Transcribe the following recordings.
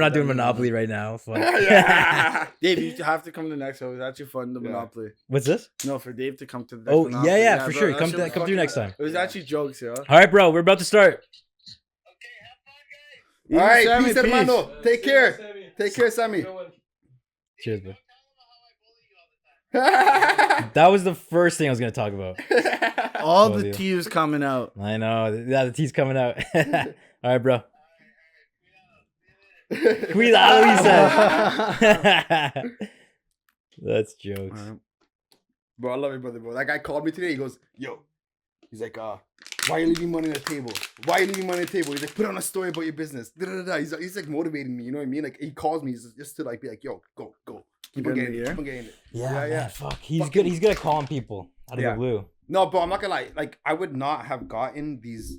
not doing Monopoly right now. Fuck. Yeah. Dave, you have to come to the next one. It was actually fun, the Monopoly. What's this? No, for Dave to come to the next Monopoly. Yeah, for bro, sure. Come through next time. It was actually jokes, yo. All right, bro. We're about to start. All right, peace, hermano. Take care. Take care, Sammy. Cheers, bro. That was the first thing I was gonna talk about. All the tea is coming out. I know. Yeah, the tea's coming out. All right, bro. Cuidado, he said. That's jokes. Bro, I love your brother, bro. That guy called me today. He goes, yo. He's like, why are you leaving money on the table? Why are you leaving money on the table? He's like, put on a story about your business. He's like motivating me. You know what I mean? Like, he calls me just to like be like, yo, go. Keep on getting it. Yeah, man, fuck. He's good. He's good at calling people out of the blue. No, but I'm not gonna lie. Like, I would not have gotten these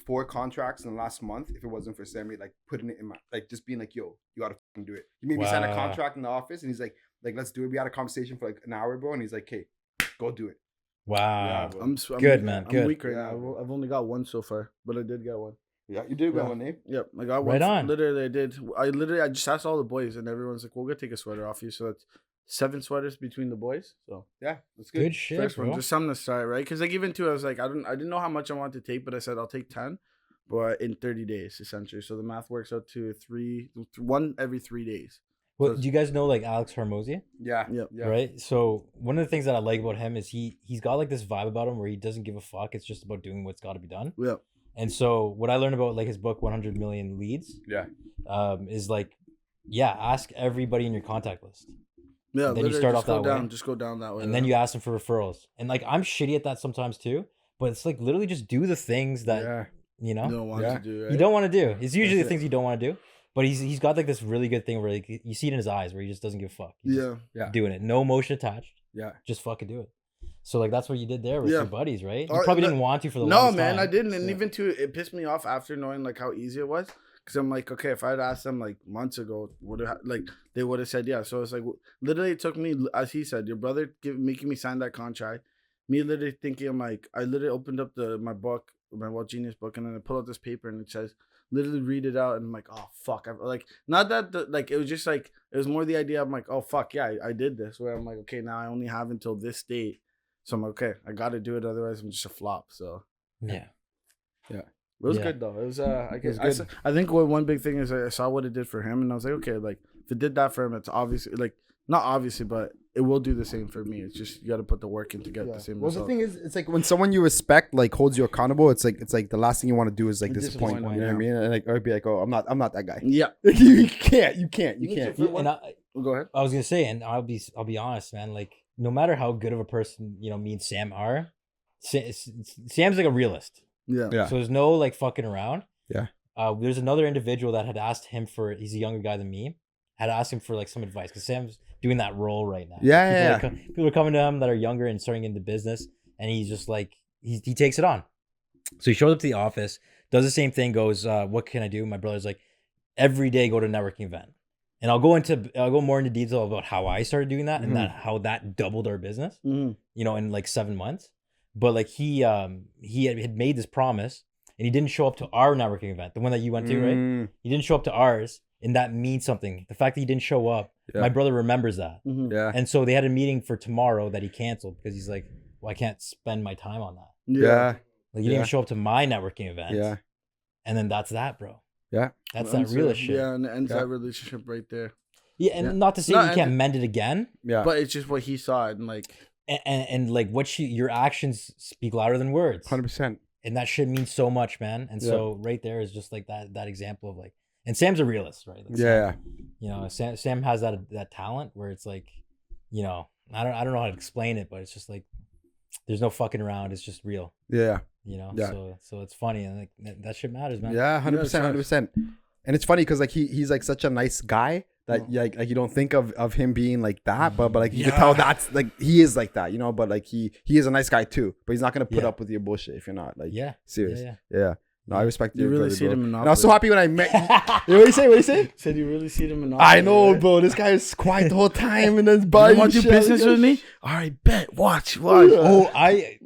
4 contracts in the last month if it wasn't for Sammy, like, putting it in my, like, just being like, yo, you gotta fucking do it. He made me sign a contract in the office, and he's like, let's do it. We had a conversation for like an hour, bro, and he's like, hey, go do it. Wow. Yeah, I'm good, man. Good. I'm weak right now. I've only got one so far, but I did get one. Yeah, you did get one, eh? Yep, I got one. Right on. Literally, I did. I just asked all the boys, and everyone's like, "We'll go take a sweater off you." So that's 7 sweaters between the boys. So yeah, that's good. Good shit, First bro. one, just something to start, right? Because like even too, I was like, I didn't know how much I wanted to take, but I said I'll take 10, but in 30 days essentially. So the math works out to 1 every 3 days. Well, do you guys know like Alex Hormozy? Yeah. Right. So one of the things that I like about him is he's got like this vibe about him where he doesn't give a fuck. It's just about doing what's got to be done. Yeah. And so what I learned about like his book 100 Million Leads, is like, ask everybody in your contact list. Yeah. And then you start off that way. Just go down that way. And then you ask them for referrals. And like I'm shitty at that sometimes too. But it's like literally just do the things that you know you don't want to do. Right? You don't want to do. It's usually the things you don't want to do. But he's got like this really good thing where like you see it in his eyes where he just doesn't give a fuck. He's doing it. No emotion attached. Yeah. Just fucking do it. So like that's what you did there with your buddies, right? You probably didn't want to for the longest time. No, man, I didn't. And even too, it pissed me off after knowing like how easy it was. Because I'm like, okay, if I had asked them like months ago, they would have said yeah. So it's like literally it took me, as he said, your brother making me sign that contract. Me literally thinking, I'm like, I literally opened up my book, my Wealth Genius book, and then I pull out this paper and it says, literally read it out, and I'm like, oh fuck, not that like it was just like it was more the idea. I'm like, oh fuck, yeah, I did this. Where I'm like, okay, now I only have until this date, so I'm like, okay, I got to do it, otherwise I'm just a flop. So yeah, it was good though. It was I guess I think one big thing is I saw what it did for him, and I was like, okay, like if it did that for him, it's obviously like not obviously, but it will do the same for me. It's just you got to put the work in to get the same result. The thing is, it's like when someone you respect like holds you accountable, it's like the last thing you want to do is like disappoint. You know what I mean? And like or be like, oh, I'm not that guy. Yeah, you can't. Go ahead. I was gonna say, and I'll be honest, man. Like no matter how good of a person me and Sam are, Sam's like a realist. Yeah. So there's no like fucking around. Yeah. There's another individual that had asked him he's a younger guy than me, had asked him for like some advice because Sam's doing that role right now. People are coming to him that are younger and starting into business, and he's just like he takes it on. So he shows up to the office, does the same thing, goes, what can I do? My brother's like, every day go to a networking event. And I'll go more into detail about how I started doing that and how that doubled our business, in like 7 months. But like he had made this promise and he didn't show up to our networking event, the one that you went to, right? He didn't show up to ours, and that means something. The fact that he didn't show up, my brother remembers that. Yeah. And so they had a meeting for tomorrow that he canceled because he's like, well, I can't spend my time on that. Yeah. Like you didn't even show up to my networking event. Yeah. And then that's that, bro. Yeah. That's that real shit. Yeah, and it ends that relationship right there. Yeah, and not to say you can't mend it again. Yeah. But it's just what he saw and like and like your actions speak louder than words. 100%. And that shit means so much, man. And so right there is just like that example of like, and Sam's a realist, right? Like Sam has that talent where it's like, I don't know how to explain it, but it's just like there's no fucking around. It's just real. Yeah. So it's funny and like that shit matters, man. Yeah, 100%. And it's funny because like he's like such a nice guy that like you don't think of him being like that, but like you can tell that's like he is like that, but like he is a nice guy too, but he's not gonna put up with your bullshit if you're not like serious. Yeah. No, I respect you. Really see him in and I was so happy when I met. What do you say? Said you really see him in. I know, bro. This guy is quiet the whole time and then buying. You want to do business with me? All right, bet. Watch. Oh, I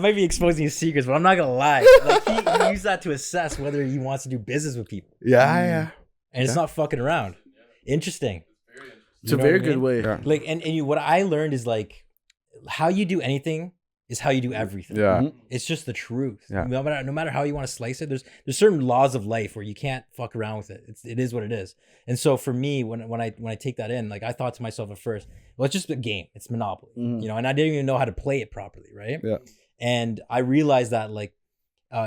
might be exposing his secrets, but I'm not gonna lie. Like he used that to assess whether he wants to do business with people. Yeah. and it's not fucking around. Interesting. It's a very good way. Yeah. Like, and what I learned is like, how you do anything is how you do everything. Yeah. It's just the truth. Yeah. No matter how you want to slice it, there's certain laws of life where you can't fuck around with it. It is what it is. And so for me, when I take that in, like I thought to myself at first, well, it's just a game. It's Monopoly, you know, and I didn't even know how to play it properly, right? Yeah. And I realized that like,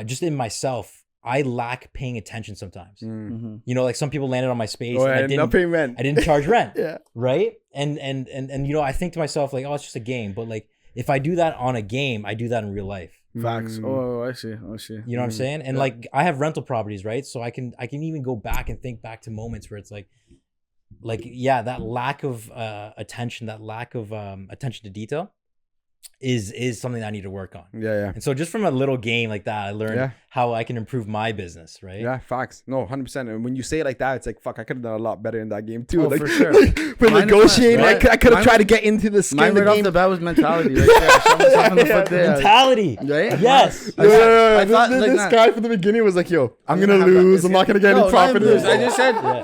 just in myself, I lack paying attention sometimes. You know, like some people landed on my space. Oh, and I didn't charge rent. Yeah. Right. And you know, I think to myself like, oh, it's just a game. But like, if I do that on a game, I do that in real life. Facts. Oh, I see. You know what I'm saying? And like, I have rental properties, right? So I can even go back and think back to moments where it's like, yeah, that lack of attention, that lack of attention to detail is something that I need to work on. Yeah. And so just from a little game like that, I learned how I can improve my business, right? Yeah, facts. No, 100%. And when you say it like that, it's like, fuck, I could have done a lot better in that game too. Oh, like, for sure. For negotiating, right? I could have tried to get into the skin of the right game. off the bat was mentality. Right there. Shove myself in the foot there. Mentality. Right? Yes. I thought this guy from the beginning was like, yo, I'm going to lose. I'm not going to get any profit.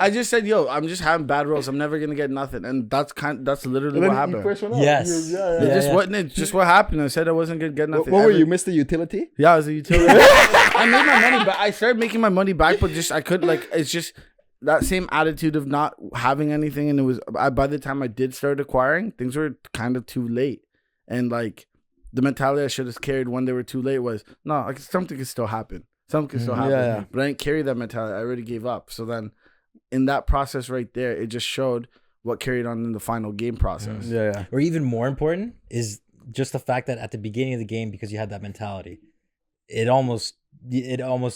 I just said, yo, I'm just having bad rolls. I'm never going to get nothing. And that's literally what happened. Yes. It's just what happened. I said I wasn't going to get nothing. What were you, Mr. Utility? Yeah, I was a utility. I made my money back. I started making my money back, but just I could like it's just that same attitude of not having anything. And it was by the time I did start acquiring, things were kind of too late. And like the mentality I should have carried when they were too late was no, like something can still happen. Something can still happen. Yeah. But I didn't carry that mentality. I already gave up. So then in that process right there, it just showed what carried on in the final game process. Yeah. Or even more important is just the fact that at the beginning of the game, because you had that mentality, it almost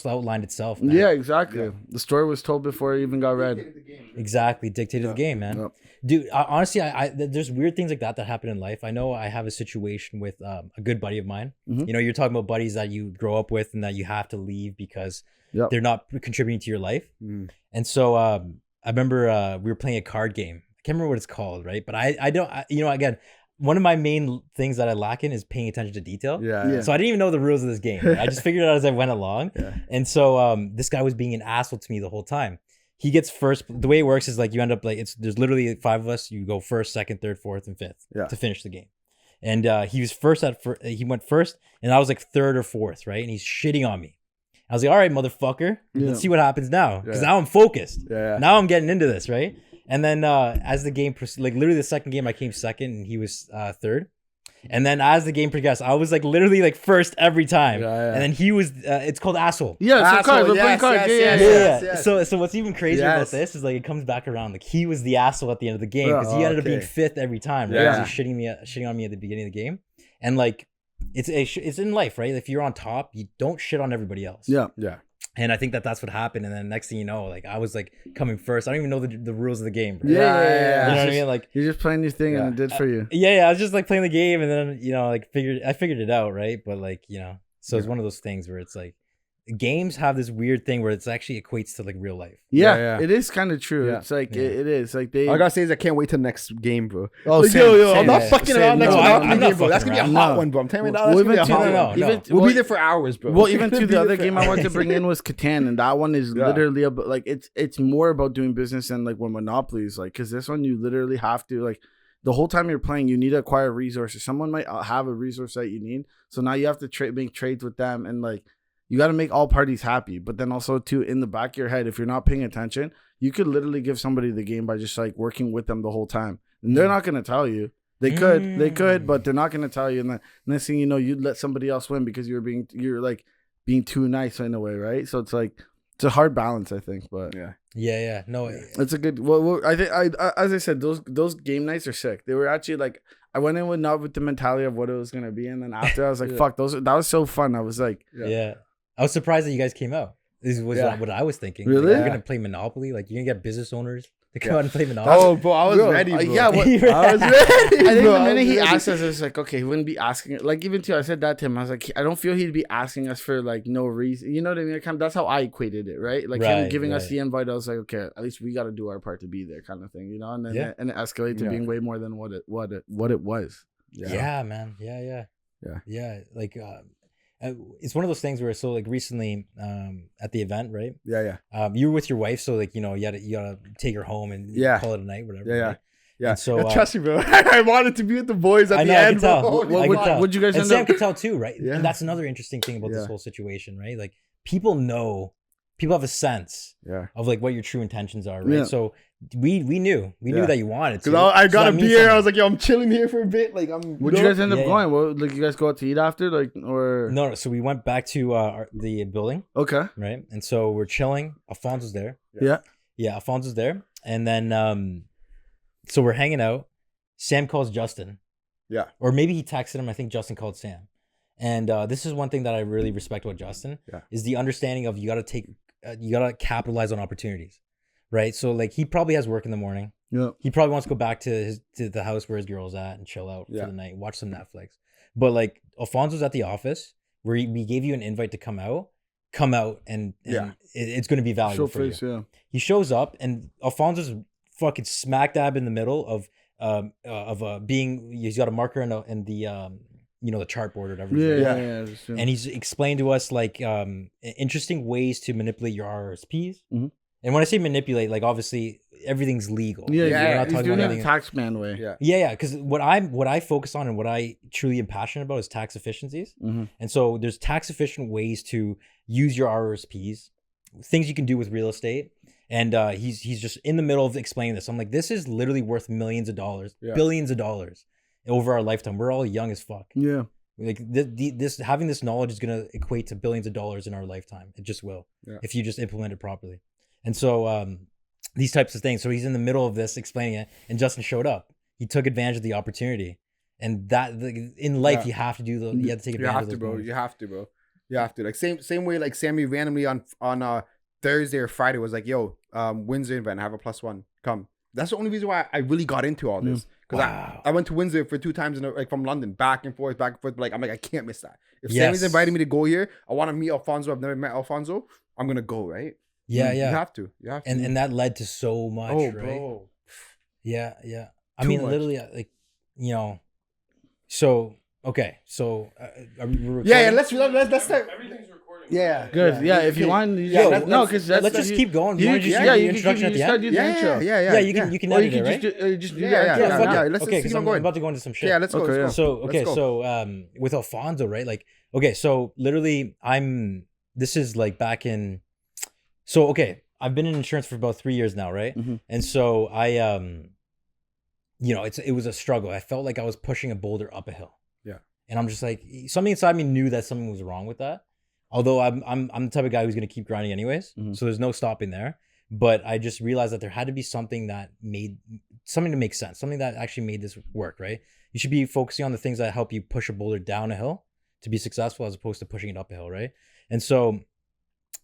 outlined itself, man. Yeah, exactly. Yeah. The story was told before it even got read. Exactly, dictated the game, man. Yep. Dude, honestly, I there's weird things like that happen in life. I know I have a situation with a good buddy of mine. You know, you're talking about buddies that you grow up with and that you have to leave because they're not contributing to your life. And so I remember we were playing a card game. I can't remember what it's called, right? But I don't, you know, again, one of my main things that I lack in is paying attention to detail. Yeah. So I didn't even know the rules of this game. Right? I just figured it out as I went along. And so this guy was being an asshole to me the whole time. He gets first. The way it works is like you end up like there's literally 5 of us. You go first, second, third, fourth, and fifth to finish the game. And he was first he went first, and I was like third or fourth, right? And he's shitting on me. I was like, all right, motherfucker, let's see what happens now. Because now I'm focused. Now I'm getting into this, right? And then as the game, like literally the second game, I came second and he was third. And then as the game progressed, I was like literally like first every time. And then he was, it's called Asshole. Yeah, so cards, we're playing cards. Yeah. So what's even crazier about this is like it comes back around. Like he was the asshole at the end of the game because he ended up being fifth every time. Right? He was shitting on me at the beginning of the game. And like, it's in life, right? If you're on top, you don't shit on everybody else. Yeah. And I think that's what happened. And then next thing you know, like I was like coming first. I don't even know the rules of the game. Bro. Yeah. You know what I mean? Like you're just playing your thing and it did for you. I was just like playing the game, and then you know, like I figured it out, right? But like you know, so it's one of those things where it's like games have this weird thing where it's actually equates to like real life. Yeah. It is kind of true. It's like it is like they. All I gotta say is I can't wait till next game, bro. Oh, like, same, I'm not fucking around next game, bro. That's gonna be a hot No. one, bro. I'm telling you that. That's gonna be a hot one. We'll be there for hours, bro. Well, even to the other game I wanted to bring in was Catan, and that one is literally about like it's more about doing business than like what Monopoly is like, because this one you literally have to like. The whole time you're playing, you need to acquire resources. Someone might have a resource that you need, so now you have to make trades with them, and like you got to make all parties happy. But then also too, in the back of your head, if you're not paying attention, you could literally give somebody the game by just like working with them the whole time, and they're not gonna tell you. They could, but they're not gonna tell you. And then next thing you know, you'd let somebody else win because you're like being too nice in a way, right? So it's like. It's a hard balance, I think, but yeah. No, it's a good. Well, I think as I said, those game nights are sick. They were actually like I went in not with the mentality of what it was gonna be, and then after I was like, "Fuck, that was so fun." I was like, I was surprised that you guys came out. This was what I was thinking. Really, like, you're gonna play Monopoly, like you're gonna get business owners to come out and play Monopoly. Oh, bro, I was ready. Bro. I was ready. I think the minute he asked us, it's like, okay, he wouldn't be asking. Like even too, I said that to him. I was like, I don't feel he'd be asking us for like no reason. You know what I mean? That's how I equated it, right? Like him giving us the invite. I was like, okay, at least we got to do our part to be there, kind of thing, you know. And then and it escalated to being way more than what it was. Yeah, man. Yeah. Like it's one of those things where so like recently at the event, right? Yeah. You were with your wife, so like you gotta take her home and call it a night, whatever. Yeah. Right? Yeah. And so trust me, bro. I wanted to be with the boys at the end. What'd you guys and end Sam up? could tell too, right? Yeah. And that's another interesting thing about this whole situation, right? Like people have a sense of like what your true intentions are, right? Yeah. So we knew that you wanted to. Because I got a beer. Something. I was like, yo, I'm chilling here for a bit. Like Where'd you guys end up going? What, like you guys go out to eat after, like, or no? So we went back to the building. Okay. Right, and so we're chilling. Alfonso's there. Yeah, Alfonso's there, and then so we're hanging out. Sam calls Justin. Yeah. Or maybe he texted him. I think Justin called Sam. And this is one thing that I really respect about Justin is the understanding of you gotta capitalize on opportunities, right? So like he probably has work in the morning. Yeah. He probably wants to go back to the house where his girl's at and chill out for the night, watch some Netflix. But like Alfonso's at the office where we gave you an invite to come out and it's going to be valuable for you. Yeah. He shows up and Alfonso's fucking smack dab in the middle of being, he's got a marker in the the chartboard or whatever. Yeah. And he's explained to us like interesting ways to manipulate your RRSPs. Mm-hmm. And when I say manipulate, like obviously everything's legal. Yeah. He's doing it the tax man way. Yeah. Because what I focus on and what I truly am passionate about is tax efficiencies. Mm-hmm. And so there's tax efficient ways to use your RRSPs, things you can do with real estate. And he's just in the middle of explaining this. I'm like, this is literally worth millions of dollars, billions of dollars over our lifetime. We're all young as fuck. Yeah. Like this having this knowledge is gonna equate to billions of dollars in our lifetime. It just will if you just implement it properly. And so these types of things. So he's in the middle of this explaining it, and Justin showed up. He took advantage of the opportunity, and that in life you have to do you have to take advantage of those moments. You have to, bro. You have to. Like same way. Like Sammy randomly on Thursday or Friday was like, yo, Windsor event, I have a +1. Come. That's the only reason why I really got into all this. Because I went to Windsor for 2 times from London, back and forth. But like, I'm like, I can't miss that. If Sammy's invited me to go here, I want to meet Alfonso. I've never met Alfonso. I'm going to go, right? Yeah. You have to. And that led to so much, right? Bro. Yeah. I mean, literally, like, so, okay. So, are we recording? Yeah, let's start. Everything's recording. Yeah, good. Yeah, if you want, because let's just keep going. You can edit it, right? Let's keep on going. I'm about to go into some shit. Yeah, let's go. So with Alfonso, right? Like, okay, so literally, this is like back in. So okay, I've been in insurance for about 3 years now, right? Mm-hmm. And so I, it was a struggle. I felt like I was pushing a boulder up a hill. Yeah, and I'm just like, something inside me knew that something was wrong with that. Although I'm the type of guy who's going to keep grinding anyways. Mm-hmm. So there's no stopping there. But I just realized that there had to be something to make sense, something that actually made this work, right? You should be focusing on the things that help you push a boulder down a hill to be successful as opposed to pushing it up a hill, right? And so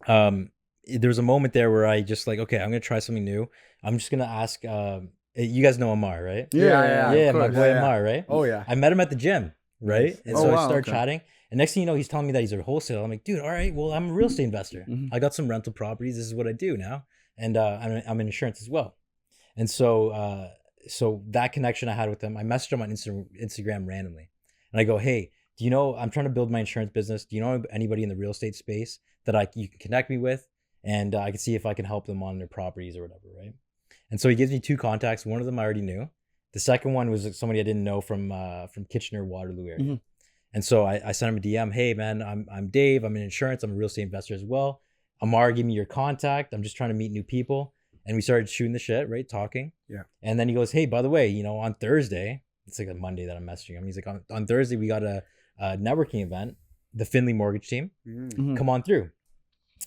there was a moment there where I just like, okay, I'm going to try something new. I'm just going to ask, you guys know Amar, right? Yeah, my boy Amar, right? Oh, yeah. I met him at the gym, right? And so I started chatting. And next thing you know, he's telling me that he's a wholesaler. I'm like, dude, all right, well, I'm a real estate investor. Mm-hmm. I got some rental properties. This is what I do now. And I'm in insurance as well. And so that connection I had with him, I messaged him on Instagram randomly. And I go, hey, do you know, I'm trying to build my insurance business. Do you know anybody in the real estate space that you can connect me with? And I can see if I can help them on their properties or whatever, right? And so he gives me 2 contacts. One of them I already knew. The second one was somebody I didn't know from Kitchener, Waterloo area. Mm-hmm. And so I sent him a DM. Hey man, I'm Dave. I'm in insurance. I'm a real estate investor as well. Amar, give me your contact. I'm just trying to meet new people. And we started shooting the shit, right? Talking. Yeah. And then he goes, hey, by the way, on Thursday, it's like a Monday that I'm messaging him. He's like, on Thursday, we got a networking event, the Finley Mortgage team. Mm-hmm. Come on through.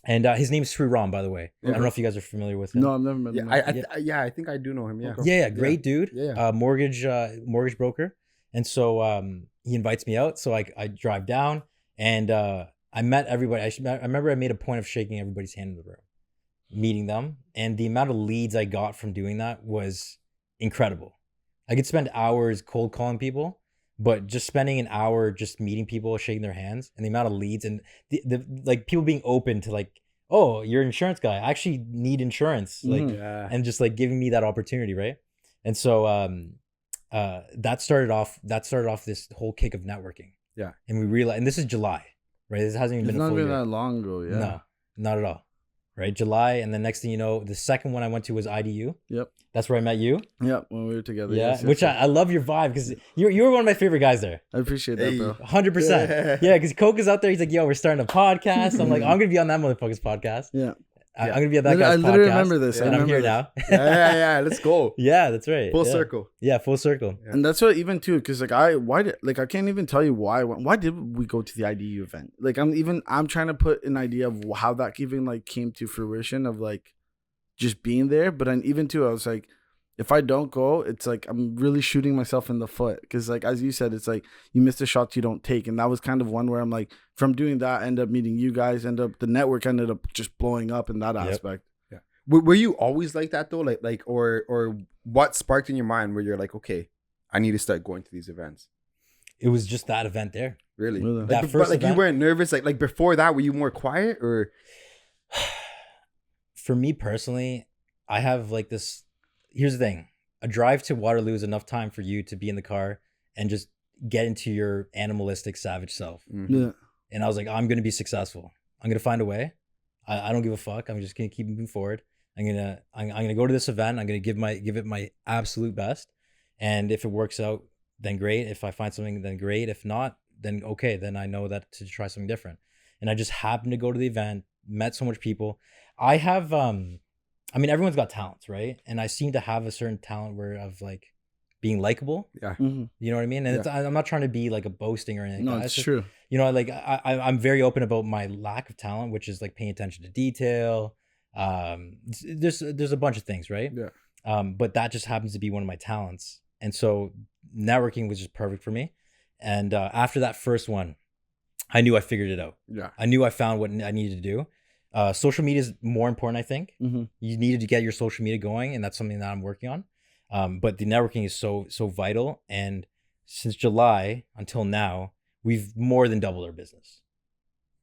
And his name's Sriram, by the way. I don't know if you guys are familiar with him. No, I've never met him. I think I do know him. Yeah. Yeah, great dude. Yeah. Mortgage broker. And so he invites me out. So I drive down and I met everybody. I remember I made a point of shaking everybody's hand in the room, meeting them. And the amount of leads I got from doing that was incredible. I could spend hours cold calling people, but just spending an hour just meeting people, shaking their hands, and the amount of leads and the like people being open to like, oh, you're an insurance guy. I actually need insurance. And just like giving me that opportunity. Right. And so that started off this whole kick of networking. Yeah. And we realized, and this is July. right? This hasn't even been a full year. It's not been that long ago, yeah. No, not at all. Right, July, and the next thing you know, the second one I went to was IDU. Yep, that's where I met you. Yep, when we were together. Yeah, yes, which I love your vibe because you were one of my favorite guys there. I appreciate that, bro. 100%. Yeah, because Coke is out there. He's like, "Yo, we're starting a podcast." I'm like, "I'm gonna be on that motherfucker's podcast." Yeah. I'm gonna be on that guy's podcast. I literally remember this. And I'm here now. yeah. Let's go. Yeah, that's right. Full circle. Yeah, full circle. Yeah. And that's what even too, because I can't even tell you why did we go to the IDU event? Like I'm trying to put an idea of how that even like came to fruition of like just being there. But then even too, I was like, if I don't go, it's like I'm really shooting myself in the foot because like as you said, it's like you miss the shots you don't take, and that was kind of one where I'm like, from doing that, I end up meeting you guys, the network ended up just blowing up in that aspect. Yeah. Were you always like that though? Like or what sparked in your mind where you're like, okay, I need to start going to these events? It was just that event there. Really? That like, first but like event, you weren't nervous. Like before that, were you more quiet or? For me personally, I have like this. Here's the thing. A drive to Waterloo is enough time for you to be in the car and just get into your animalistic savage self. Mm-hmm. Yeah. And I was like, I'm going to be successful. I'm going to find a way. I don't give a fuck. I'm just going to keep moving forward. I'm going to go to this event. I'm going to give it my absolute best. And if it works out, then great. If I find something, then great. If not, then okay. Then I know that to try something different. And I just happened to go to the event, met so much people. I have, everyone's got talents, right? And I seem to have a certain talent of like being likable. Yeah. Mm-hmm. You know what I mean? And I'm not trying to be like a boasting or anything. No, it's just true. You know, like I'm very open about my lack of talent, which is like paying attention to detail. There's a bunch of things, right? Yeah. But that just happens to be one of my talents. And so networking was just perfect for me. And after that first one, I knew I figured it out. Yeah. I knew I found what I needed to do. Social media is more important, I think. Mm-hmm. You needed to get your social media going, and that's something that I'm working on. But the networking is so vital. And since July until now, we've more than doubled our business.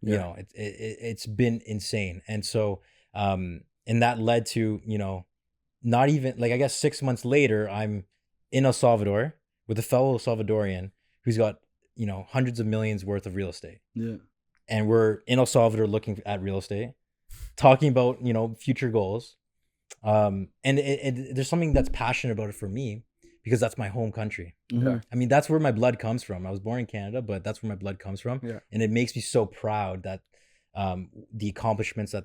Yeah. You know, it's been insane. And so, and that led to, you know, not even like, I guess 6 months later, I'm in El Salvador with a fellow Salvadorian who's got, you know, hundreds of millions worth of real estate. Yeah. And we're in El Salvador looking at real estate, talking about, you know, future goals. And there's something that's passionate about it for me because that's my home country. Mm-hmm. I mean, that's where my blood comes from. I was born in Canada, but that's where my blood comes from. Yeah. And it makes me so proud that the accomplishments that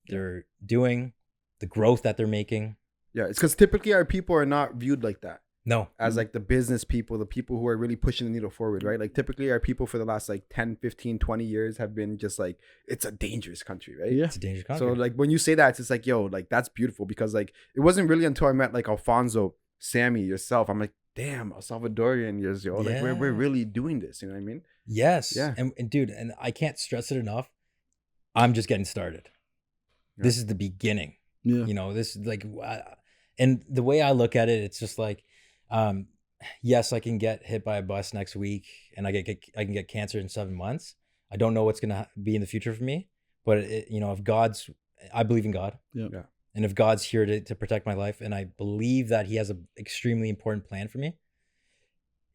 they're doing, the growth that they're making. Yeah, it's because typically our people are not viewed like that. No. As like the business people, the people who are really pushing the needle forward, right? Like typically our people for the last like 10, 15, 20 years have been just like, it's a dangerous country, right? Yeah. It's a dangerous country. So like when you say that, it's just like, yo, like that's beautiful because like it wasn't really until I met like Alfonso, Sammy, yourself. I'm like, damn, El Salvadorian years, yo. Like we're really doing this, you know what I mean? Yes. Yeah. And dude, and I can't stress it enough. I'm just getting started. Yeah. This is the beginning. Yeah. You know, this is like, and the way I look at it, it's just like, yes, I can get hit by a bus next week and I can get cancer in 7 months. I don't know what's going to be in the future for me, but you know, I believe in God. Yeah. And if God's here to protect my life, and I believe that he has an extremely important plan for me,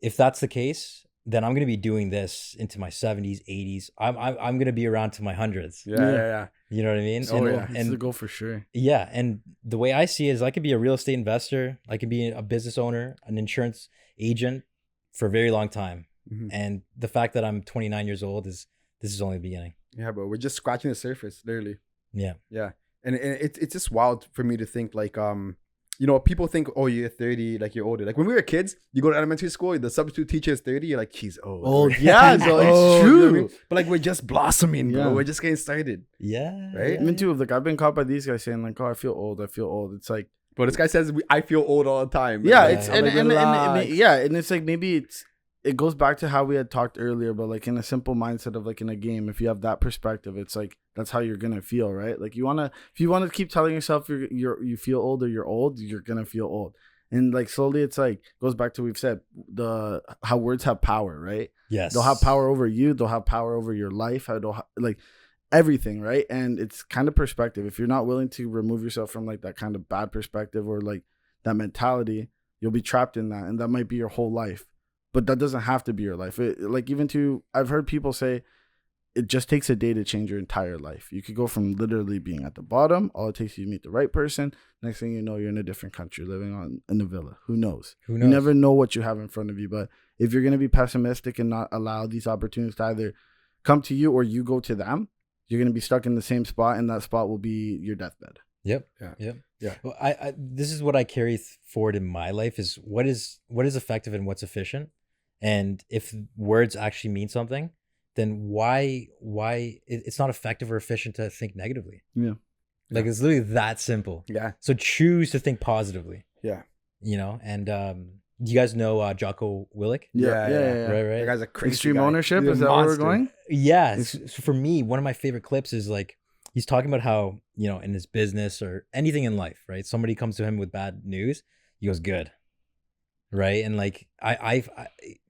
if that's the case, then I'm going to be doing this into my 70s, 80s. I'm going to be around to my hundreds. Yeah. You know what I mean? Oh, yeah. It's the goal for sure. Yeah. And the way I see it is I could be a real estate investor. I could be a business owner, an insurance agent for a very long time. Mm-hmm. And the fact that I'm 29 years old this is only the beginning. Yeah, bro. We're just scratching the surface, literally. Yeah. Yeah. And it's just wild for me to think like, you know, people think, oh, you're 30, like you're older. Like when we were kids, you go to elementary school, the substitute teacher is 30, you're like, she's old. Oh, yeah, so it's true. You know what I mean? But like we're just blossoming, bro. We're just getting started. Yeah. Right? Me too. Like I've been caught by these guys saying like, oh, I feel old. It's like, but this guy says I feel old all the time. Yeah, right? it's and it's like maybe it goes back to how we had talked earlier, but like in a simple mindset of like in a game, if you have that perspective, it's like that's how you're gonna feel, right? Like if you wanna keep telling yourself you feel old or you're old, you're gonna feel old. And like slowly it's like goes back to we've said how words have power, right? Yes. They'll have power over you, they'll have power over your life, like everything, right? And it's kind of perspective. If you're not willing to remove yourself from like that kind of bad perspective or like that mentality, you'll be trapped in that, and that might be your whole life. But that doesn't have to be your life. Like even I've heard people say, it just takes a day to change your entire life. You could go from literally being at the bottom. All it takes is you meet the right person. Next thing you know, you're in a different country living in a villa. Who knows? You never know what you have in front of you. But if you're going to be pessimistic and not allow these opportunities to either come to you or you go to them, you're going to be stuck in the same spot, and that spot will be your deathbed. Yep. Yeah. Well, I this is what I carry forward in my life is what is effective and what's efficient. And if words actually mean something, then why it's not effective or efficient to think negatively. Yeah. Like it's literally that simple. Yeah. So choose to think positively. Yeah. You know, and you guys know Jocko Willink? Yeah. Right. That guy's a crazy Extreme guy. ownership, is that where we're going? Yeah. So for me, one of my favorite clips is like he's talking about how, you know, in his business or anything in life, right? Somebody comes to him with bad news, he goes, good. Right. And like I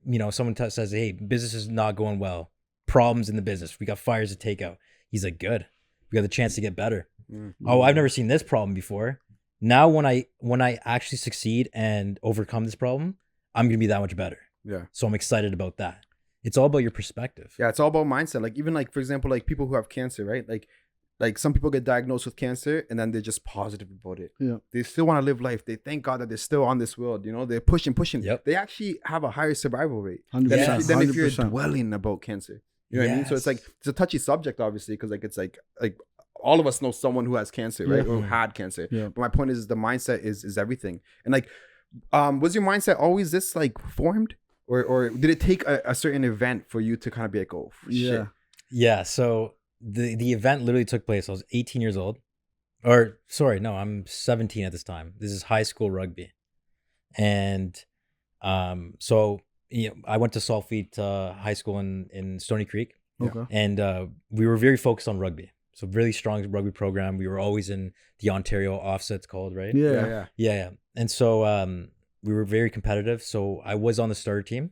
you know, someone says, hey, business is not going well. Problems in the business. We got fires to take out. He's like, good. We got the chance to get better. Mm-hmm. Oh, I've never seen this problem before. Now when I actually succeed and overcome this problem, I'm gonna be that much better. Yeah. So I'm excited about that. It's all about your perspective. Yeah, it's all about mindset. Like even like, for example, like people who have cancer, right? Like some people get diagnosed with cancer and then they're just positive about it. Yeah. They still want to live life. They thank God that they're still on this world. You know, they're pushing. Yep. They actually have a higher survival rate 100%, than if you're dwelling about cancer. You know what I mean? So it's like, it's a touchy subject, obviously, because like, it's like all of us know someone who has cancer, right? Or who had cancer. Yeah. But my point is the mindset is everything. And like, was your mindset always this like formed? Or did it take a certain event for you to kind of be like, oh, shit? Yeah. So the event literally took place. I was 18 years old. Or sorry, no, I'm 17 at this time. This is high school rugby. And so you know, I went to Saltfleet High School in Stony Creek. Okay. And we were very focused on rugby. So really strong rugby program. We were always in the Ontario offsets called, right? Yeah. And so we were very competitive. So I was on the starter team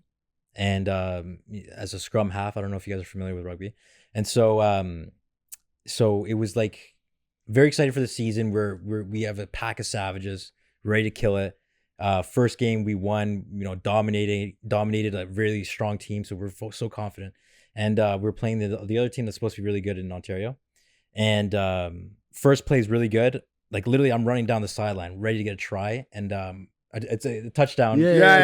and as a scrum half. I don't know if you guys are familiar with rugby. And so so it was like very excited for the season. We have a pack of savages ready to kill it. First game we won, you know, dominated a really strong team. So we're so confident. And we're playing the other team that's supposed to be really good in Ontario. And first play is really good. Like literally I'm running down the sideline, ready to get a try. And it's a touchdown. I'm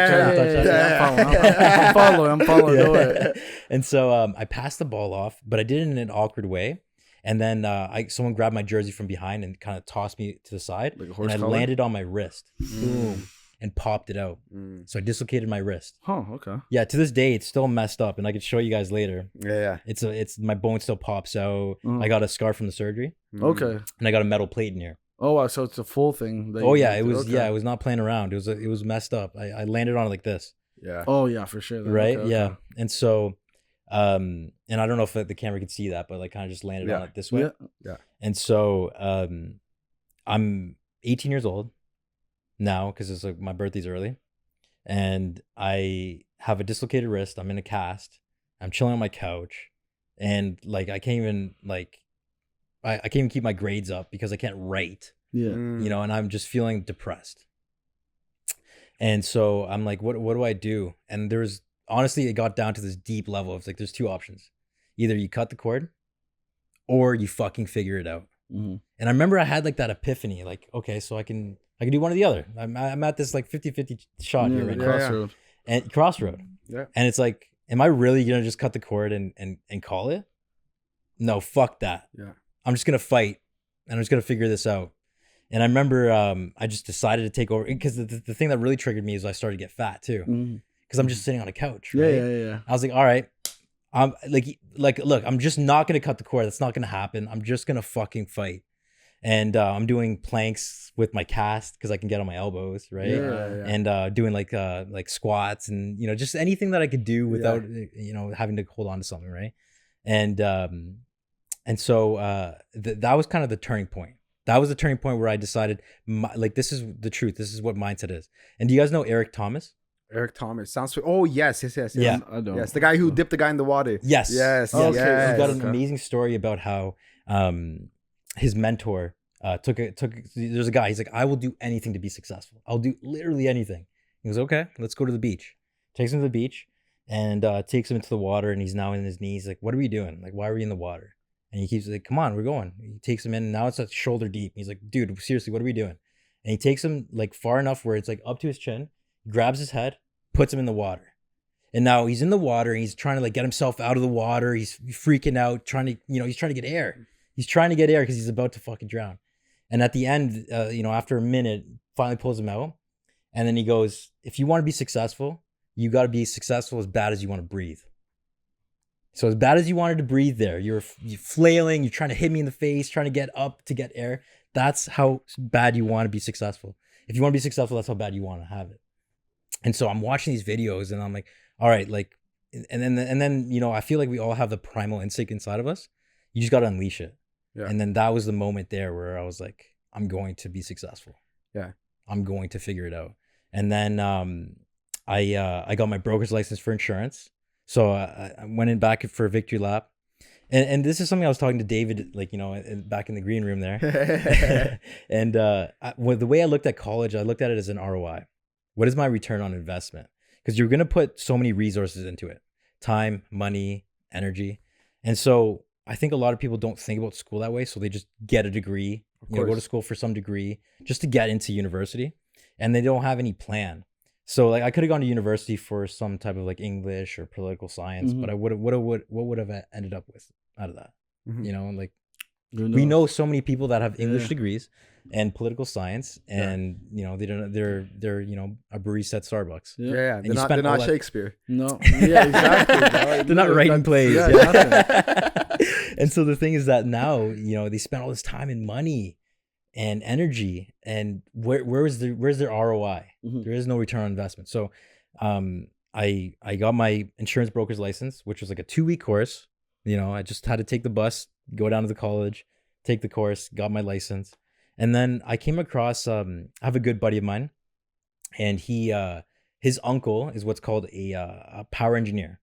following. Yeah. And so I passed the ball off, but I did it in an awkward way. And then someone grabbed my jersey from behind and kind of tossed me to the side. Like a horse and I landed on my wrist. Boom. And popped it out. So I dislocated my wrist. Oh, okay. Yeah, to this day it's still messed up, and I could show you guys later. Yeah. It's my bone still pops out. I got a scar from the surgery. Okay. And I got a metal plate in here. Oh wow, so it's a full thing. Oh yeah, it was. Okay. Yeah, it was not playing around. It was messed up. I landed on it like this. Yeah. Oh yeah, for sure. Right. Okay. Yeah. And so, and I don't know if the camera could see that, but like kind of just landed on it this way. Yeah. And so, I'm 18 years old now because it's like my birthday's early, and I have a dislocated wrist. I'm in a cast. I'm chilling on my couch, and like I can't even keep my grades up because I can't write. Yeah. You know, and I'm just feeling depressed. And so I'm like, what do I do? And there's honestly, it got down to this deep level of like, there's two options. Either you cut the cord or you fucking figure it out. Mm-hmm. And I remember I had like that epiphany, like, okay, so I can do one or the other. I'm at this like 50-50 shot here right now. Crossroad. And crossroad. Yeah. And it's like, am I really going to just cut the cord and call it? No, fuck that. Yeah. I'm just going to fight and I'm just going to figure this out. And I remember I just decided to take over because the thing that really triggered me is I started to get fat too. Because I'm just sitting on a couch. Right? Yeah. I was like, all right, I'm like, look, I'm just not going to cut the cord. That's not going to happen. I'm just going to fucking fight. And I'm doing planks with my cast because I can get on my elbows, right? Yeah. And doing like squats and, you know, just anything that I could do without, you know, having to hold on to something, right? And so that was kind of the turning point. That was the turning point where I decided, like, this is the truth. This is what mindset is. And do you guys know Eric Thomas? Eric Thomas sounds. Oh yes. Yeah, I don't. Yes, the guy who dipped the guy in the water. Yes. Okay. He's got an amazing story about how his mentor took. There's a guy. He's like, I will do anything to be successful. I'll do literally anything. He goes, okay, let's go to the beach. Takes him to the beach, and takes him into the water, and he's now in his knees. Like, what are we doing? Like, why are we in the water? And he keeps like, come on, we're going. He takes him in, and now it's at shoulder deep. He's like, dude, seriously, what are we doing? And he takes him like far enough where it's like up to his chin, grabs his head, puts him in the water. And now he's in the water, and he's trying to like get himself out of the water. He's freaking out, trying to, he's trying to get air. He's trying to get air because he's about to fucking drown. And at the end, after a minute, finally pulls him out. And then he goes, if you want to be successful, you got to be successful as bad as you want to breathe. So as bad as you wanted to breathe there, you're flailing, you're trying to hit me in the face, trying to get up to get air. That's how bad you want to be successful. If you want to be successful, that's how bad you want to have it. And so I'm watching these videos, and I'm like, all right, like, and then I feel like we all have the primal instinct inside of us. You just got to unleash it. Yeah. And then that was the moment there where I was like, I'm going to be successful. Yeah. I'm going to figure it out. And then I got my broker's license for insurance. So I went in back for a victory lap. And this is something I was talking to David, like, back in the green room there. And the way I looked at college, I looked at it as an ROI. What is my return on investment? Because you're going to put so many resources into it. Time, money, energy. And so I think a lot of people don't think about school that way. So they just get a degree, go to school for some degree just to get into university. And they don't have any plan. So like I could have gone to university for some type of like English or political science, but what would have ended up with out of that? Like we know so many people that have English degrees and political science, and they don't. They're a barista at Starbucks. Yeah. They're not Shakespeare. No. Yeah, exactly. They're not writing plays. Yeah. And so the thing is that now they spend all this time and money and energy, and where's their ROI? There is no return on investment. So I got my insurance broker's license, which was like a 2-week course. I just had to take the bus, go down to the college, take the course, got my license. And then I came across I have a good buddy of mine, and his uncle is what's called a power engineer.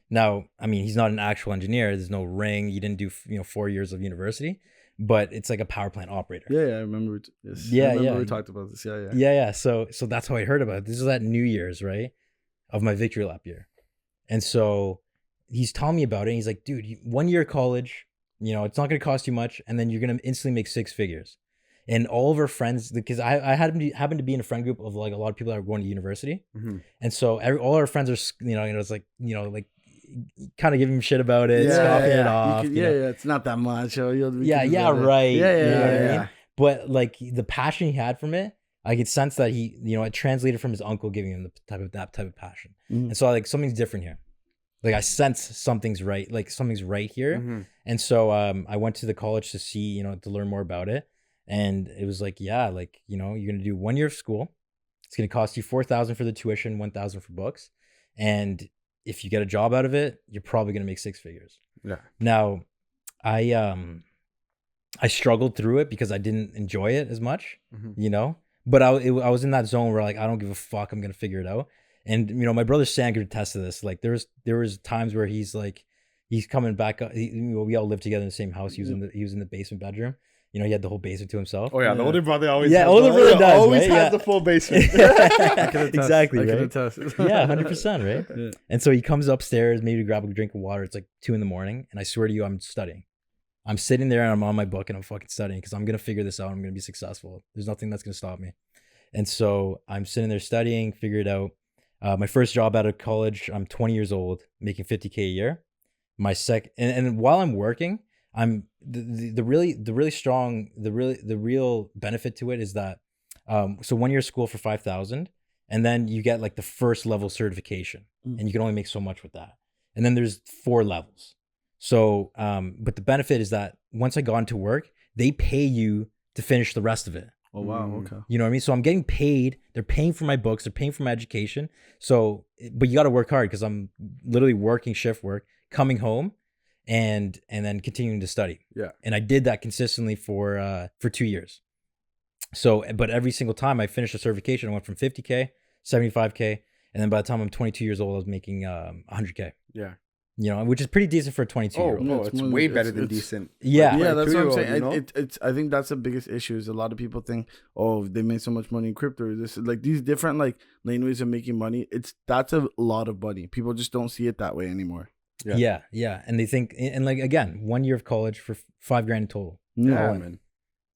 Now, I mean, he's not an actual engineer. There's no ring. He didn't do 4 years of university. But it's like a power plant operator. Yeah, I remember. Yes. Yeah, I remember we talked about this. Yeah. So that's how I heard about it. This is at New Year's, right, of my victory lap year. And so he's telling me about it. And he's like, dude, 1 year of college, it's not going to cost you much, and then you're going to instantly make 6 figures. And all of our friends, because I happened to be in a friend group of like a lot of people that are going to university, and so all our friends are it's like kind of giving him shit about it, scoffing it off. It's not that much. Right. Yeah. But like the passion he had from it, I could sense that he, it translated from his uncle giving him that type of passion. And so like something's different here. Like I sense something's right, like something's right here. And so I went to the college to see, to learn more about it. And it was like, you're going to do 1 year of school. It's going to cost you $4,000 for the tuition, $1,000 for books. And if you get a job out of it, you're probably going to make 6 figures. Yeah. Now, I struggled through it because I didn't enjoy it as much, but I was in that zone where like, I don't give a fuck. I'm going to figure it out. And, my brother Sam could attest to this. Like there was times where he's coming back. We all lived together in the same house. He was in the basement bedroom. He had the whole basement to himself. Oh yeah, the older brother always has the full basement. Exactly, right? I can attest. Yeah, 100%, right? Yeah. And so he comes upstairs, maybe to grab a drink of water. It's like 2 a.m, and I swear to you, I'm studying. I'm sitting there and I'm on my book and I'm fucking studying because I'm gonna figure this out. I'm gonna be successful. There's nothing that's gonna stop me. And so I'm sitting there studying, figure it out. My first job out of college, I'm 20 years old, making $50K a year. My and while I'm working, I'm the real benefit to it is that so 1 year of school for $5,000, and then you get like the first level certification, and you can only make so much with that. And then there's 4 levels. So but the benefit is that once I got into work, they pay you to finish the rest of it. Oh wow, okay. You know what I mean? So I'm getting paid. They're paying for my books. They're paying for my education. So, but you got to work hard because I'm literally working shift work, coming home, and then continuing to study. Yeah. And I did that consistently for 2 years. So, but every single time I finished a certification, I went from 50K, 75K, and then by the time I'm 22 years old, I was making 100K. Yeah. You know, which is pretty decent for a 22-year-old. Oh, no, it's way better than decent. Yeah. Yeah, that's what I'm saying. You know? I think that's the biggest issue is a lot of people think, oh, they made so much money in crypto. This like these different like lane ways of making money. That's a lot of money. People just don't see it that way anymore. Yeah. And they think, and like, again, 1 year of college for $5,000 total. Yeah, man.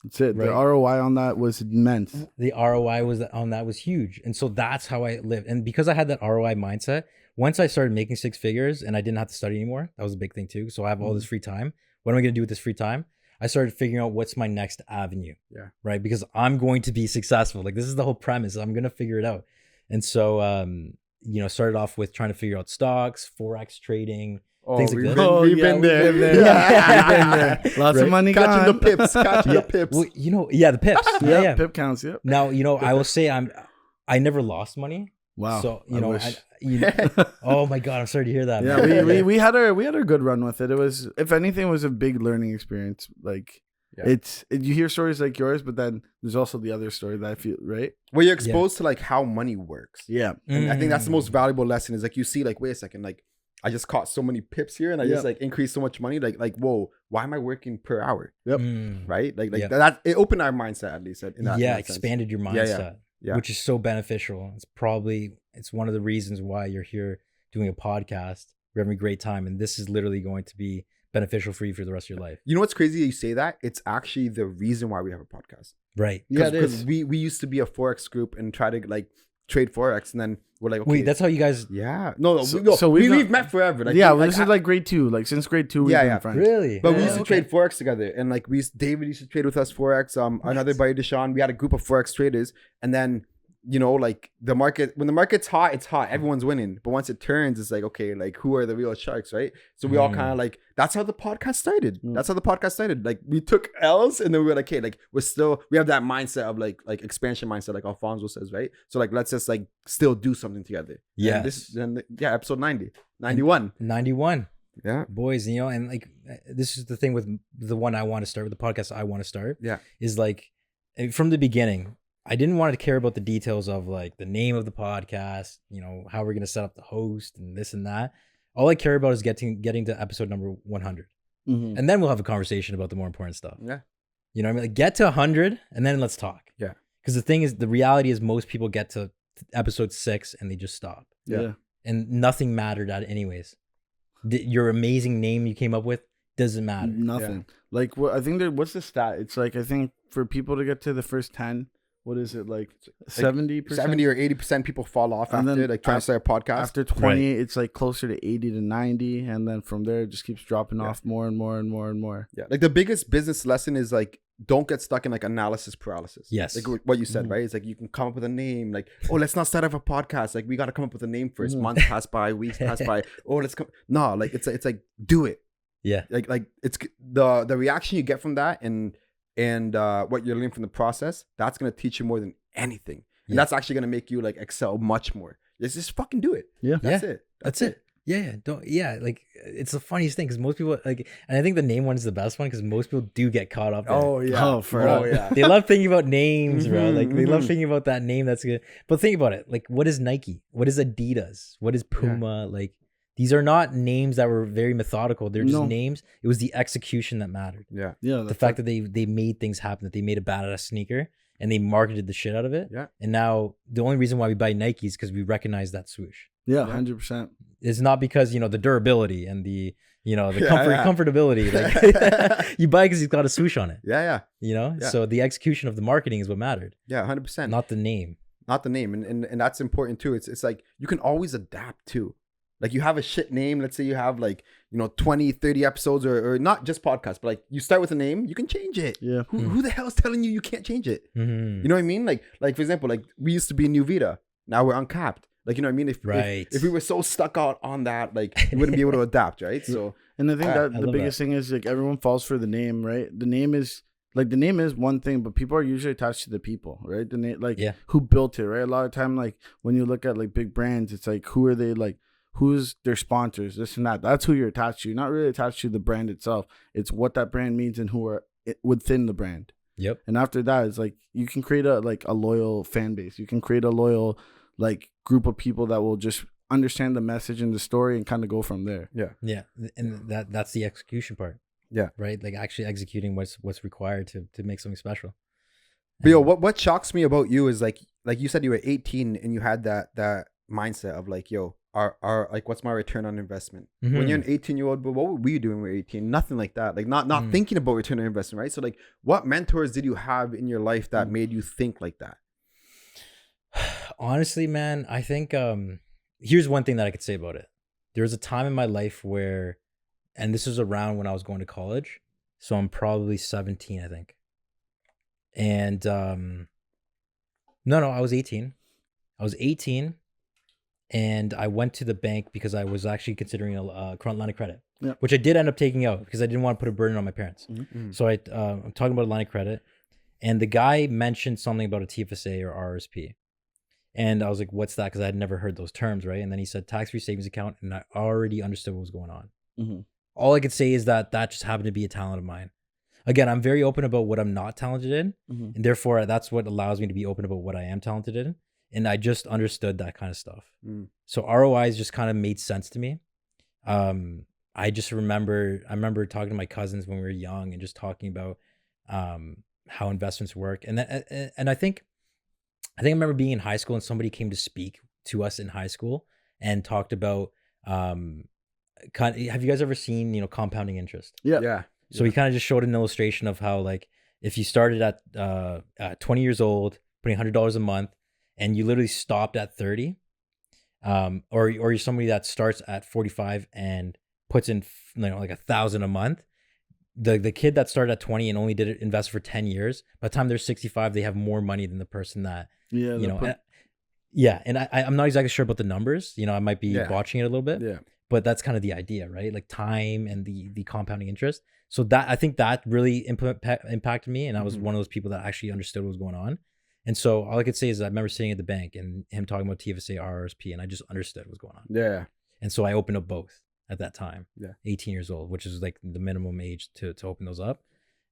That's it. Right? The ROI on that was immense. The ROI on that was huge. And so that's how I lived. And because I had that ROI mindset, once I started making 6 figures and I didn't have to study anymore, that was a big thing too. So I have all this free time. What am I going to do with this free time? I started figuring out what's my next avenue. Yeah. Right. Because I'm going to be successful. Like this is the whole premise. I'm going to figure it out. And so, you know, started off with trying to figure out stocks, Forex trading, things like this. We've been there. Lots of money catching gone. the pips. Well, you know, the pips. Yeah. Pip counts. Yeah. Now, you know, I will say I never lost money. Wow. So, you know, oh my God, I'm sorry to hear that. Yeah, man. we had a good run with it. It was, if anything, it was a big learning experience. Like you hear stories like yours, but then there's also the other story that I feel, right? Well, you're exposed to like how money works. Yeah. And I think that's the most valuable lesson is like you see like, wait a second, like I just caught so many pips here and I just like increased so much money. Like, whoa, why am I working per hour? Yep. Right? Like that it opened our mindset at least. In that expanded your mindset. Yeah. Which is so beneficial. It's one of the reasons why you're here doing a podcast. We're having a great time. And this is literally going to be beneficial for you for the rest of your life. You know what's crazy that you say that? It's actually the reason why we have a podcast. Right. Yeah, it is. We used to be a Forex group and try to like trade Forex, and then we're like, okay. Wait, that's how you guys? Yeah. So we've met forever. Like, this is like grade 2. Like since grade 2, we've been friends. Really? But we used to trade Forex together, and like David used to trade with us Forex. Another buddy, Deshaun, we had a group of Forex traders, and then you know, like when the market's hot, it's hot. Everyone's winning. But once it turns, it's like, okay, like who are the real sharks, right? So we all kind of like, that's how the podcast started. That's how the podcast started. Like we took L's and then we were like, hey, like we have that mindset of like expansion mindset, like Alfonso says, right? So like, let's just like still do something together. Yeah. Episode 91. Yeah. Boys, you know, and like, this is the thing with the one I want to start, with the podcast I want to start. Yeah. Is like, from the beginning, I didn't want to care about the details of like the name of the podcast, you know, how we're going to set up the host and this and that. All I care about is getting to episode number 100. And then we'll have a conversation about the more important stuff. Yeah. You know what I mean? Like get to 100 and then let's talk. Yeah. Because the reality is most people get to episode 6 and they just stop. Yeah. And nothing mattered at it anyways. Your amazing name you came up with doesn't matter. Nothing. Yeah. Like I think what's the stat? It's like, I think for people to get to the first 10, what is it, like 70%? 70 or 80% people fall off and after like trying to start a podcast. After 20, it's like closer to 80 to 90. And then from there, it just keeps dropping off more and more and more and more. Yeah. Like the biggest business lesson is like, don't get stuck in like analysis paralysis. Yes. Like what you said, right? It's like you can come up with a name. Like, oh, let's not start up a podcast. Like we got to come up with a name first. Months pass by, weeks pass by. Oh, let's come. No, like it's like, do it. Yeah. Like it's the reaction you get from that and what you're learning from the process, that's going to teach you more than anything. And that's actually going to make you like excel much more. Just fucking do it. Yeah. That's it. That's it. Yeah. Like it's the funniest thing because most people like, and I think the name one is the best one because most people do get caught up. Oh yeah. Yeah. They love thinking about names, bro. Like they love thinking about that name. That's good. But think about it. Like what is Nike? What is Adidas? What is Puma? Like these are not names that were very methodical. They're just names. It was the execution that mattered. Yeah. The fact that they made things happen, that they made a badass sneaker and they marketed the shit out of it. Yeah. And now the only reason why we buy Nikes is because we recognize that swoosh. Yeah, 100%. It's not because, you know, the durability and the, you know, the comfortability. Like you buy because he's got a swoosh on it. Yeah. You know? Yeah. So the execution of the marketing is what mattered. Yeah, 100%. Not the name. And that's important too. It's like you can always adapt too. Like you have a shit name. Let's say you have like, you know, 20, 30 episodes or not just podcasts, but like you start with a name, you can change it. Yeah. Who the hell is telling you can't change it? You know what I mean? Like for example, like we used to be New Vita. Now we're Uncapped. Like, you know what I mean? If we were so stuck out on that, like we wouldn't be able to adapt, right? So, and I think that the biggest thing is like everyone falls for the name, right? The name is one thing, but people are usually attached to the people, right? The name, like who built it, right? A lot of time, like when you look at like big brands, it's like who are they, like who's their sponsors, this and that. That's who you're attached to. You're not really attached to the brand itself. It's what that brand means and who are within the brand. Yep. And after that, it's like you can create a loyal fan base. You can create a loyal like group of people that will just understand the message and the story and kind of go from there. Yeah, and that's the execution part. Yeah, right. Like actually executing what's required to make something special. But yo, what shocks me about you is like you said you were 18 and you had that mindset of like, yo, our like what's my return on investment? Mm-hmm. When you're an 18-year-old, but what were you doing when you were 18? Nothing like that. Like not thinking about return on investment, right? So like, what mentors did you have in your life that made you think like that? Honestly, man, I think here's one thing that I could say about it. There was a time in my life where, and this was around when I was going to college, so I'm probably 17, I think. And no, I was 18. I was 18, and I went to the bank because I was actually considering a line of credit, which I did end up taking out because I didn't want to put a burden on my parents. Mm-hmm. So I'm talking about a line of credit, and the guy mentioned something about a TFSA or RRSP. And I was like, what's that? Because I had never heard those terms, right? And then he said tax-free savings account, and I already understood what was going on. Mm-hmm. All I could say is that just happened to be a talent of mine. Again, I'm very open about what I'm not talented in, and therefore that's what allows me to be open about what I am talented in. And I just understood that kind of stuff. So ROIs just kind of made sense to me. I remember talking to my cousins when we were young and just talking about how investments work. And I think I remember being in high school and somebody came to speak to us in high school and talked about have you guys ever seen compounding interest? Yeah. So he kind of just showed an illustration of how, like, if you started at 20 years old, putting $100 a month, and you literally stopped at 30, or you're somebody that starts at 45 and puts in like $1,000 a month. The kid that started at 20 and only did it invest for 10 years, by the time they're 65, they have more money than the person that and I'm not exactly sure about the numbers. I might be botching it a little bit. Yeah. But that's kind of the idea, right? Like time and the compounding interest. So I think that really impacted me. And I was one of those people that actually understood what was going on. And so all I could say is I remember sitting at the bank and him talking about TFSA, RRSP, and I just understood what was going on. Yeah. And so I opened up both at that time. Yeah. 18 years old, which is like the minimum age to open those up.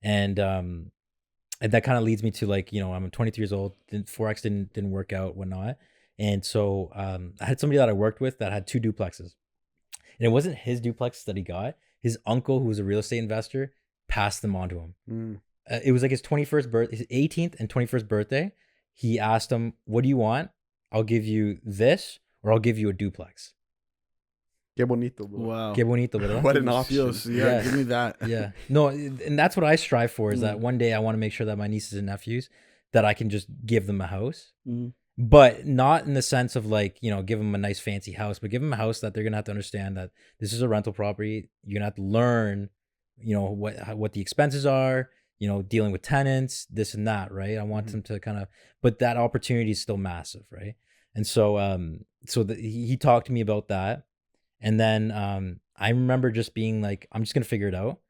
And that kind of leads me to like, I'm 23 years old. Forex didn't work out, whatnot. And so I had somebody that I worked with that had 2 duplexes. And it wasn't his duplex that he got. His uncle, who was a real estate investor, passed them on to him. It was like his 18th and 21st birthday. He asked him, what do you want? I'll give you this, or I'll give you a duplex. Que bonito, bro. Wow. Que bonito, bro. What an option. Yeah, give me that. Yeah. No, and that's what I strive for, is that one day I want to make sure that my nieces and nephews, that I can just give them a house. But not in the sense of like, give them a nice fancy house, but give them a house that they're going to have to understand that this is a rental property. You're going to have to learn, what the expenses are, dealing with tenants, this and that, right? I want them to kind of, but that opportunity is still massive, right? And so, he talked to me about that. And then I remember just being like, I'm just going to figure it out.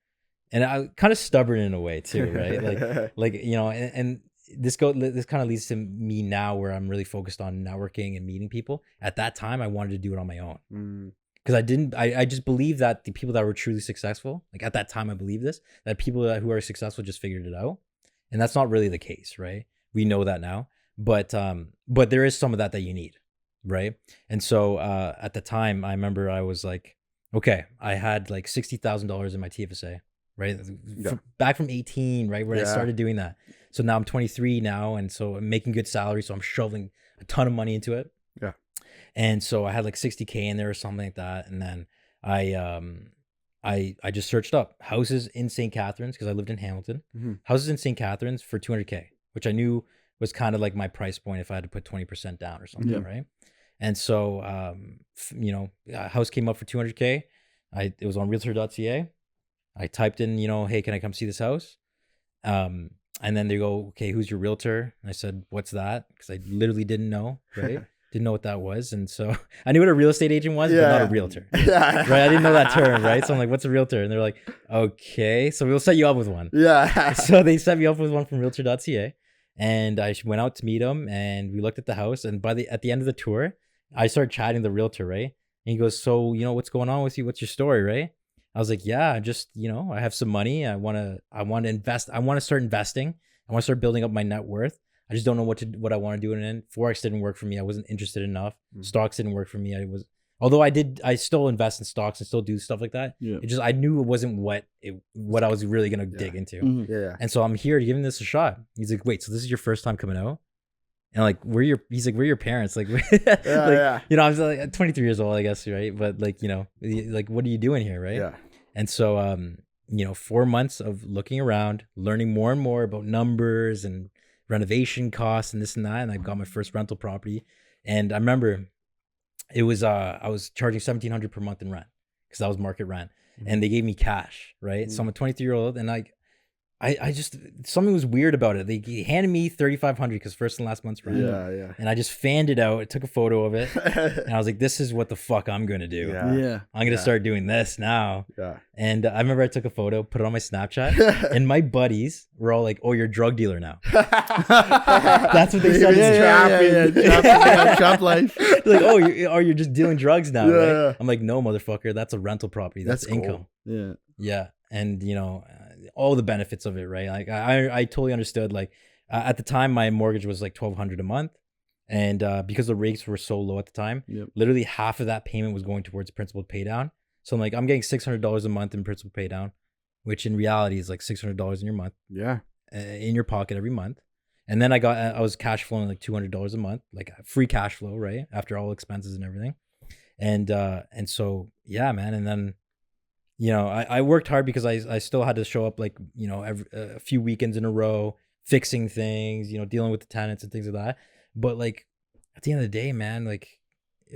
And I kind of stubborn in a way too, right? And this kind of leads to me now where I'm really focused on networking and meeting people. At that time, I wanted to do it on my own. Because I just believe that the people that were truly successful, like at that time, I believe this, that people who are successful just figured it out. And that's not really the case, right? We know that now. But there is some of that you need, right? And so at the time, I remember I was like, okay, I had like $60,000 in my TFSA, right? Back from 18, right? When I started doing that. So now I'm 23 now. And so I'm making good salary. So I'm shoveling a ton of money into it. Yeah. And so I had like 60K in there or something like that. And then I just searched up houses in St. Catharines, because I lived in Hamilton. Houses in St. Catharines for 200K, which I knew was kind of like my price point if I had to put 20% down or something, right? And so, a house came up for 200K. It was on realtor.ca. I typed in, hey, can I come see this house? And then they go, okay, who's your realtor? And I said, what's that? Because I literally didn't know, right? Didn't know what that was. And so I knew what a real estate agent was, but not a realtor. Right? I didn't know that term, right? So I'm like, what's a realtor? And they're like, okay, so we'll set you up with one. Yeah. So they set me up with one from realtor.ca. And I went out to meet him, and we looked at the house. And at the end of the tour, I started chatting to the realtor, right? And he goes, so, what's going on with you? What's your story, right? I was like, yeah, just, I have some money. I want to invest. I want to start investing. I want to start building up my net worth. I just don't know what I want to do it in. Forex didn't work for me. I wasn't interested enough. Stocks didn't work for me. Although I still invest in stocks and still do stuff like that. Yeah. It just, I knew it wasn't what I was really going to dig into. Mm-hmm. Yeah. And so I'm here giving this a shot. He's like, wait, so this is your first time coming out? And like, he's like, we're your parents. Like, you know, I was like 23 years old, I guess, right? But like, you know, like, what are you doing here, right? Yeah. And so, you know, 4 months of looking around, learning more and more about numbers and renovation costs and this and that. And I got my first rental property. And I remember it was, I was charging $1,700 per month in rent because that was market rent. Mm-hmm. And they gave me cash, right? Mm-hmm. So I'm a 23-year-old and I just, something was weird about it. They handed me $3,500 because first and last month's rent. Yeah. And I just fanned it out. I took a photo of it. And I was like, this is what the fuck I'm going to do. Yeah. I'm going to start doing this now. Yeah. And I remember I took a photo, put it on my Snapchat. And my buddies were all like, oh, you're a drug dealer now. That's what they said. Trap life. Like, oh, you're just dealing drugs now, right? I'm like, no, motherfucker. That's a rental property. That's income. Cool. Yeah. And, you know, all the benefits of it, right? Like I totally understood. Like at the time, my mortgage was like $1,200 a month, and because the rates were so low at the time, literally half of that payment was going towards principal pay down. So I'm like, I'm getting $600 a month in principal pay down, which in reality is like $600 in your month, in your pocket every month. And then I was cash flowing like $200 a month, like free cash flow, right, after all expenses and everything. And so yeah, man, and then, you know, I worked hard because I still had to show up, like, you know, a few weekends in a row, fixing things, you know, dealing with the tenants and things like that. But like at the end of the day, man, like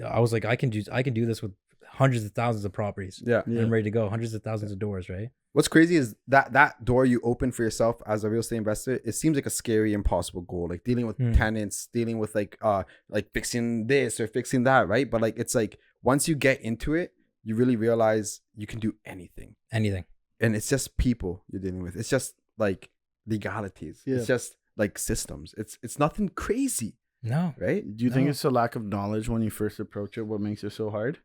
I was like, I can do this with hundreds of thousands of properties. Yeah. And I'm ready to go. Hundreds of thousands of doors, right? What's crazy is that door you open for yourself as a real estate investor, it seems like a scary, impossible goal. Like dealing with tenants, dealing with like fixing this or fixing that, right? But like it's like once you get into it, you really realize you can do anything. And it's just people you're dealing with. It's just like legalities. Yeah. It's just like systems. It's nothing crazy. No. Right? Do you think it's a lack of knowledge when you first approach it? What makes it so hard?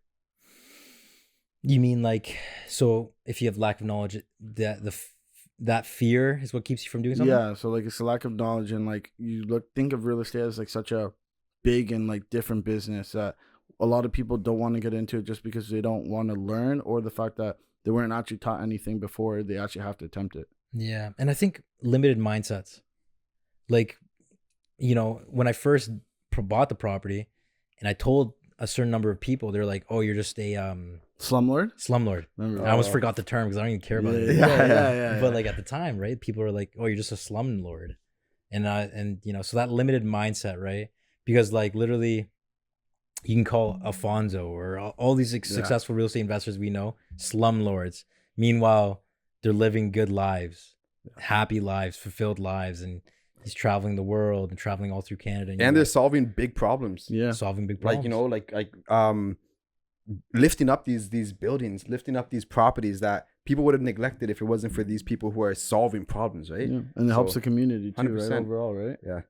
You mean like, so if you have lack of knowledge, that fear is what keeps you from doing something? Yeah. So like it's a lack of knowledge, and like think of real estate as like such a big and like different business that a lot of people don't want to get into it just because they don't want to learn, or the fact that they weren't actually taught anything before they actually have to attempt it. Yeah. And I think limited mindsets. Like, you know, when I first bought the property and I told a certain number of people, they're like, oh, you're just a slumlord. I almost forgot the term because I don't even care about it. Yeah. But like at the time, right, people are like, oh, you're just a slumlord. And you know, so that limited mindset, right? Because like literally you can call Alfonso or all these successful real estate investors we know slumlords. Meanwhile, they're living good lives, happy lives, fulfilled lives, and he's traveling the world and traveling all through Canada. And they're solving big problems. Yeah, solving big problems. Like, you know, like lifting up these buildings, lifting up these properties that people would have neglected if it wasn't for these people who are solving problems, right? Yeah. And it helps the community too, 100%. Right? Overall, right? Yeah. I'm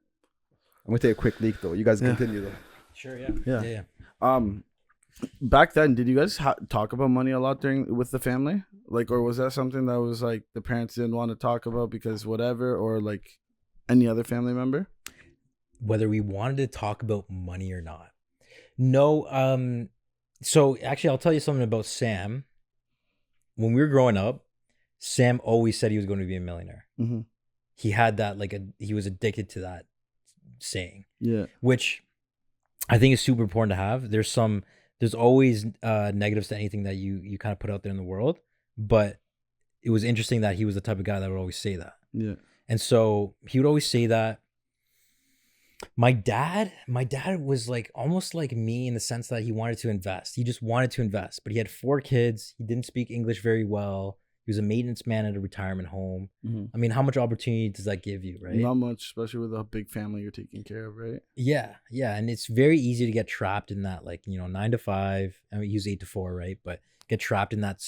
gonna take a quick leak though. You guys continue though. Sure. Yeah. Back then, did you guys talk about money a lot with the family? Like, or was that something that was like the parents didn't want to talk about because whatever, or like any other family member? Whether we wanted to talk about money or not. No. So actually, I'll tell you something about Sam. When we were growing up, Sam always said he was going to be a millionaire. Mm-hmm. He had that, like, he was addicted to that saying. Yeah. Which I think is super important to have. There's always negatives to anything that you kind of put out there in the world. But it was interesting that he was the type of guy that would always say that. Yeah. And so he would always say that. My dad was like almost like me in the sense that he wanted to invest. He just wanted to invest, but he had 4 kids. He didn't speak English very well. He was a maintenance man at a retirement home. Mm-hmm. I mean, how much opportunity does that give you, right? Not much, especially with a big family you're taking care of, right? Yeah. And it's very easy to get trapped in that, like, you know, 9 to 5. I mean, use 8 to 4, right? But get trapped in that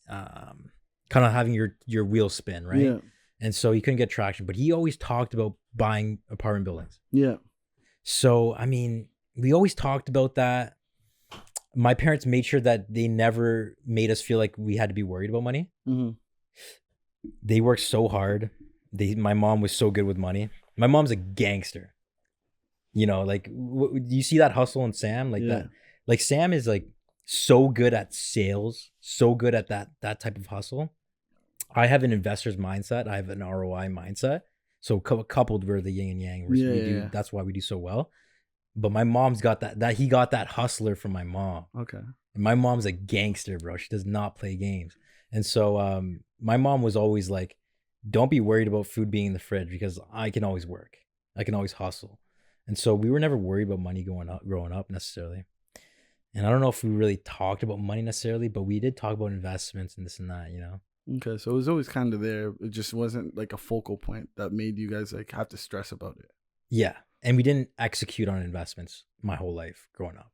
kind of having your wheel spin, right? Yeah. And so he couldn't get traction, but he always talked about buying apartment buildings. Yeah. So, I mean, we always talked about that. My parents made sure that they never made us feel like we had to be worried about money. Mm-hmm. They worked so hard. My mom was so good with money. My mom's a gangster. You know, like, you see that hustle in Sam? Like that. Like Sam is like, so good at sales, so good at that type of hustle. I have an investor's mindset. I have an ROI mindset. So coupled, we're the yin and yang. That's why we do so well. But my mom's got that he got that hustler from my mom. Okay. And my mom's a gangster, bro. She does not play games. And so my mom was always like, don't be worried about food being in the fridge because I can always work. I can always hustle. And so we were never worried about money growing up necessarily. And I don't know if we really talked about money necessarily, but we did talk about investments and this and that, you know? Okay, so it was always kind of there. It just wasn't like a focal point that made you guys like have to stress about it. Yeah, and we didn't execute on investments my whole life growing up.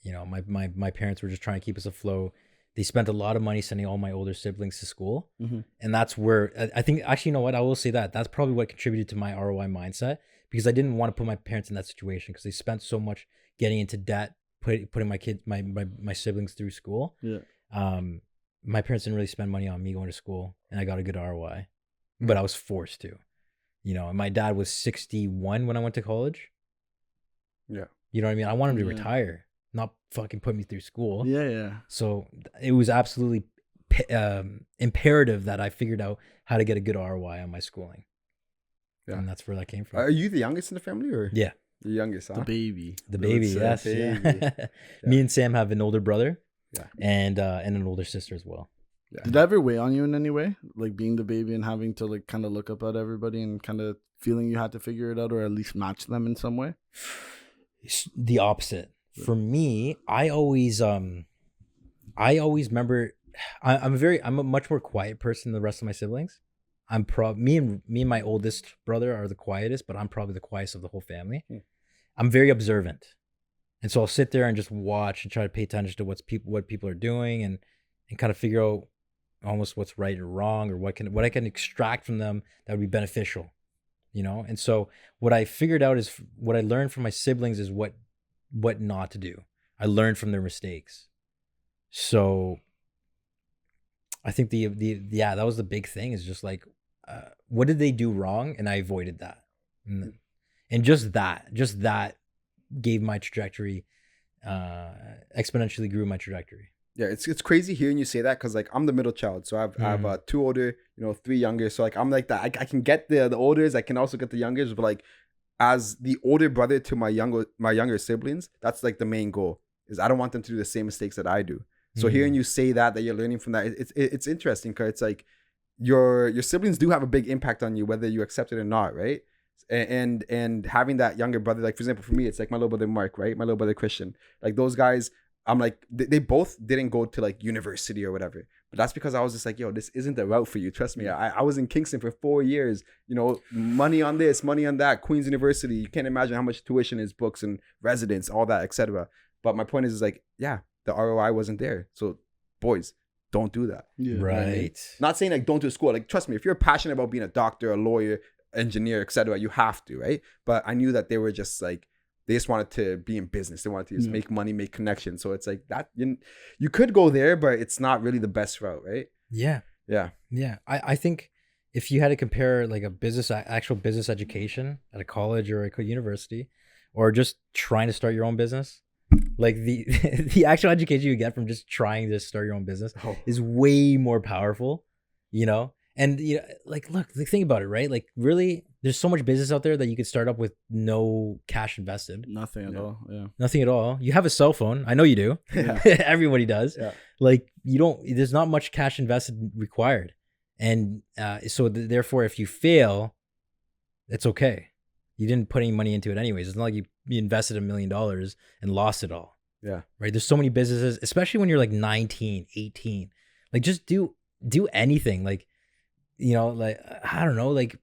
You know, my parents were just trying to keep us afloat. They spent a lot of money sending all my older siblings to school, and that's where I think actually, you know what, I will say that's probably what contributed to my ROI mindset because I didn't want to put my parents in that situation because they spent so much getting into debt, putting my siblings through school. Yeah. My parents didn't really spend money on me going to school, and I got a good ROI, but I was forced to, you know. And my dad was 61 when I went to college. Yeah, you know what I mean. I wanted him to retire, not fucking put me through school. Yeah. So it was absolutely imperative that I figured out how to get a good ROI on my schooling. Yeah, and that's where that came from. Are you the youngest in the family, or yeah, the youngest? Huh? The baby. Yes. Baby. Yeah. Me and Sam have an older brother. Yeah, and an older sister as well. Yeah. Did that ever weigh on you in any way, like being the baby and having to like kind of look up at everybody and kind of feeling you had to figure it out or at least match them in some way? The opposite for me. I always remember. I'm a much more quiet person than the rest of my siblings. Me and my oldest brother are the quietest, but I'm probably the quietest of the whole family. I'm very observant. And so I'll sit there and just watch and try to pay attention to what people are doing and kind of figure out almost what's right or wrong or what I can extract from them that would be beneficial, you know? And so what I figured out is what I learned from my siblings is what not to do. I learned from their mistakes. So I think that was the big thing is just like, what did they do wrong? And I avoided that. And just that gave my trajectory, exponentially grew my trajectory. Yeah, it's crazy hearing you say that because like I'm the middle child, so I have 2 older, 3 younger. So like I'm like that. I can get the olders, I can also get the youngers, but like as the older brother to my younger siblings, that's like the main goal is I don't want them to do the same mistakes that I do. So hearing you say that you're learning from that, it's interesting because it's like your siblings do have a big impact on you whether you accept it or not, right? And having that younger brother, like for example, for me, it's like my little brother Mark, right? My little brother Christian. Like those guys, I'm like, they both didn't go to like university or whatever. But that's because I was just like, yo, this isn't the route for you. Trust me. I was in Kingston for 4 years, money on this, money on that, Queen's University. You can't imagine how much tuition is, books and residence, all that, etc. But my point is like, yeah, the ROI wasn't there. So boys, don't do that. Yeah. Right. You know what I mean? Not saying like don't do school. Like trust me, if you're passionate about being a doctor, a lawyer, engineer, etc., you have to, right? But I knew that they were just like they just wanted to be in business. They wanted to just make money, make connections. So it's like that you could go there, but it's not really the best route, right? Yeah. I think if you had to compare like actual business education at a college or a university, or just trying to start your own business, like the actual education you get from just trying to start your own business is way more powerful, And look, think about it, right? Like, really, there's so much business out there that you could start up with no cash invested. Nothing at all. Yeah. Nothing at all. You have a cell phone. I know you do. Yeah. Everybody does. Yeah. Like, there's not much cash invested required. And so therefore, if you fail, it's okay. You didn't put any money into it anyways. It's not like you invested $1 million and lost it all. Yeah. Right. There's so many businesses, especially when you're like 19, 18. Like, just do anything. Like, like, I don't know, like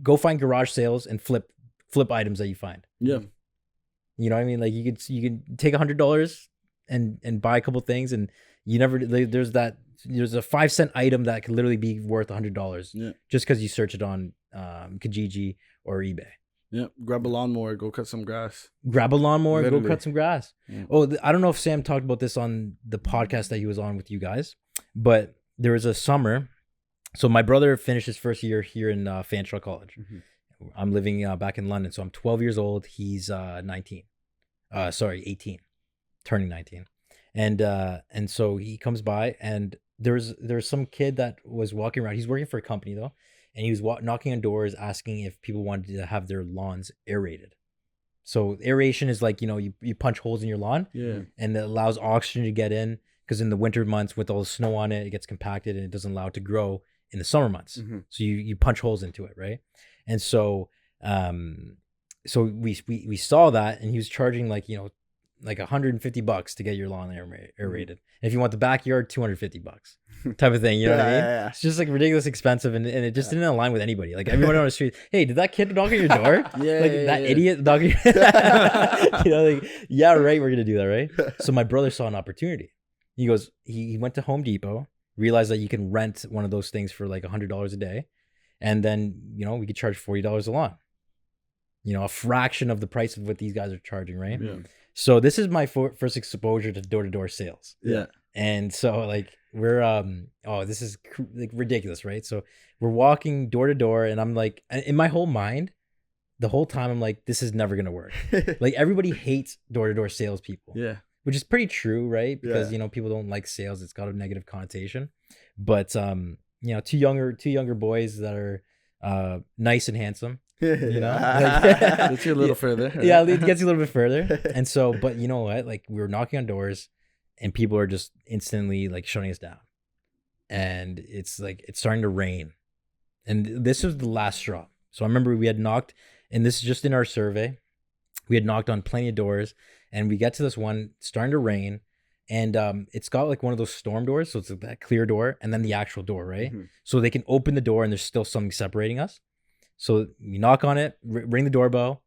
go find garage sales and flip items that you find. Yeah. You know what I mean? Like you could take $100 and buy a couple things, and you never, there's a 5-cent item that could literally be worth $100 just because you search it on Kijiji or eBay. Yeah. Grab a lawnmower, go cut some grass. Literally. Go cut some grass. Yeah. Oh, I don't know if Sam talked about this on the podcast that he was on with you guys, but there was a summer. So my brother finished his first year here in Fanshawe College. Mm-hmm. I'm living back in London. So I'm 12 years old. He's 18, turning 19. And so he comes by, and there's some kid that was walking around. He's working for a company though, and he was knocking on doors asking if people wanted to have their lawns aerated. So aeration is like, you punch holes in your lawn, and it allows oxygen to get in, because in the winter months with all the snow on it, it gets compacted and it doesn't allow it to grow in the summer months. So you punch holes into it, right? And so so we saw that, and he was charging like $150 to get your lawn aerated. And if you want the backyard, $250 type of thing. You know what I mean? Yeah. It's just like ridiculous expensive, and it just didn't align with anybody. Like everyone on the street, hey, did that kid knock on your door? Idiot knock on your yeah, right, we're gonna do that, right? So my brother saw an opportunity. He goes, he went to Home Depot, realized that you can rent one of those things for like $100 a day, and then we could charge $40 a lawn. A fraction of the price of what these guys are charging, right? Yeah. So this is my first exposure to door-to-door sales. Yeah. And so like we're this is like ridiculous, right? So we're walking door to door, and I'm like, in my whole mind, the whole time I'm like, this is never gonna work. Like everybody hates door-to-door salespeople. Yeah. Which is pretty true, right? Because people don't like sales. It's got a negative connotation. But two younger boys that are nice and handsome. Gets you a little further. Right? Yeah, it gets you a little bit further. And so, but you know what? Like we were knocking on doors, and people are just instantly like shutting us down. And it's starting to rain. And this was the last straw. So I remember we had knocked, and this is just in our survey, we had knocked on plenty of doors, and we get to this one, starting to rain, and it's got like one of those storm doors, so it's like that clear door, and then the actual door, right? So they can open the door, and there's still something separating us. So we knock on it, ring the doorbell,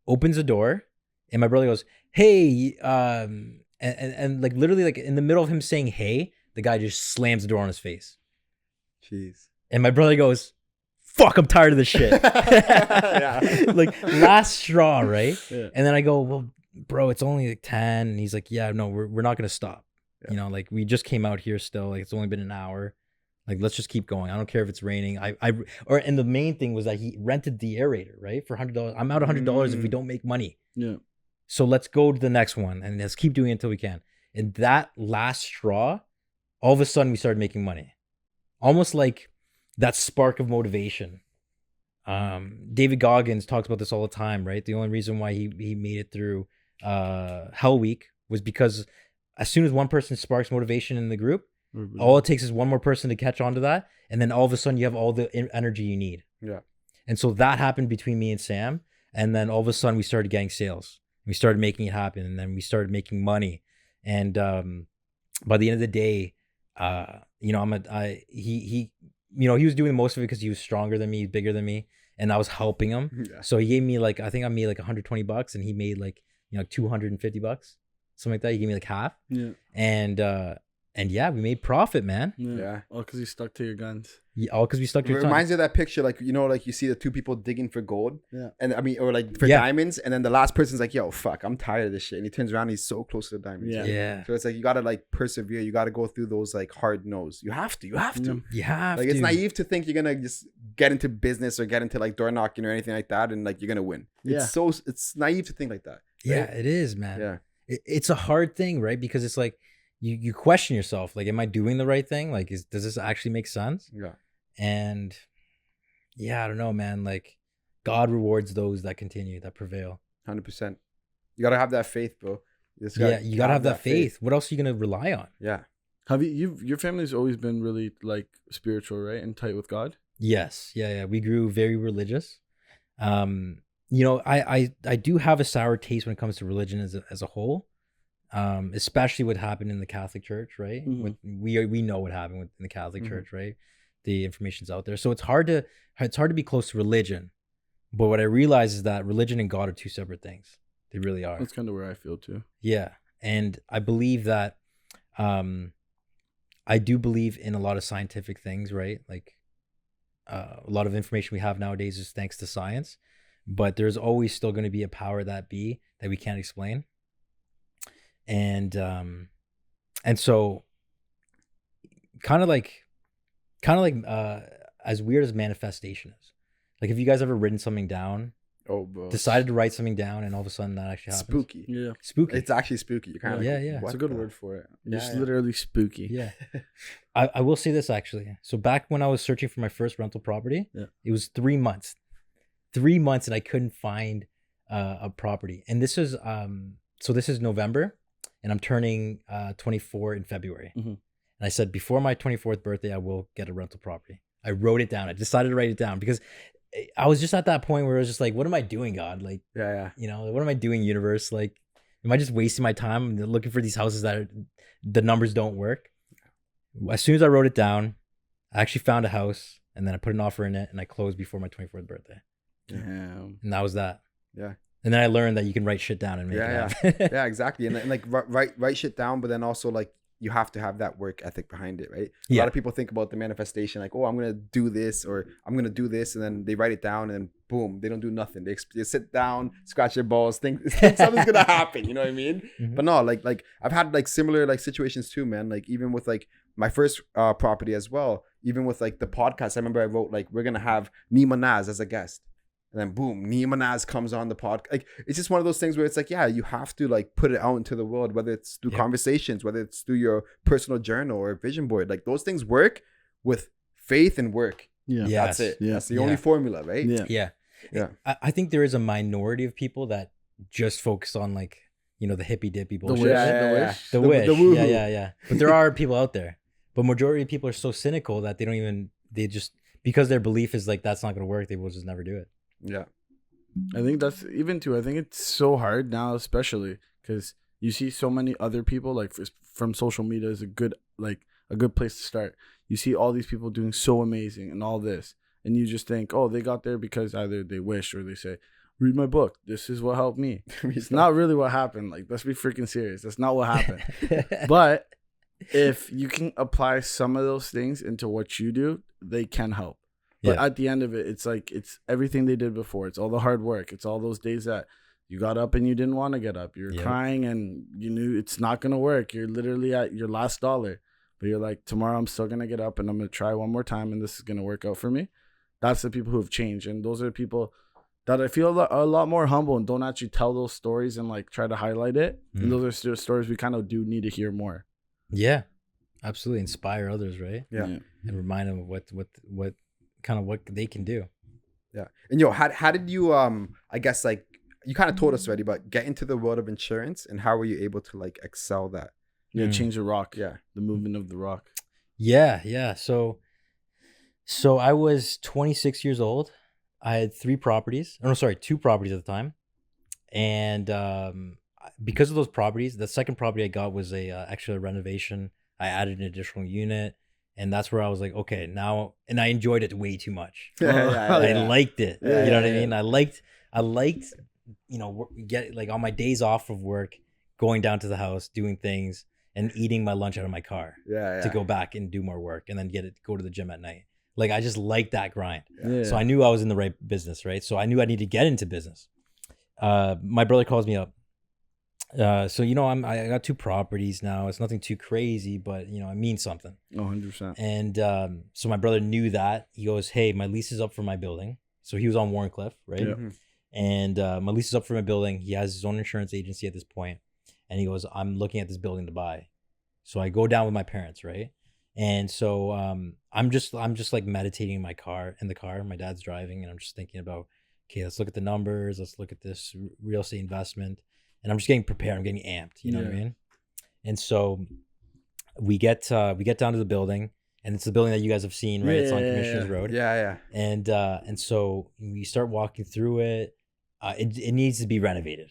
opens the door, and my brother goes, "Hey," and like literally like in the middle of him saying "hey," the guy just slams the door on his face. Jeez. And my brother goes, "Fuck, I'm tired of this shit." Like last straw, right? Yeah. And then I go, "Well, bro, it's only like 10." And he's like, "Yeah, no, we're not gonna stop. Yeah. Like we just came out here still. Like it's only been an hour. Like, let's just keep going. I don't care if it's raining." And the main thing was that he rented the aerator, right? For $100. I'm out $100 if we don't make money. Yeah. So let's go to the next one, and let's keep doing it until we can. And that last straw, all of a sudden we started making money. Almost like that spark of motivation. David Goggins talks about this all the time, right? The only reason why he made it through Hell Week was because as soon as one person sparks motivation in the group, all it takes is one more person to catch on to that, and then all of a sudden you have all the energy you need. Yeah. And so that happened between me and Sam, and then all of a sudden we started getting sales. We started making it happen, and then we started making money. And by the end of the day, he was doing most of it because he was stronger than me, bigger than me, and I was helping him. Yeah. So he gave me like, I think I made like $120, and he made like $250, something like that. He gave me like half. Yeah. And yeah, we made profit, man. Yeah. All because you stuck to your guns. Yeah, all because we stuck to your guns. It reminds me of that picture, like, like you see the two people digging for gold. Yeah. And I mean, or like for diamonds. And then the last person's like, "Yo, fuck, I'm tired of this shit." And he turns around and he's so close to the diamonds. Yeah. Yeah. So it's like, you got to like persevere. You got to go through those like hard no's. You have to. You have to. Like, it's naive to think you're going to just get into business or get into like door knocking or anything like that. And like, you're going to win. It's naive to think like that. Right? Yeah, it is, man. Yeah. It's a hard thing, right? Because it's like, you question yourself, like, am I doing the right thing? Like, does this actually make sense? Yeah. And yeah, I don't know, man. Like, God rewards those that continue, that prevail. 100%. You gotta have that faith, bro. You gotta have that faith. What else are you gonna rely on? Yeah. Have your family's always been really like spiritual, right, and tight with God? Yes. Yeah. We grew very religious. I do have a sour taste when it comes to religion as a whole. Especially what happened in the Catholic Church, right? Mm-hmm. We know what happened in the Catholic Church, right? The information's out there, so it's hard to be close to religion. But what I realize is that religion and God are two separate things. They really are. That's kind of where I feel too. Yeah, and I believe that, I do believe in a lot of scientific things, right? Like, a lot of information we have nowadays is thanks to science, but there's always still going to be a power that we can't explain. And so kind of like as weird as manifestation is, like, have you guys ever written something down Oh, bro. Decided to write something down, and all of a sudden that actually happened. Spooky. Yeah. Spooky. It's actually spooky. You're kind of yeah. It's a good word for it. It's Yeah. literally spooky. Yeah. I will say this actually. So back when I was searching for my first rental property, it was 3 months. 3 months, and I couldn't find a property. And this is this is November, and I'm turning 24 in February. Mm-hmm. And I said before my 24th birthday, I will get a rental property. I wrote it down. I decided to write it down because I was just at that point where I was just like, what am I doing, God? Like, what am I doing, universe? Like, am I just wasting my time looking for these houses that the numbers don't work? As soon as I wrote it down, I actually found a house, and then I put an offer in it, and I closed before my 24th birthday. Damn. And that was that. Yeah. And then I learned that you can write shit down and make it happen. Yeah, exactly. And like write shit down, but then also like you have to have that work ethic behind it, right? A lot of people think about the manifestation like, oh, I'm going to do this or I'm going to do this. And then they write it down and then boom, they don't do nothing. They sit down, scratch their balls, think something's going to happen. You know what I mean? Mm-hmm. But no, like I've had like similar like situations too, man. Like even with like my first property as well, even with like the podcast, I remember I wrote like, we're going to have Nima Naz as a guest. And then boom, Nima Naz comes on the podcast. Like it's just one of those things where it's like, yeah, you have to like put it out into the world, whether it's through conversations, whether it's through your personal journal or vision board. Like those things work with faith and work. Yeah, that's it. Yeah. That's the only formula, right? Yeah. I think there is a minority of people that just focus on like, the hippy dippy bullshit. The wish. Yeah. But there are people out there. But majority of people are so cynical that they just because their belief is like that's not going to work, they will just never do it. Yeah. I think that's even too. I think it's so hard now, especially because you see so many other people like from social media is a good place to start. You see all these people doing so amazing and all this, and you just think, oh, they got there because either they wish or they say, read my book. This is what helped me. It's not really what happened. Like, let's be freaking serious. That's not what happened. But if you can apply some of those things into what you do, they can help. But at the end of it, it's like it's everything they did before. It's all the hard work. It's all those days that you got up and you didn't want to get up. You're crying and you knew it's not going to work. You're literally at your last dollar. But you're like, tomorrow I'm still going to get up and I'm going to try one more time and this is going to work out for me. That's the people who have changed. And those are the people that I feel a lot more humble and don't actually tell those stories and like try to highlight it. Mm. And those are still stories we kind of do need to hear more. Yeah, absolutely. Inspire others, right? Yeah. And remind them of what kind of what they can do. Yeah. And how did you I guess like you kind of told us already, but get into the world of insurance and how were you able to like excel that? Change the rock. Yeah. The movement of the rock. Yeah. So I was 26 years old. I had 2 properties at the time. And because of those properties, the second property I got was actually a renovation. I added an additional unit. And that's where I was like, okay, now, and I enjoyed it way too much. I liked it. You know what I mean? I liked, get like on my days off of work, going down to the house, doing things, and eating my lunch out of my car to go back and do more work, and then go to the gym at night. Like I just liked that grind. So I knew I was in the right business, right? So I knew I needed to get into business. My brother calls me up. So I got 2 properties now. It's nothing too crazy, but I mean something. 100%. And so my brother knew that. He goes, "Hey, my lease is up for my building." So he was on Warrencliffe, right? Yeah. And my lease is up for my building. He has his own insurance agency at this point, and he goes, "I'm looking at this building to buy." So I go down with my parents, right? And so I'm just like meditating in the car. My dad's driving, and I'm just thinking about, okay, let's look at the numbers. Let's look at this real estate investment. And I'm just getting prepared. I'm getting amped. You know what I mean? And so we get down to the building, and it's the building that you guys have seen, right? It's on Commissioners Road. Yeah. And so we start walking through it. It needs to be renovated.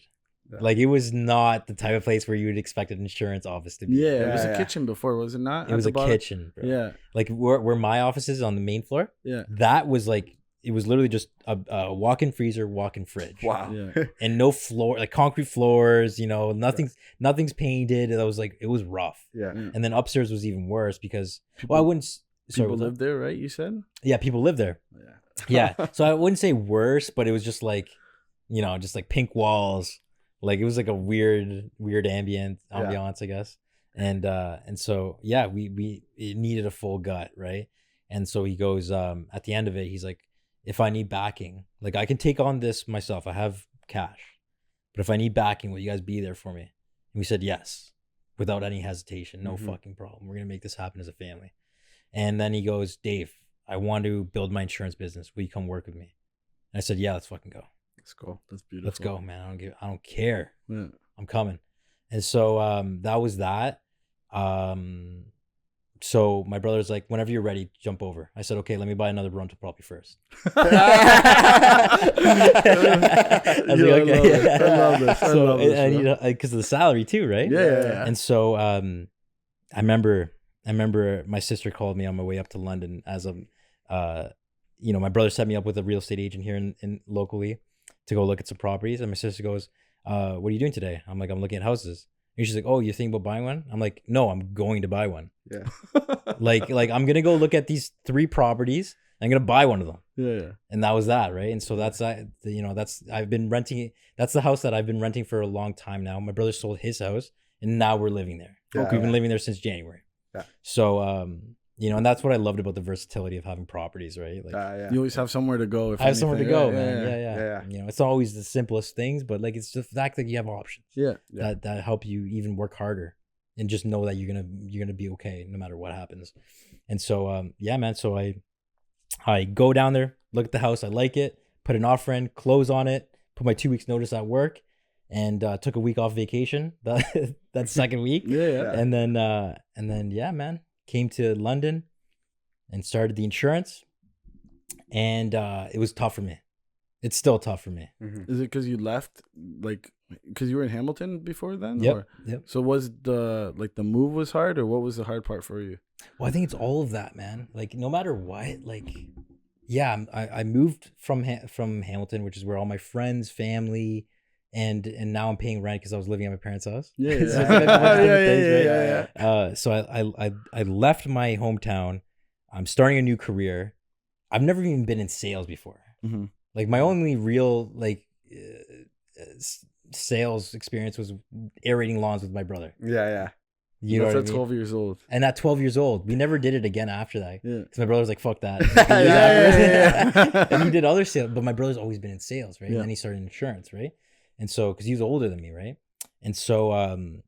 Yeah. Like it was not the type of place where you would expect an insurance office to be. Yeah, it was a kitchen before, was it not? It was a kitchen, bro. Yeah. Like where my office is on the main floor. Yeah. That was like. It was literally just a walk-in freezer, walk-in fridge. Wow. Yeah. And no floor, like concrete floors, nothing's painted. It was like, it was rough. Yeah. And then upstairs was even worse because, people live there, right? You said? Yeah, people live there. Yeah. Yeah. So I wouldn't say worse, but it was just like, just like pink walls. Like it was like a weird ambiance, I guess. And so, yeah, it needed a full gut. Right. And so he goes, at the end of it, he's like, if I need backing, like I can take on this myself. I have cash, but if I need backing, will you guys be there for me? And we said yes, without any hesitation, no fucking problem. We're gonna make this happen as a family. And then he goes, Dave, I want to build my insurance business. Will you come work with me? And I said, yeah, let's fucking go. That's cool. That's beautiful. Let's go, man. I don't care. Yeah. I'm coming. And so that was that. So my brother's like, whenever you're ready, jump over. I said, okay, let me buy another rental property first. I love this. Because of the salary too, right? Yeah. And so I remember my sister called me on my way up to London as my brother set me up with a real estate agent here in locally to go look at some properties. And my sister goes, what are you doing today? I'm like, I'm looking at houses. And she's like, oh, you're thinking about buying one? I'm like, no, I'm going to buy one. Yeah. like I'm going to go look at these 3 properties. I'm going to buy one of them. Yeah. And that was that. Right. And so I've been renting it. That's the house that I've been renting for a long time now. My brother sold his house and now we're living there. Yeah, We've been living there since January. Yeah. So, and that's what I loved about the versatility of having proproperties, right? Like you always have somewhere to go. I have somewhere to go, man. Yeah. It's not always the simplest things, but like it's the fact that you have options. That help you even work harder and just know that you're gonna be okay no matter what happens. And so, man. So I go down there, look at the house, I like it, put an offer in, close on it, put my 2 weeks notice at work, and took a week off vacation that second week. And then man. Came to London and started the insurance, and it was tough for me. It's still tough for me. Is it because you left, like, because you were in Hamilton before then? Yep. So was the move was hard, or what was the hard part for you? Well, I think it's all of that, man. Like, no matter what, like, yeah, I moved from Hamilton, which is where all my friends, family, and now I'm paying rent because I was living at my parents' house. So I left my hometown. I'm starting a new career. I've never even been in sales before. Like my only real sales experience was aerating lawns with my brother. You know what I mean? 12 years old. And at 12 years old, we never did it again after that. Because my brother was like, fuck that. And he did other sales, but my brother's always been in sales, right? And then he started insurance, right? And so, because he was older than me, right? And so, I'm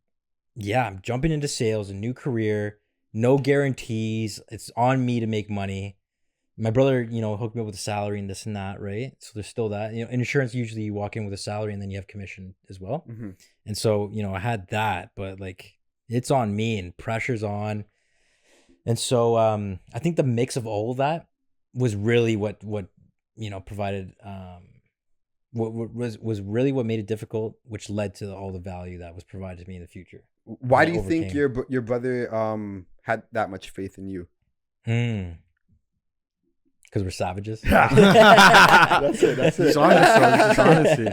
jumping into sales, a new career, no guarantees. It's on me to make money. My brother, hooked me up with a salary and this and that, right? So there's still that. In insurance, usually you walk in with a salary and then you have commission as well. And so, I had that, but like, it's on me and pressure's on. And so, I think the mix of all of that was really what provided, what was really what made it difficult, which led to all the value that was provided to me in the future. Why do you think your brother had that much faith in you? Because we're savages. That's it. It's honestly.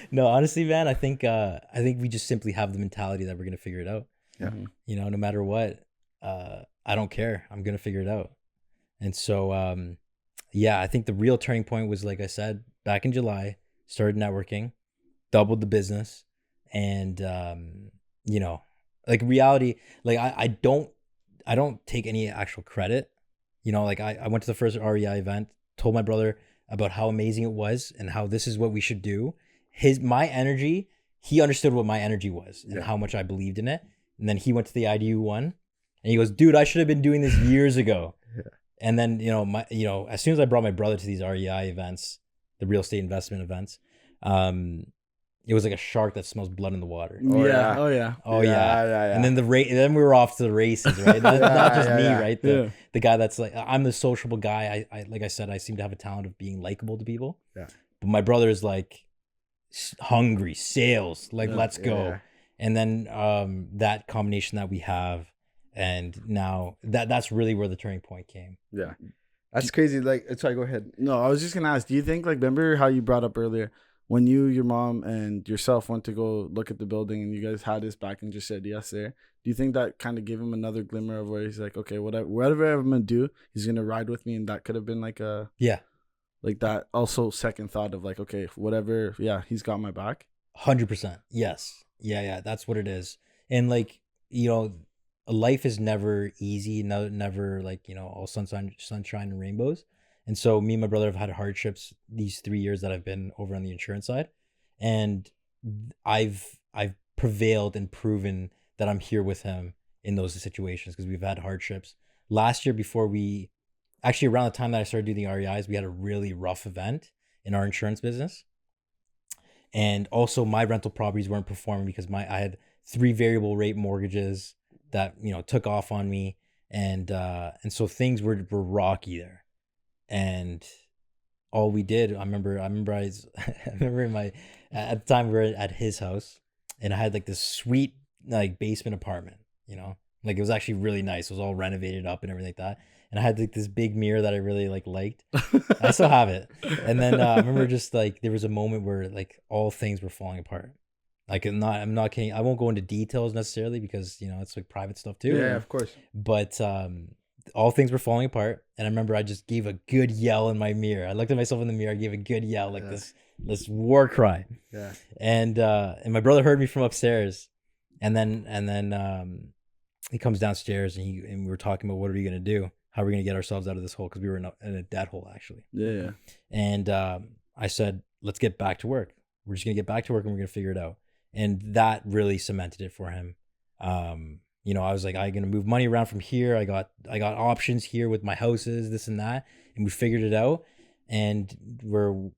No, honestly, man, I think we just simply have the mentality that we're gonna figure it out. No matter what, I don't care. I'm gonna figure it out. And so, I think the real turning point was, like I said, back in July. Started networking, doubled the business, and like reality, like I don't take any actual credit. Like I went to the first REI event, told my brother about how amazing it was and how this is what we should do. My energy, he understood what my energy was and how much I believed in it. And then he went to the IDU one, and he goes, "Dude, I should have been doing this years ago." And then as soon as I brought my brother to these REI events, the real estate investment events, it was like a shark that smells blood in the water. Oh yeah. And then then we were off to the races, right? Not just me, right? The guy that's like, I'm the sociable guy. I like I said, I seem to have a talent of being likable to people. But my brother is like hungry, sales, like let's go. And then that combination that we have, and now that's really where the turning point came. That's crazy. Like, sorry, go ahead. No, I was just gonna ask, do you think, like, remember how you brought up earlier when you, your mom, and yourself went to go look at the building and you guys had his back and just said yes there? Do you think that kind of gave him another glimmer of where he's like, okay, whatever I'm gonna do, he's gonna ride with me? And that could have been like like that also second thought of like, okay, whatever, he's got my back. 100%. Yes. Yeah, that's what it is. And like, life is never easy, never like, all sunshine and rainbows. And so me and my brother have had hardships these 3 years that I've been over on the insurance side. And I've prevailed and proven that I'm here with him in those situations because we've had hardships. Last year, actually around the time that I started doing the REIs, we had a really rough event in our insurance business. And also my rental properties weren't performing because I had 3 variable rate mortgages that, took off on me. And so things were rocky there. And all we did, I remember at the time we were at his house, and I had like this sweet like basement apartment, like it was actually really nice. It was all renovated up and everything like that. And I had like this big mirror that I really liked. I still have it. And then I remember just like there was a moment where like all things were falling apart. Like I'm not kidding. I won't go into details necessarily because it's like private stuff too. Yeah, of course. But all things were falling apart, and I remember I just gave a good yell in my mirror. I looked at myself in the mirror. I gave a good yell, like this war cry. Yeah. And my brother heard me from upstairs, and then he comes downstairs, and we were talking about what are we gonna do, how are we gonna get ourselves out of this hole, because we were in a dead hole actually. Yeah. And I said, let's get back to work. We're just gonna get back to work, and we're gonna figure it out. And that really cemented it for him. I was like, I'm gonna move money around from here. I got options here with my houses, this and that, and we figured it out. And we're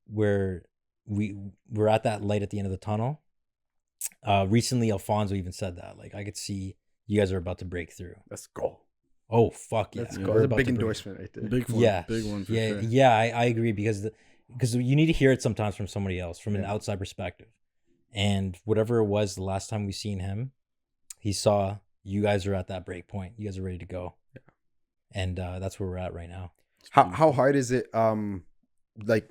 at that light at the end of the tunnel. Recently, Alfonso even said that, like, I could see you guys are about to break through. Let's go. Oh fuck yeah! Let's go. That's a big endorsement right there. Big one. Yeah, big one. For sure. Yeah. I agree because you need to hear it sometimes from somebody else, from an outside perspective. And whatever it was, the last time we seen him, he saw you guys are at that break point. You guys are ready to go. Yeah. And that's where we're at right now. How hard is it, like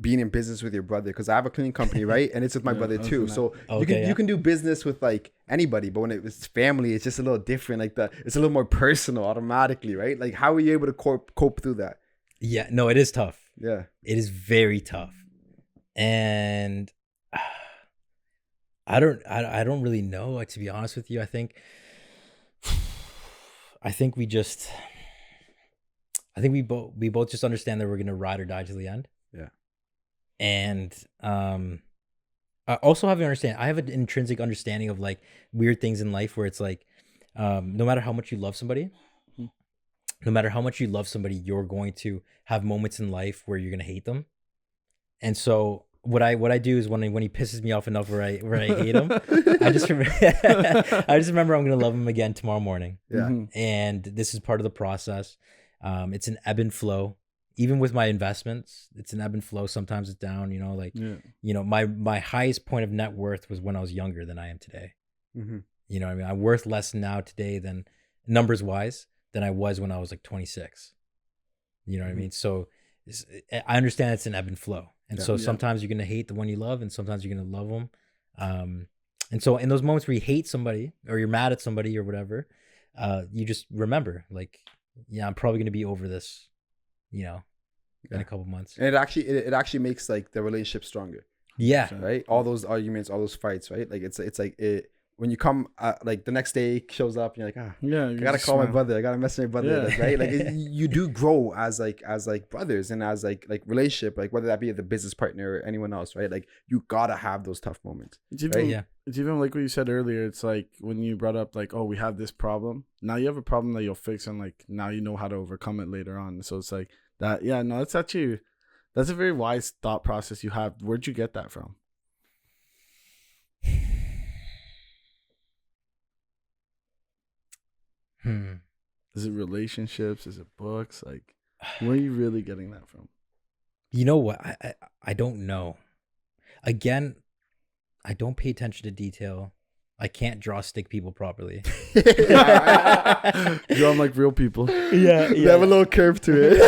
being in business with your brother? Because I have a cleaning company, right? And it's with my brother too. So you can do business with like anybody, but when it's family, it's just a little different. Like it's a little more personal automatically, right? Like how are you able to cope through that? Yeah, no, it is tough. Yeah, it is very tough. And I don't really know. Like, to be honest with you, I think we both just understand that we're gonna ride or die to the end. Yeah. And I also have an intrinsic understanding of like weird things in life where it's like no matter how much you love somebody, you're going to have moments in life where you're gonna hate them. And so what I do is when he pisses me off enough where I hate him, I just remember I'm gonna love him again tomorrow morning. Yeah. Mm-hmm. And this is part of the process. It's an ebb and flow. Even with my investments, it's an ebb and flow. Sometimes it's down. My highest point of net worth was when I was younger than I am today. Mm-hmm. You know what I mean? I'm worth less now today than numbers wise than I was when I was like 26. You know what I mean? So I understand it's an ebb and flow. And so sometimes you're going to hate the one you love, and sometimes you're going to love them. And so in those moments where you hate somebody or you're mad at somebody or whatever, you just remember, like, I'm probably going to be over this, in a couple months. And it actually makes like the relationship stronger. Yeah. Right. All those arguments, all those fights, right? Like it's like it. When you come, like the next day shows up, and you're like, I gotta call my brother. I gotta message my brother, right? Like you do grow as brothers and as like relationship, like whether that be the business partner or anyone else, right? Like you gotta have those tough moments. It's even like what you said earlier. It's like when you brought up like, oh, we have this problem. Now you have a problem that you'll fix, and like now you know how to overcome it later on. So it's like that. Yeah, no, that's a very wise thought process you have. Where'd you get that from? Is it relationships? Is it books? Like, where are you really getting that from? You know what? I don't know. Again, I don't pay attention to detail. I can't draw stick people properly. Draw them like real people. Yeah. They have a little curve to it.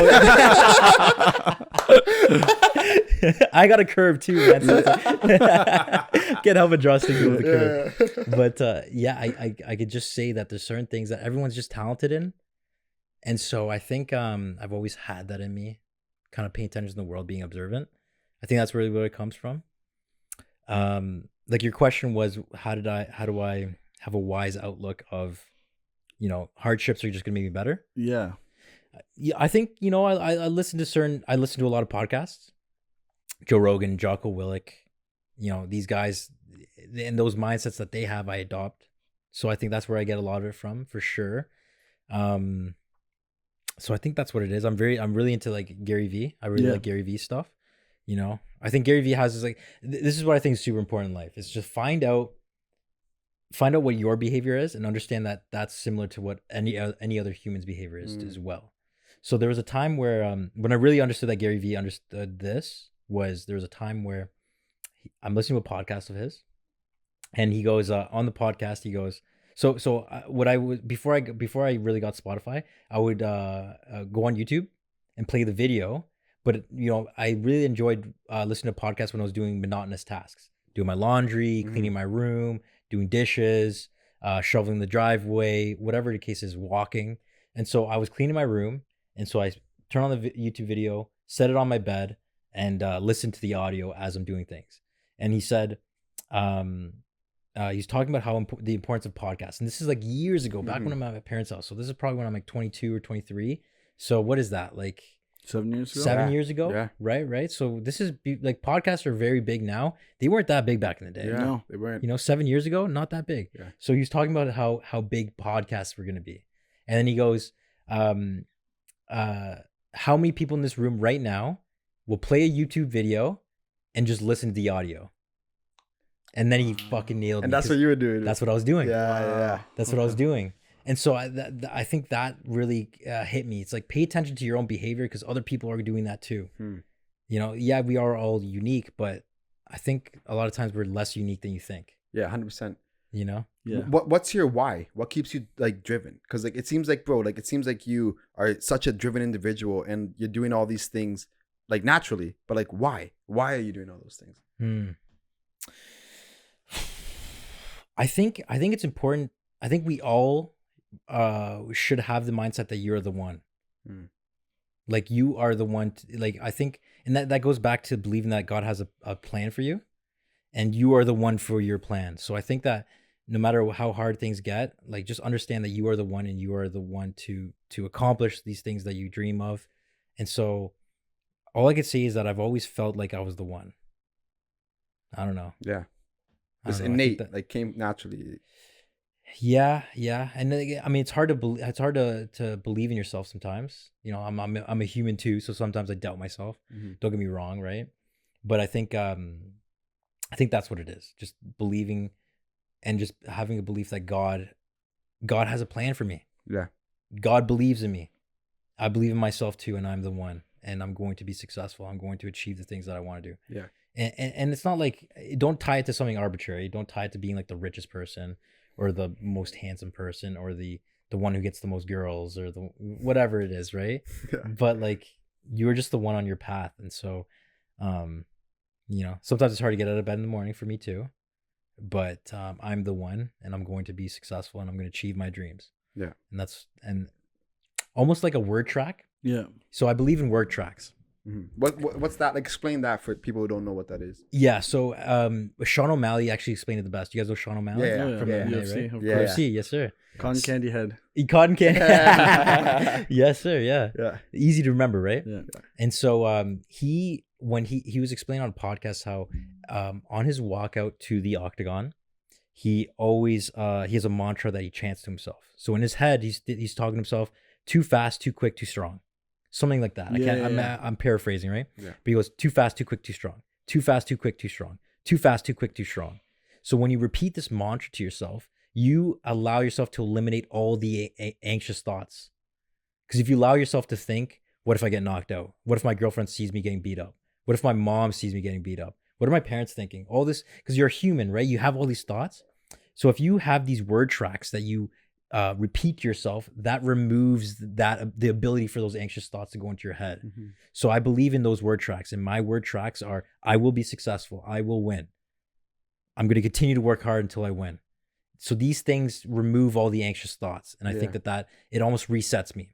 I got a curve too, man. So can't help but draw stick people with a curve. But I could just say that there's certain things that everyone's just talented in. And so I think I've always had that in me, kind of paying attention to the world, being observant. I think that's really where it comes from. Like your question was, how do I have a wise outlook of, hardships are just gonna make me better? Yeah. Yeah, I think, I listen to a lot of podcasts. Joe Rogan, Jocko Willink, these guys, and those mindsets that they have, I adopt. So I think that's where I get a lot of it from, for sure. So I think that's what it is. I'm really into like Gary Vee. I really like Gary Vee stuff. I think Gary Vee has this is what I think is super important in life. Is just find out what your behavior is and understand that that's similar to what any other human's behavior is as well. So there was a time where when I really understood that Gary Vee understood this was there was a time where I'm listening to a podcast of his, and he goes on the podcast, he goes, so what I would before I really got Spotify, I would go on YouTube and play the video. But I really enjoyed listening to podcasts when I was doing monotonous tasks, doing my laundry, cleaning my room, doing dishes, shoveling the driveway, whatever the case is, walking. And so I was cleaning my room, and so I turned on the YouTube video, set it on my bed, and listened to the audio as I'm doing things. And he said, he's talking about how the importance of podcasts. And this is like years ago, back when I'm at my parents' house. So this is probably when I'm like 22 or 23. So what is that, like 7 years ago? 7 years ago? Yeah. Right. So this is like, podcasts are very big now. They weren't that big back in the day. Yeah, no, they weren't. 7 years ago, not that big. Yeah. So he was talking about how big podcasts were going to be. And then he goes, how many people in this room right now will play a YouTube video and just listen to the audio? And then he fucking nailed me. And that's what you were doing. That's what I was doing. Yeah. That's what I was doing. And so I think that really hit me. It's like, pay attention to your own behavior because other people are doing that too. Yeah, we are all unique, but I think a lot of times we're less unique than you think. Yeah, 100%. Yeah. What's your why? What keeps you like driven? Because like it seems like you are such a driven individual and you're doing all these things like naturally, but like why? Why are you doing all those things? I think it's important. I think we all should have the mindset that you're the one. Like you are the one I think, and that goes back to believing that God has a plan for you and you are the one for your plan. So I think that no matter how hard things get, like just understand that you are the one and you are the one to accomplish these things that you dream of. And so all I could say is that I've always felt like I was the one. I don't know. Yeah. It's innate, like came naturally. Yeah, and I mean, it's hard to believe in yourself sometimes. I'm a human too, so sometimes I doubt myself. Don't get me wrong, right? But I think that's what it is. Just believing, and just having a belief that God has a plan for me. Yeah, God believes in me. I believe in myself too, and I'm the one, and I'm going to be successful. I'm going to achieve the things that I want to do. Yeah. And it's not like, don't tie it to something arbitrary. Don't tie it to being like the richest person or the most handsome person or the one who gets the most girls or the whatever it is, right? Yeah. But like, you're just the one on your path. And so, sometimes it's hard to get out of bed in the morning for me too. But I'm the one, and I'm going to be successful, and I'm going to achieve my dreams. Yeah. And almost like a word track. Yeah. So I believe in word tracks. What's that? Like, explain that for people who don't know what that is. Yeah, so Sean O'Malley actually explained it the best. You guys know Sean O'Malley? From MMA, UFC, right? Yeah. UFC, yes sir. Cotton candy head. Cotton candy. Yes sir. Yeah. Easy to remember, right? Yeah. And so when he was explaining on a podcast how on his walkout to the octagon, he always he has a mantra that he chants to himself. So in his head, he's talking to himself: too fast, too quick, too strong. Something like that. I'm paraphrasing, right? Yeah. But he goes, too fast, too quick, too strong. Too fast, too quick, too strong. Too fast, too quick, too strong. So when you repeat this mantra to yourself, you allow yourself to eliminate all the anxious thoughts. Because if you allow yourself to think, what if I get knocked out? What if my girlfriend sees me getting beat up? What if my mom sees me getting beat up? What are my parents thinking? All this, because you're a human, right? You have all these thoughts. So if you have these word tracks that you repeat to yourself, that removes the ability for those anxious thoughts to go into your head. So I believe in those word tracks, and my word tracks are: I will be successful. I will win. I'm going to continue to work hard until I win. So these things remove all the anxious thoughts, and I think that it almost resets me.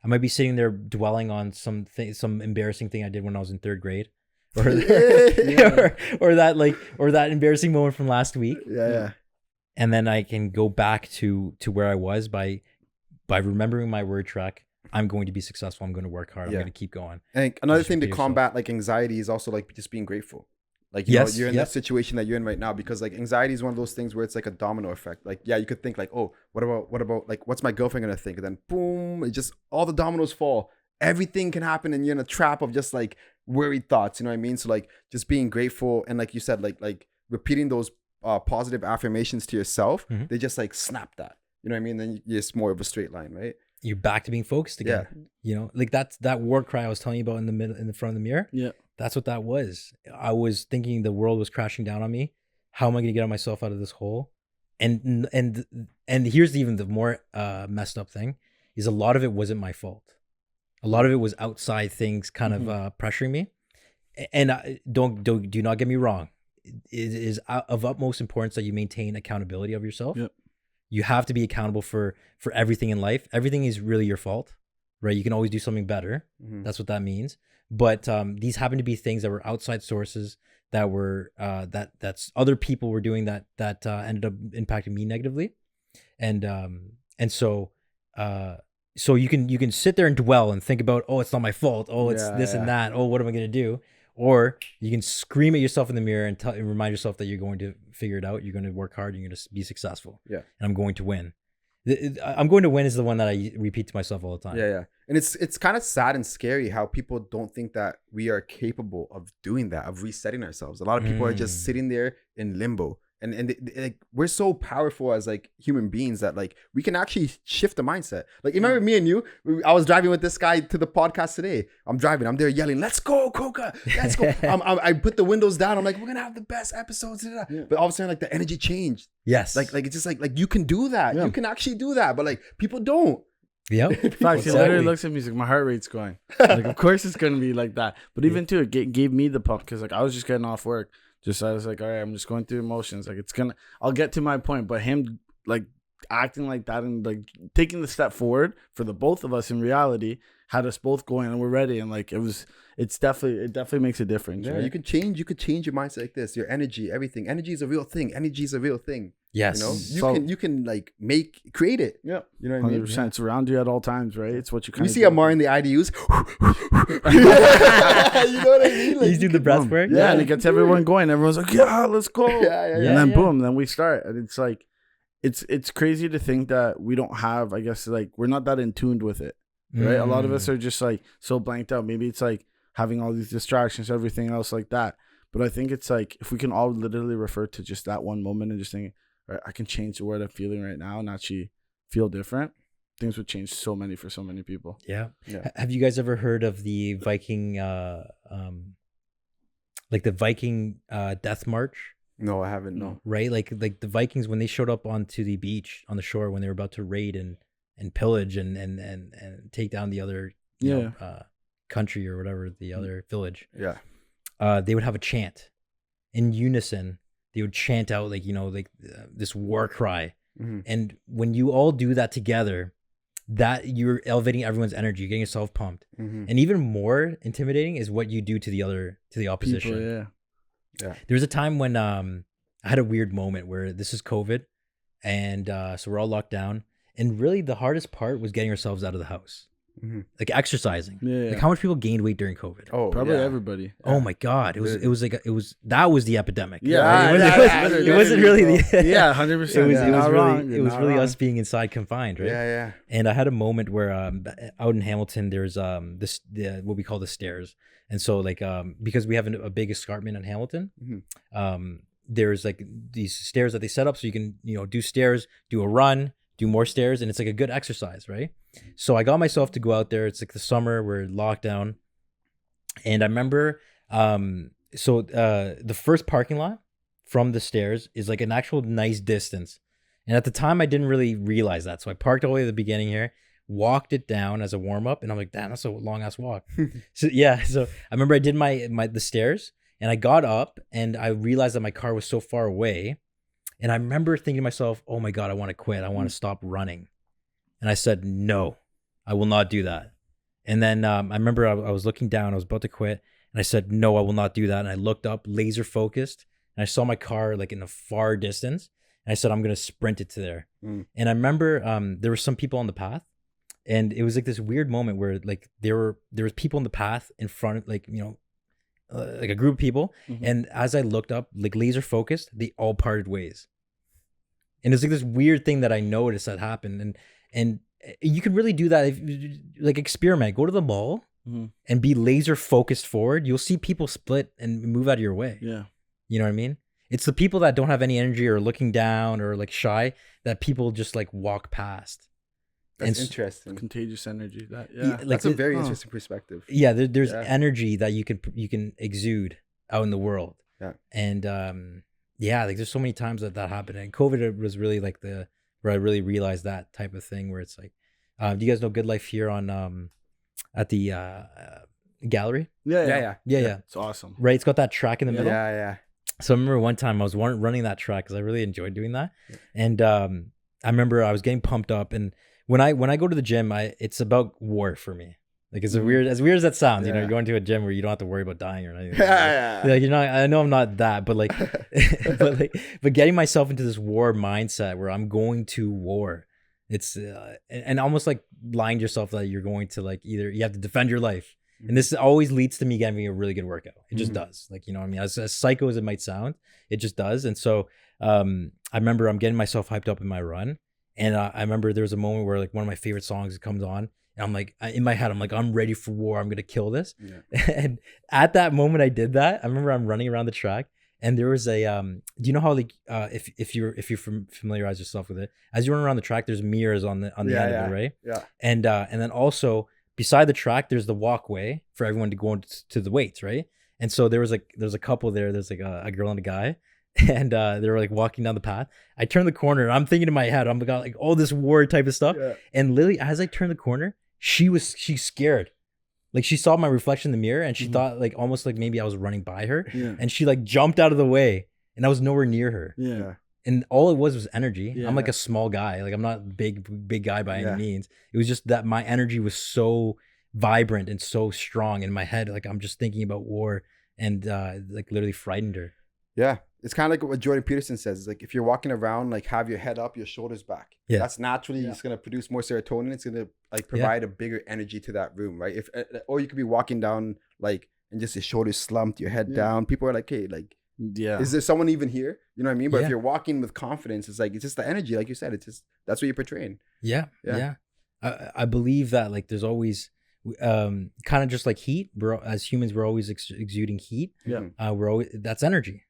I might be sitting there dwelling on some embarrassing thing I did when I was in third grade, or that embarrassing moment from last week. Yeah. And then I can go back to where I was by remembering my word track. I'm going to be successful. I'm going to work hard. I'm going to keep going. And another thing to combat like anxiety is also like just being grateful. Like, you know, you're in that situation that you're in right now, because like anxiety is one of those things where it's like a domino effect. Like, yeah, you could think like, oh, what about like, what's my girlfriend going to think? And then boom, it just, all the dominoes fall. Everything can happen and you're in a trap of just like worried thoughts. You know what I mean? So like just being grateful. And like you said, like repeating those positive affirmations to yourself, they just like snap that. You know what I mean? Then it's more of a straight line, right? You're back to being focused again. Yeah. You know, like that's that war cry I was telling you about in the front of the mirror. Yeah. That's what that was. I was thinking the world was crashing down on me. How am I going to get myself out of this hole? And here's even the more messed up thing is a lot of it wasn't my fault. A lot of it was outside things kind of pressuring me. And do not get me wrong. It is of utmost importance that you maintain accountability of yourself. Yep. You have to be accountable for everything in life. Everything is really your fault, right? You can always do something better. That's what that means. But these happen to be things that were outside sources that were that's other people were doing that ended up impacting me negatively, and so you can sit there and dwell and think about, oh, it's not my fault, oh, it's this and that, oh, what am I gonna do? Or you can scream at yourself in the mirror and remind yourself that you're going to figure it out, you're going to work hard, you're going to be successful, and I'm going to win. I'm going to win is the one that I repeat to myself all the time. Yeah. And it's kind of sad and scary how people don't think that we are capable of doing that, of resetting ourselves. A lot of people are just sitting there in limbo. And like, we're so powerful as like human beings that like we can actually shift the mindset. Like, you remember me and you? I was driving with this guy to the podcast today. I'm driving. I'm there yelling, "Let's go, Coca! Let's go!" I put the windows down. I'm like, "We're gonna have the best episodes." But all of a sudden, like the energy changed. Yes. Like it's just like you can do that. You can actually do that. But like people don't. Yeah. Fact, he literally looks at me, he's like, my heart rate's going. Like, of course it's gonna be like that. But even too, it gave me the pump because like I was just getting off work. I was like, all right, I'm just going through emotions. Like I'll get to my point. But him like acting like that and like taking the step forward for the both of us in reality had us both going and we're ready. And like it definitely makes a difference. Yeah, right? you could change your mindset like this. Your energy, everything. Energy is a real thing. Yes. You know, you can like create it. Yeah. You know what I mean? 100%. It's around you at all times, right? It's what you kind of. You see Amar in the IDUs. You know what I mean? Like, you do the breath work. Yeah, and it gets everyone going. Everyone's like, yeah, let's go. And then boom, then we start. And it's like, it's crazy to think that we don't have, I guess, like we're not that in tuned with it, right? A lot of us are just like so blanked out. Maybe it's like having all these distractions, everything else like that. But I think it's like if we can all literally refer to just that one moment and just think, right, I can change the word I'm feeling right now and actually feel different, things would change for so many people. Yeah. Have you guys ever heard of the Viking, like the Viking death march? No, I haven't. No. Right? Like the Vikings, when they showed up onto the beach on the shore, when they were about to raid and pillage and take down the other you know, country or whatever, the other village. Yeah. They would have a chant in unison. They would chant out like, you know, like this war cry. And when you all do that together, that you're elevating everyone's energy, you're getting yourself pumped. And even more intimidating is what you do to the opposition. People, There was a time when I had a weird moment where this is COVID and so we're all locked down. And really the hardest part was getting ourselves out of the house. Like exercising. Like how much people gained weight during COVID? Oh, probably everybody. Oh my God. It was that was the epidemic. It wasn't really the 100%. It was really us being inside confined, right? Yeah. And I had a moment where out in Hamilton there's what we call the stairs. And so like because we have a big escarpment in Hamilton, there's like these stairs that they set up so you can, you know, do stairs, do a run, do more stairs, and it's like a good exercise, right? So I got myself to go out there. It's like the summer, we're locked down. And I remember, the first parking lot from the stairs is like an actual nice distance. And at the time I didn't really realize that. So I parked all the way at the beginning here, walked it down as a warm up. And I'm like, damn, that's a long ass walk. So I remember I did the stairs and I got up and I realized that my car was so far away. And I remember thinking to myself, oh my God, I want to quit. I want to stop running. And I said, no, I will not do that. And then I remember I was looking down, I was about to quit. And I said, no, I will not do that. And I looked up, laser focused. And I saw my car like in the far distance. And I said, I'm going to sprint it to there. And I remember there were some people on the path And it was like this weird moment where like there was people in the path in front, like, you know, like a group of people. And as I looked up, like laser focused, they all parted ways. And it's like this weird thing that I noticed that happened. And you can really do that if like experiment, go to the mall and be laser focused forward. You'll see people split and move out of your way. Yeah. You know what I mean? It's the people that don't have any energy or looking down or like shy that people just like walk past. That's interesting. Contagious energy. Like that's a very interesting perspective. Yeah, there's energy that you can exude out in the world. Yeah. And like there's so many times that happened. And COVID was really like where I really realized that type of thing where it's like, do you guys know Good Life here on at the gallery? Yeah. It's awesome. Right, it's got that track in the middle. Yeah. So I remember one time I was running that track because I really enjoyed doing that. Yeah. And I remember I was getting pumped up, and when I go to the gym, it's about war for me. Like it's as weird as that sounds, you know, you're going to a gym where you don't have to worry about dying or anything. Like you're not. I know I'm not that, but like, but getting myself into this war mindset where I'm going to war. It's and almost like lying to yourself that you're going to like either you have to defend your life, and this always leads to me getting a really good workout. It just does. Like, you know what I mean? As psycho as it might sound, it just does. And so I remember I'm getting myself hyped up in my run. And I remember there was a moment where like one of my favorite songs comes on, and I'm like, in my head, I'm like, I'm ready for war. I'm going to kill this. Yeah. And at that moment I did that. I remember I'm running around the track, and there was a, do you know how like, if you familiarize yourself with it, as you run around the track, there's mirrors on the end of it, right? Yeah. And then also beside the track, there's the walkway for everyone to go into the weights, right? And so there was a couple there. There's like a girl and a guy. And they were like walking down the path. I turned the corner and I'm thinking in my head, I'm got like all this war type of stuff. Yeah. And Lily, as I turned the corner, she's scared. Like she saw my reflection in the mirror and she thought like almost like maybe I was running by her. Yeah. And she like jumped out of the way and I was nowhere near her. Yeah. And all it was energy. Yeah. I'm like a small guy. Like I'm not a big guy by any means. It was just that my energy was so vibrant and so strong in my head. Like I'm just thinking about war and like literally frightened her. Yeah. It's kind of like what Jordan Peterson says. It's like if you're walking around, like have your head up, your shoulders back. Yeah. That's naturally it's going to produce more serotonin. It's going to like provide a bigger energy to that room, right? Or you could be walking down like and just your shoulders slumped, your head down. People are like, hey, like, is there someone even here? You know what I mean? But if you're walking with confidence, it's like it's just the energy, like you said. It's just that's what you're portraying. Yeah. I believe that like there's always kind of just like heat. As humans, we're always exuding heat. Yeah. We're always that's energy.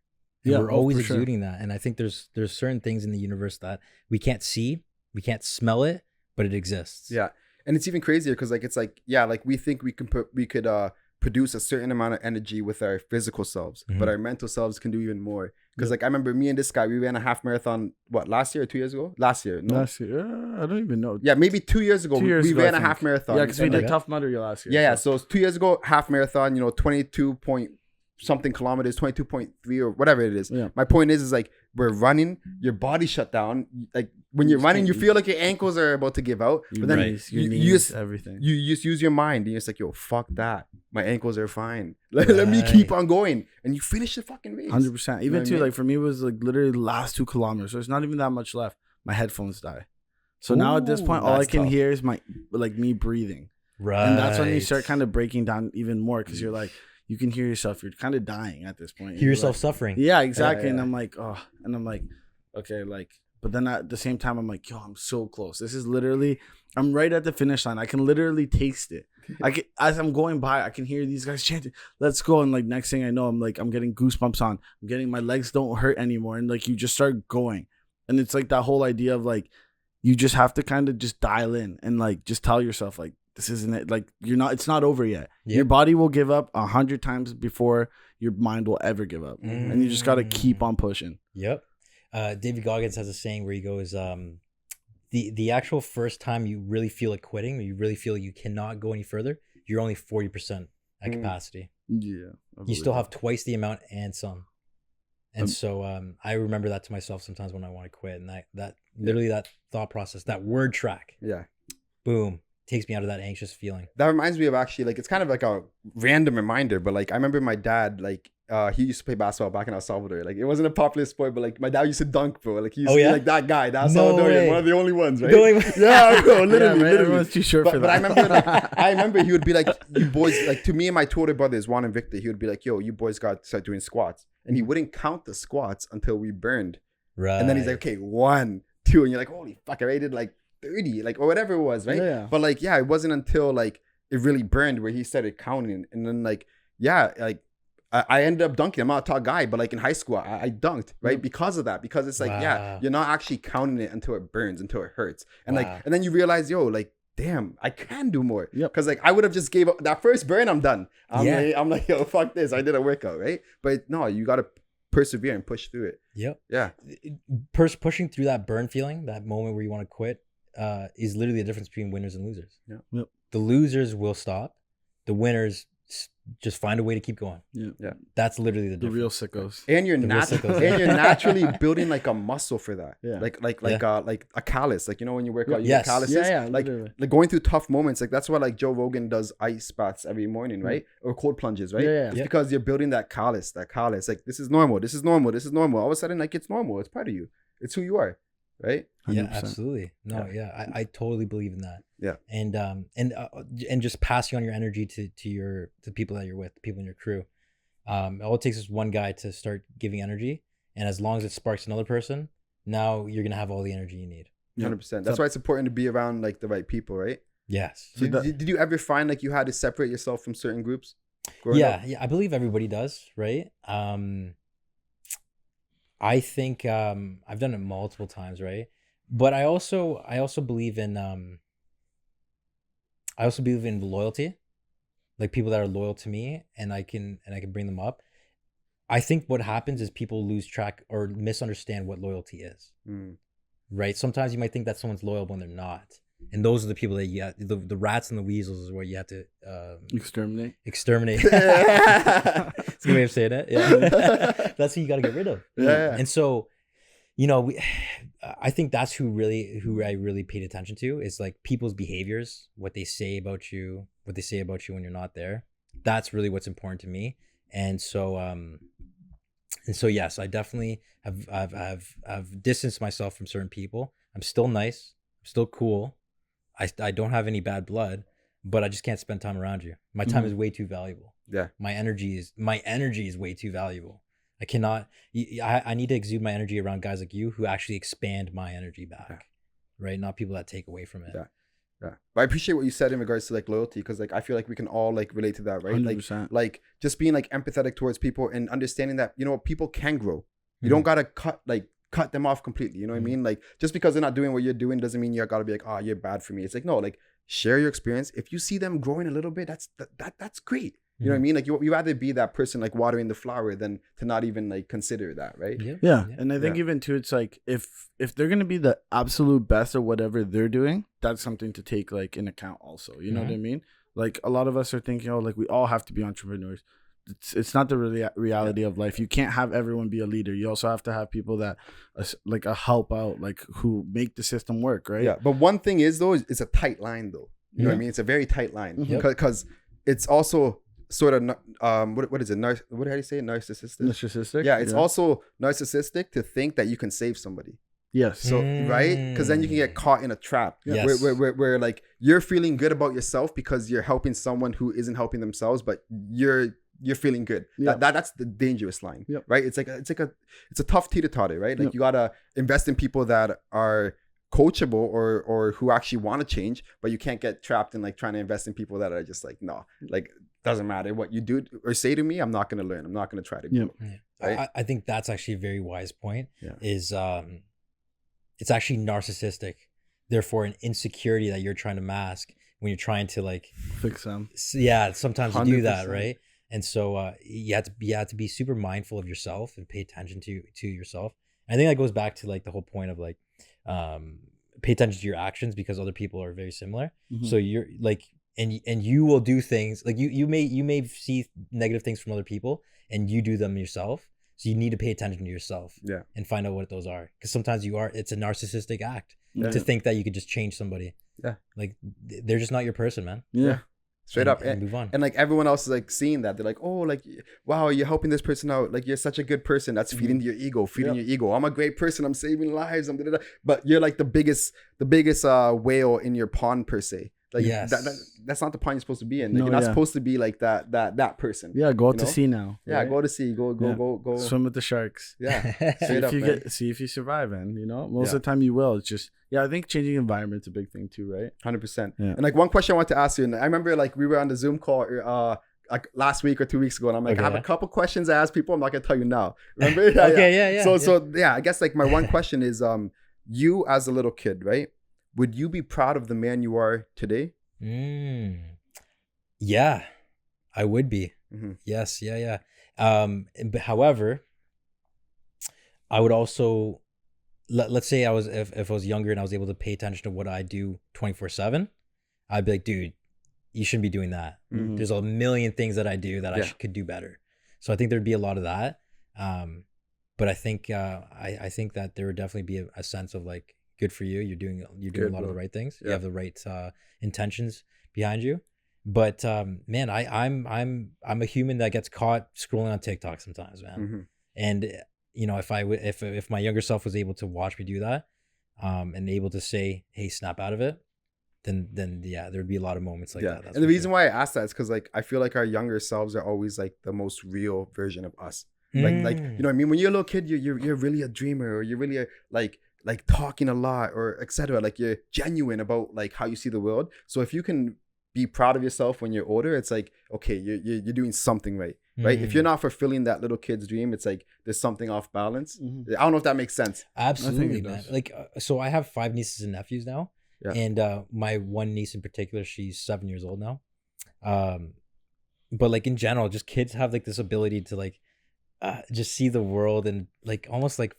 And we're always exuding that. And I think there's certain things in the universe that we can't see, we can't smell it, but it exists. Yeah. And it's even crazier because like it's like, like we think we could produce a certain amount of energy with our physical selves, but our mental selves can do even more. Because like I remember me and this guy, we ran a half marathon, last year or 2 years ago? Last year. No? Last year. I don't even know. Yeah, maybe 2 years ago. We ran a half marathon. Yeah, because we did Tough Mudder last year. Yeah. So 2 years ago, half marathon, 22 point something kilometers, 22.3 or whatever it is. Yeah. My point is like we're running, your body shut down. Like when you're running, you feel like your ankles are about to give out. But then your knees, everything. You just use your mind and you're just like, yo, fuck that. My ankles are fine. Let me keep on going. And you finish the fucking race. 100%. Even too, like for me, it was like literally the last 2 kilometers. So it's not even that much left. My headphones die. So now at this point, all I can hear is me breathing. Right. And that's when you start kind of breaking down even more because you're like, you can hear yourself. You're kind of dying at this point. Hear yourself suffering. Yeah, exactly. And I'm like, okay, like, but then at the same time, I'm like, yo, I'm so close. This is literally, I'm right at the finish line. I can literally taste it. As I'm going by, I can hear these guys chanting, let's go. And like, next thing I know, I'm getting goosebumps on. I'm getting, my legs don't hurt anymore. And like, you just start going. And it's like that whole idea of like, you just have to kind of just dial in and like, just tell yourself like, this isn't it. Like it's not over yet. Yep. Your body will give up 100 times before your mind will ever give up. And you just got to keep on pushing. Yep. David Goggins has a saying where he goes, the actual first time you really feel like quitting, or you really feel you cannot go any further, you're only 40% at capacity. Yeah. You still have twice the amount and some. And so I remember that to myself sometimes when I want to quit. And that literally that thought process, that word track. Yeah. Boom. Takes me out of that anxious feeling. That reminds me of actually, like, it's kind of like a random reminder, but like I remember my dad, like he used to play basketball back in El Salvador. Like, it wasn't a popular sport, but like my dad used to dunk, bro. Like, he used to be like that guy, that Salvadorian, one of the only ones, right? Yeah, bro, literally, literally. Everyone's too short for that. But I remember he would be like, you boys, like to me and my two older brothers, Juan and Victor, he would be like, yo, you boys got to start doing squats. And he wouldn't count the squats until we burned. Right. And then he's like, okay, 1, 2. And you're like, holy fuck, I rated like 30, like, or whatever it was, right? Yeah. But like, yeah, it wasn't until like it really burned where he started counting. And then like, yeah, like I ended up dunking. I'm not a tall guy, but like in high school, I dunked, right? Because of that. Because it's like, yeah, you're not actually counting it until it burns, until it hurts. And like, and then you realize, yo, like, damn, I can do more. Because like I would have just gave up that first burn, I'm done. I'm like, yo, fuck this. I did a workout, right? But no, you got to persevere and push through it. Yep. Yeah. Pushing through that burn feeling, that moment where you want to quit, is literally the difference between winners and losers. Yep. The losers will stop. The winners just find a way to keep going. Yeah. That's literally the difference. real sickos. And you're naturally building like a muscle for that. Yeah. Like a callus. Like, you know, when you work out, you Yes. get calluses. Yeah, like going through tough moments. Like that's why like Joe Rogan does ice baths every morning, right? Or cold plunges, right? Yeah. It's because you're building that callus. Like this is normal. This is normal. This is normal. All of a sudden, like it's normal. It's part of you. It's who you are, right? 100%. Yeah, absolutely. No, I totally believe in that. Yeah. And just passing on your energy to the people that you're with, the people in your crew. All it takes is one guy to start giving energy, and as long as it sparks another person, now you're gonna have all the energy you need. 100%. That's why it's important to be around like the right people, right? Yes. So did you ever find like you had to separate yourself from certain groups? Yeah, I believe everybody does, right? I think I've done it multiple times, right? But I also believe in loyalty, like people that are loyal to me, and I can bring them up. I think what happens is people lose track or misunderstand what loyalty is. Right? Sometimes you might think that someone's loyal when they're not. And those are the people that the rats and the weasels is where you have to exterminate. It's a good way of saying it. Yeah. That's who you got to get rid of. Yeah. And so, you know, I think that's who I really paid attention to is like people's behaviors, what they say about you when you're not there. That's really what's important to me. And so yes, I definitely have distanced myself from certain people. I'm still nice. I'm still cool. I don't have any bad blood, but I just can't spend time around you. My time is way too valuable. Yeah. My energy is way too valuable. I cannot. I need to exude my energy around guys like you who actually expand my energy back, right? Not people that take away from it. Yeah. But I appreciate what you said in regards to like loyalty, because like I feel like we can all like relate to that, right? 100%. Like just being like empathetic towards people and understanding that, you know, people can grow. You don't gotta cut them off completely. You know what I mean? Like just because they're not doing what you're doing doesn't mean you gotta be like, oh, you're bad for me. It's like, no, like share your experience. If you see them growing a little bit, that's great. You know what I mean? Like you rather be that person like watering the flower than to not even like consider that, right? Yeah. And I think even too, it's like if they're gonna be the absolute best at whatever they're doing, that's something to take like in account also. You know what I mean? Like a lot of us are thinking, oh, like we all have to be entrepreneurs. It's not the reality of life. You can't have everyone be a leader. You also have to have people that like a help out, like who make the system work, right? Yeah. But one thing is though, it's a tight line though. You know what I mean? It's a very tight line because it's also sort of what is it? What do you say? Narcissistic. Yeah. It's also narcissistic to think that you can save somebody. Yes. So right, because then you can get caught in a trap where like you're feeling good about yourself because you're helping someone who isn't helping themselves, but you're feeling good. That's the dangerous line, right? It's a tough teeter-totter, right? Like you gotta invest in people that are coachable or who actually want to change, but you can't get trapped in like trying to invest in people that are just like, no, like doesn't matter what you do or say to me, I'm not gonna learn. I'm not gonna try to grow. Right? I think that's actually a very wise point. Is it's actually narcissistic, therefore an insecurity that you're trying to mask when you're trying to like fix them. Yeah, sometimes 100%. You do that, right? And so you have to be super mindful of yourself and pay attention to yourself. And I think that goes back to like the whole point of like pay attention to your actions because other people are very similar. So you're like and you will do things like you may see negative things from other people and you do them yourself. So you need to pay attention to yourself and find out what those are, because sometimes it's a narcissistic act to think that you could just change somebody. Like they're just not your person, man. Straight up. And move on. And like everyone else is like seeing that. They're like, oh, like, wow, you're helping this person out. Like, you're such a good person. That's feeding your ego, your ego. I'm a great person. I'm saving lives. But you're like the biggest whale in your pond per se. Like, that's not the pond you're supposed to be in. Like, you're not supposed to be like that person. Yeah, go out to sea now. Yeah, right? Go to sea. Go. Swim with the sharks. Yeah. See if you survive, and most of the time you will. It's just I think changing environment's a big thing too, right? 100%. Yeah. And like one question I want to ask you, and I remember like we were on the Zoom call like last week or 2 weeks ago, and I'm like, I have a couple questions I ask people. I'm not gonna tell you now. Remember? Yeah. So I guess like my one question is, you as a little kid, right? Would you be proud of the man you are today? Yeah, I would be. Mm-hmm. Yes. Yeah. But however, I would also, let's say if I was younger and I was able to pay attention to what I do 24/7, I'd be like, dude, you shouldn't be doing that. Mm-hmm. There's a million things that I do that I could do better. So I think there'd be a lot of that. But I think I think that there would definitely be a sense of like, good for you. You're doing a lot of the right things. Yeah. You have the right intentions behind you. But man, I'm a human that gets caught scrolling on TikTok sometimes, man. Mm-hmm. And if my younger self was able to watch me do that, and able to say, hey, snap out of it, then there'd be a lot of moments like that. And the reason why I asked that is because like I feel like our younger selves are always like the most real version of us. Like you know what I mean? When you're a little kid, you're really a dreamer, or you're really like talking a lot, or etc. Like you're genuine about like how you see the world. So if you can be proud of yourself when you're older, it's like, okay, you're doing something right. Right? If you're not fulfilling that little kid's dream, it's like there's something off balance. Mm-hmm. I don't know if that makes sense. Absolutely, man. Like, so I have 5 nieces and nephews now, and my one niece in particular, she's 7 years old now. But like in general, just kids have like this ability to like just see the world and like almost like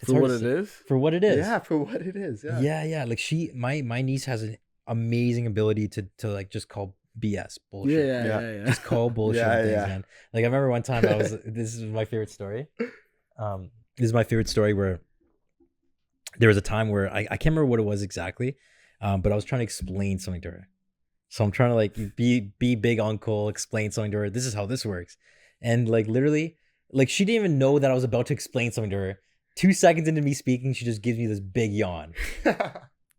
for what it is. For what it is. Yeah, for what it is. Yeah. Yeah. Like my niece has an amazing ability to like just call BS bullshit. Yeah. Just call bullshit things, man. Like I remember one time this is my favorite story. This is my favorite story where there was a time where I can't remember what it was exactly, but I was trying to explain something to her. So I'm trying to like be big uncle, explain something to her. This is how this works. And like literally, like she didn't even know that I was about to explain something to her. 2 seconds into me speaking, she just gives me this big yawn.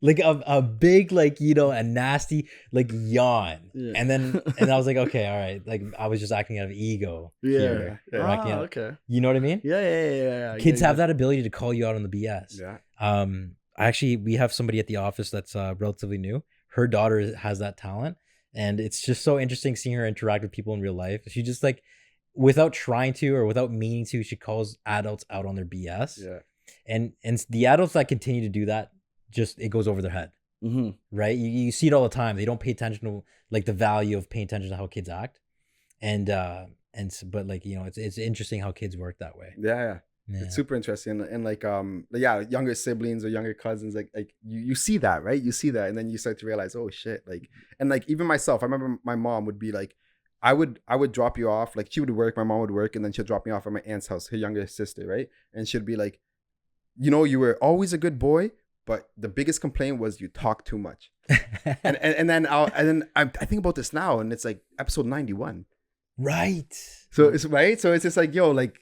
Like a big, like, a nasty, like, yawn. Yeah. And I was like, okay, all right. Like, I was just acting out of ego. Yeah. Okay. You know what I mean? Yeah. Kids have that ability to call you out on the BS. Yeah. We have somebody at the office that's relatively new. Her daughter has that talent. And it's just so interesting seeing her interact with people in real life. She just, like, without trying to or without meaning to, she calls adults out on their BS. Yeah. And the adults that continue to do that, just it goes over their head. Mm-hmm. Right? You see it all the time. They don't pay attention to like the value of paying attention to how kids act. But like, it's interesting how kids work that way. Yeah. It's super interesting. And like younger siblings or younger cousins, like you see that, right? You see that, and then you start to realize, oh shit. Like, and like even myself, I remember my mom would be like, I would drop you off, like she would work, my mom would work, and then she'll drop me off at my aunt's house, her younger sister, right? And she'd be like, you were always a good boy, but the biggest complaint was you talk too much. and then I think about this now, and it's like episode 91. Right. So it's right. So it's just like, like,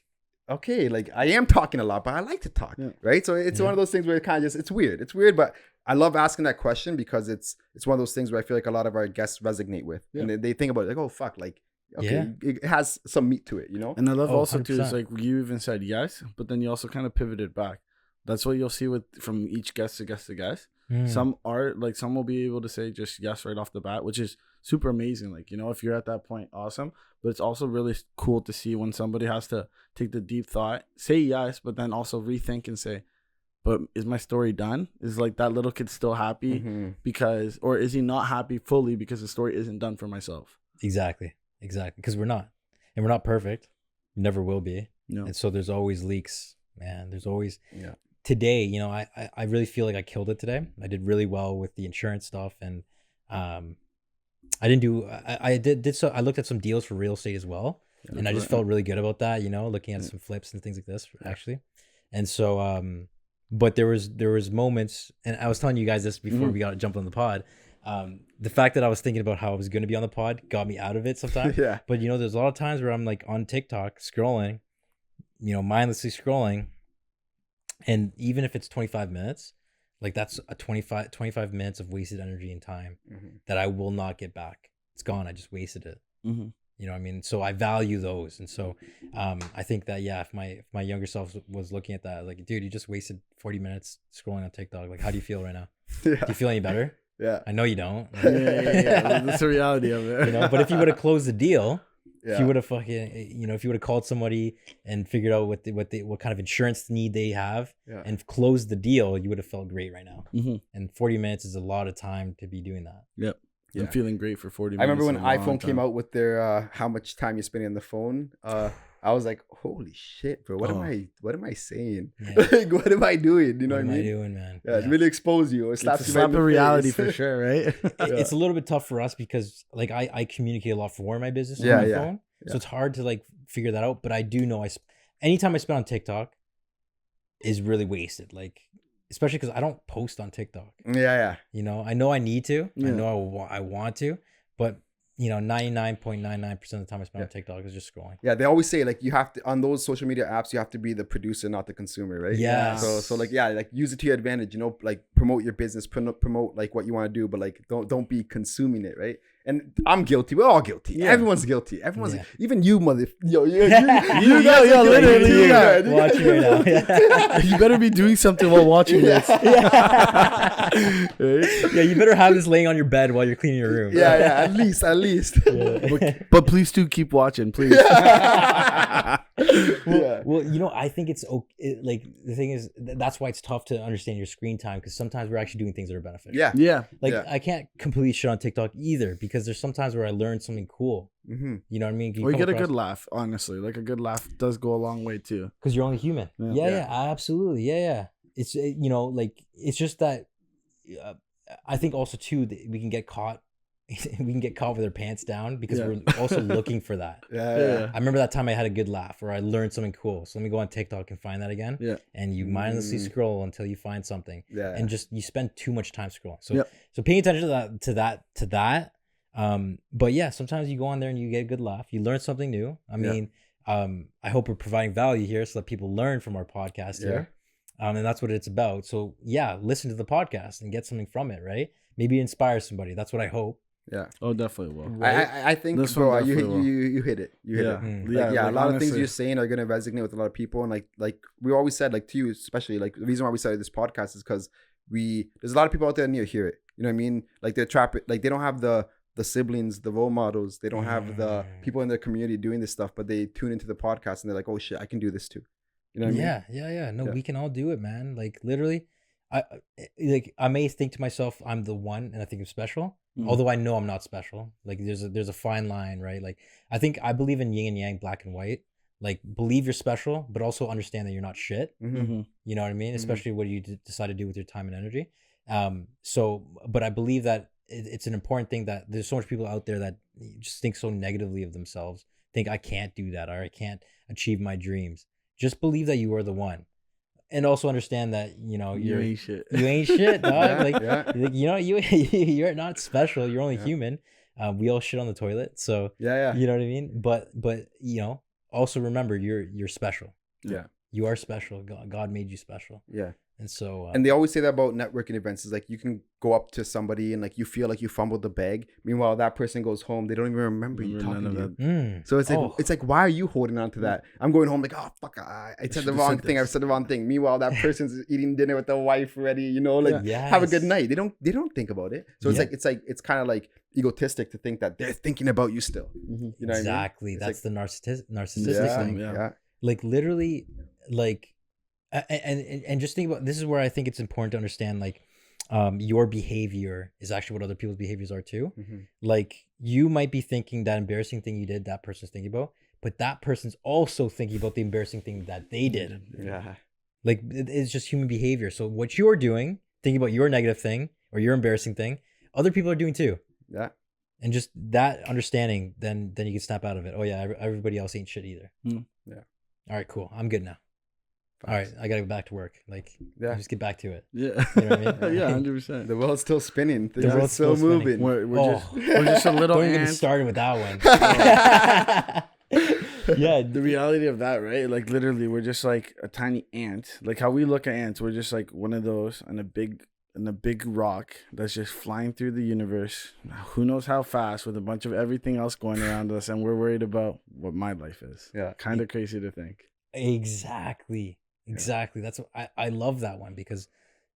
okay, like I am talking a lot, but I like to talk. Yeah. Right. So it's one of those things where it kind of just, it's weird. It's weird, but I love asking that question because it's one of those things where I feel like a lot of our guests resonate with, and they think about it like, oh fuck, like, okay, it has some meat to it, And I love also 100%. Too, is like you even said yes, but then you also kind of pivoted back. That's what you'll see from each guest to guest to guest. Some will be able to say just yes right off the bat, which is super amazing. Like, if you're at that point, awesome. But it's also really cool to see when somebody has to take the deep thought, say yes, but then also rethink and say, but is my story done? Is like that little kid still happy or is he not happy fully because the story isn't done for myself? Exactly. Because we're not. And we're not perfect. We never will be. No. And so there's always leaks, man. There's always... Yeah. Today, I really feel like I killed it today. I did really well with the insurance stuff, and I looked at some deals for real estate as well, and I just felt really good about that. Looking at some flips and things like this actually, and so but there was moments, and I was telling you guys this before we got jumped on the pod. The fact that I was thinking about how I was going to be on the pod got me out of it sometimes. Yeah. But there's a lot of times where I'm like on TikTok scrolling, mindlessly scrolling. And even if it's 25 minutes, like that's a 25 minutes of wasted energy and time that I will not get back. It's gone. I just wasted it. You know what I mean? So I value those. And so I think that, if my younger self was looking at that, like, dude, you just wasted 40 minutes scrolling on TikTok. Like, how do you feel right now? Do you feel any better? Yeah. I know you don't. Yeah. That's the reality of it. But if you would have closed the deal, Yeah. if you would have if you would have called somebody and figured out what kind of insurance need they have and closed the deal, you would have felt great right now. And 40 minutes is a lot of time to be doing that. Yep. I'm feeling great for 40 minutes. I remember when iPhone came out with their how much time you're spending on the phone. I was like, holy shit, bro. What am I saying? Yeah. Like, what am I doing? You know what I mean? What am I doing, man? Yeah, it really exposed you. It slaps you right in the of reality face. for sure, right? It's a little bit tough for us because like I communicate a lot for my business on my phone. So it's hard to like figure that out. But I do know anytime I spend on TikTok is really wasted. Like, especially because I don't post on TikTok. Yeah. I know I need to. I know I want to. But 99.99% of the time I spend on TikTok is just scrolling. Yeah, they always say like you have to on those social media apps you have to be the producer, not the consumer, right? Yeah. So like like use it to your advantage. Like promote your business, promote like what you want to do, but like don't be consuming it, right? And I'm guilty. We're all guilty. Yeah. Everyone's guilty. Even you, mother. Yo, you guys are literally watching right now. Yeah. You better be doing something while watching this. Yeah, you better have this laying on your bed while you're cleaning your room. Yeah, at least. But please do keep watching, please. Well, I think it's okay. Like the thing is, that's why it's tough to understand your screen time because sometimes we're actually doing things that are beneficial. Yeah. I can't completely shit on TikTok either because there's sometimes where I learn something cool. You know what I mean? You get a good laugh, honestly. Like a good laugh does go a long way too. Because you're only human. Yeah, absolutely. Yeah. It's it's just that I think also too that we can get caught. We can get caught with our pants down because we're also looking for that. Yeah. I remember that time I had a good laugh or I learned something cool. So let me go on TikTok and find that again. Yeah. And you mindlessly scroll until you find something. Yeah. And just you spend too much time scrolling. So paying attention to that. But yeah, sometimes you go on there and you get a good laugh. You learn something new. I mean, I hope we're providing value here so that people learn from our podcast here. And that's what it's about. So yeah, listen to the podcast and get something from it, right? Maybe inspire somebody. That's what I hope. Yeah. Oh, definitely will. Right? I think, bro, you hit it. You hit it. A lot of things you're saying are gonna resonate with a lot of people, and like we always said, like to you especially, like the reason why we started this podcast is because there's a lot of people out there that need to hear it. You know what I mean? Like they're trapped. Like they don't have the siblings, the role models. They don't have the people in their community doing this stuff, but they tune into the podcast and they're like, oh shit, I can do this too. You know what I mean? Yeah. No, we can all do it, man. Like literally, I may think to myself, I'm the one, and I think I'm special. Although I know I'm not special. Like there's a fine line, right? Like I believe in yin and yang, black and white. Like believe you're special, but also understand that you're not shit. You know what I mean? Especially what you decide to do with your time and energy. But I believe that it's an important thing that there's so much people out there that just think so negatively of themselves. Think I can't do that or I can't achieve my dreams. Just believe that you are the one. And also understand that, you ain't shit. You ain't shit, dog. You're not special. You're only human. We all shit on the toilet. So, you know what I mean? But also remember you're special. Yeah. You are special. God made you special. Yeah. And so and they always say that about networking events is like you can go up to somebody and like you feel like you fumbled the bag. Meanwhile, that person goes home, they don't even remember you talking to you. So it's like why are you holding on to that? I'm going home like, oh fuck, I said the wrong thing. I've said the wrong thing. Meanwhile, that person's eating dinner with their wife already. Have a good night. They don't think about it. So it's kind of like egotistic to think that they're thinking about you still. You know exactly. What I mean? That's the narcissistic thing. Yeah. Like literally, like. And just think about this is where I think it's important to understand like your behavior is actually what other people's behaviors are too. Like you might be thinking that embarrassing thing you did, that person's thinking about, but that person's also thinking about the embarrassing thing that they did. Yeah. Like it's just human behavior. So what you're doing, thinking about your negative thing or your embarrassing thing, other people are doing too. Yeah. And just that understanding, then you can snap out of it. Oh yeah, everybody else ain't shit either. Yeah. All right, cool. I'm good now. all right, I gotta go back to work. Like, just get back to it. Yeah, you know what I mean? Yeah, 100%. The world's still spinning. The world's still moving. We're just a little. Don't even get me started with that one. Yeah, the reality of that, right? Like literally, we're just like a tiny ant. Like how we look at ants, we're just like one of those and a big rock that's just flying through the universe. Who knows how fast, with a bunch of everything else going around us, and we're worried about what my life is. Yeah, kind of crazy to think. Exactly. That's what I love that one, because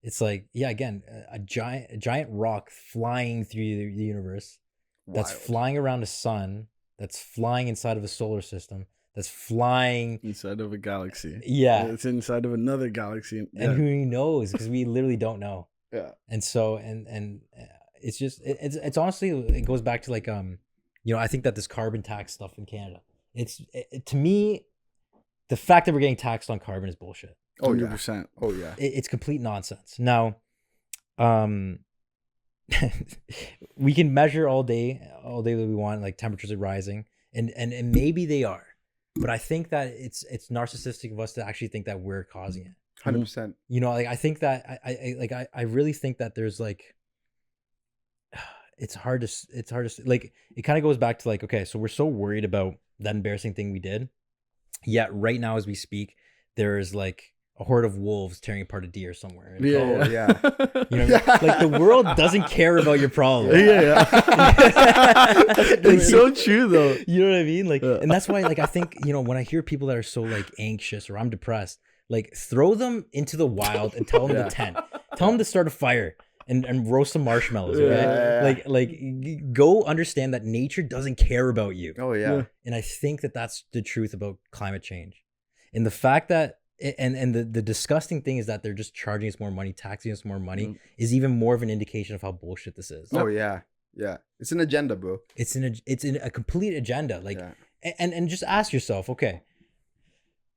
it's like, yeah, again, a giant rock flying through the universe. Wild. That's flying around the sun, that's flying inside of a solar system, that's flying inside of a galaxy. Yeah, it's inside of another galaxy, and who knows, because we literally don't know. Yeah. And so and it's just it's honestly, it goes back to like I think that this carbon tax stuff in Canada, to me, the fact that we're getting taxed on carbon is bullshit. 100%. Oh yeah. It's complete nonsense. Now, we can measure all day that we want, like temperatures are rising, and maybe they are, but I think that it's narcissistic of us to actually think that we're causing it. 100%. Like I think that I really think that there's like, it's hard to like, it kind of goes back to like, okay, so we're so worried about that embarrassing thing we did, yet right now as we speak, there's like a horde of wolves tearing apart a deer somewhere. Yeah. Like the world doesn't care about your problem. Yeah. It's so true though. You know what I mean? Like, and that's why, like, I think, when I hear people that are so like anxious or I'm depressed, like throw them into the wild and tell them to tent. Tell them to start a fire and roast some marshmallows. Okay? Like go understand that nature doesn't care about you. Oh yeah. And I think that that's the truth about climate change. And the fact that and the disgusting thing is that they're just charging us more money, taxing us more money, is even more of an indication of how bullshit this is. Oh yeah. Yeah. It's an agenda, bro. It's in a complete agenda. Like, and just ask yourself, okay,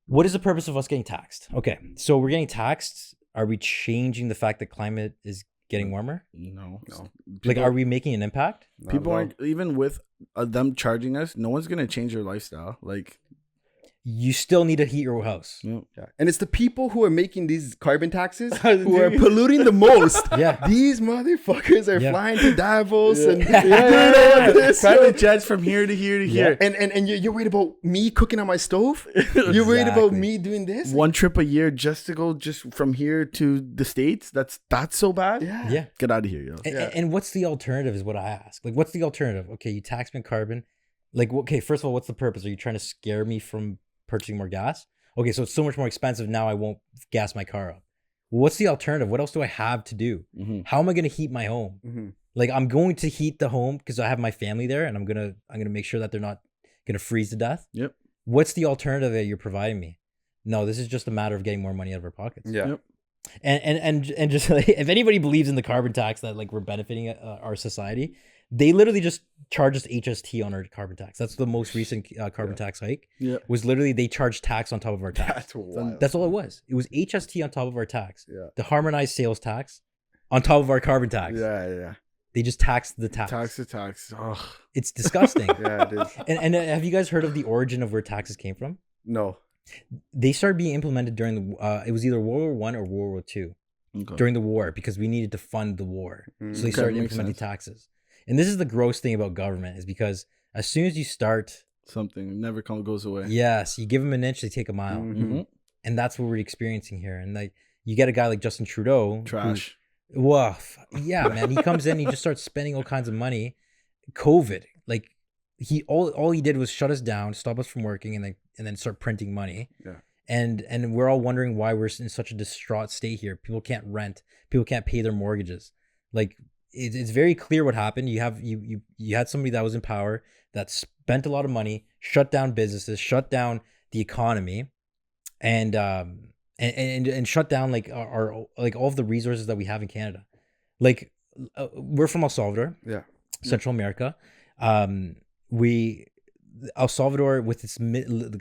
what is the purpose of us getting taxed? Okay, so we're getting taxed. Are we changing the fact that climate is getting warmer? No. Like, are we making an impact? People aren't, even with them charging us, no one's gonna change their lifestyle. Like, you still need to heat your house. Yeah. And it's the people who are making these carbon taxes who are polluting the most. Yeah. These motherfuckers are flying to Davos and private jets from here to here to here. And you're worried about me cooking on my stove? You're worried about me doing this? One trip a year just to go just from here to the States? That's so bad? Yeah. Get out of here, yo. And what's the alternative is what I ask. Like, what's the alternative? Okay, you tax me on carbon. Like, okay, first of all, what's the purpose? Are you trying to scare me from purchasing more gas? Okay, so it's so much more expensive now, I won't gas my car up. What's the alternative? What else do I have to do? How am I going to heat my home? Like, I'm going to heat the home because I have my family there, and I'm gonna make sure that they're not gonna freeze to death. Yep. What's the alternative that you're providing me? No, this is just a matter of getting more money out of our pockets. Yeah. Yep. And just like, if anybody believes in the carbon tax, that like we're benefiting our society, they literally just charge us HST on our carbon tax. That's the most recent carbon tax hike. Yeah. Was literally they charged tax on top of our tax. That's wild. That's all it was. It was HST on top of our tax. Yeah. The harmonized sales tax on top of our carbon tax. Yeah. They just taxed the tax. Tax the tax. Ugh. It's disgusting. Yeah, it is. And have you guys heard of the origin of where taxes came from? No. They started being implemented during the it was either World War I or World War II. Okay. During the war, because we needed to fund the war. So they started implementing taxes. And this is the gross thing about government, is because as soon as you start something, never goes away. Yes, you give them an inch, they take a mile. And that's what we're experiencing here. And like, you get a guy like Justin Trudeau. Trash. Yeah, man. He comes in, he just starts spending all kinds of money. COVID, like all he did was shut us down, stop us from working, and then start printing money. Yeah. And we're all wondering why we're in such a distraught state here. People can't rent. People can't pay their mortgages. Like, it's very clear what happened. You had somebody that was in power that spent a lot of money, shut down businesses, shut down the economy, and shut down like our like all of the resources that we have in Canada. Like, we're from El Salvador, Central America. El Salvador, with its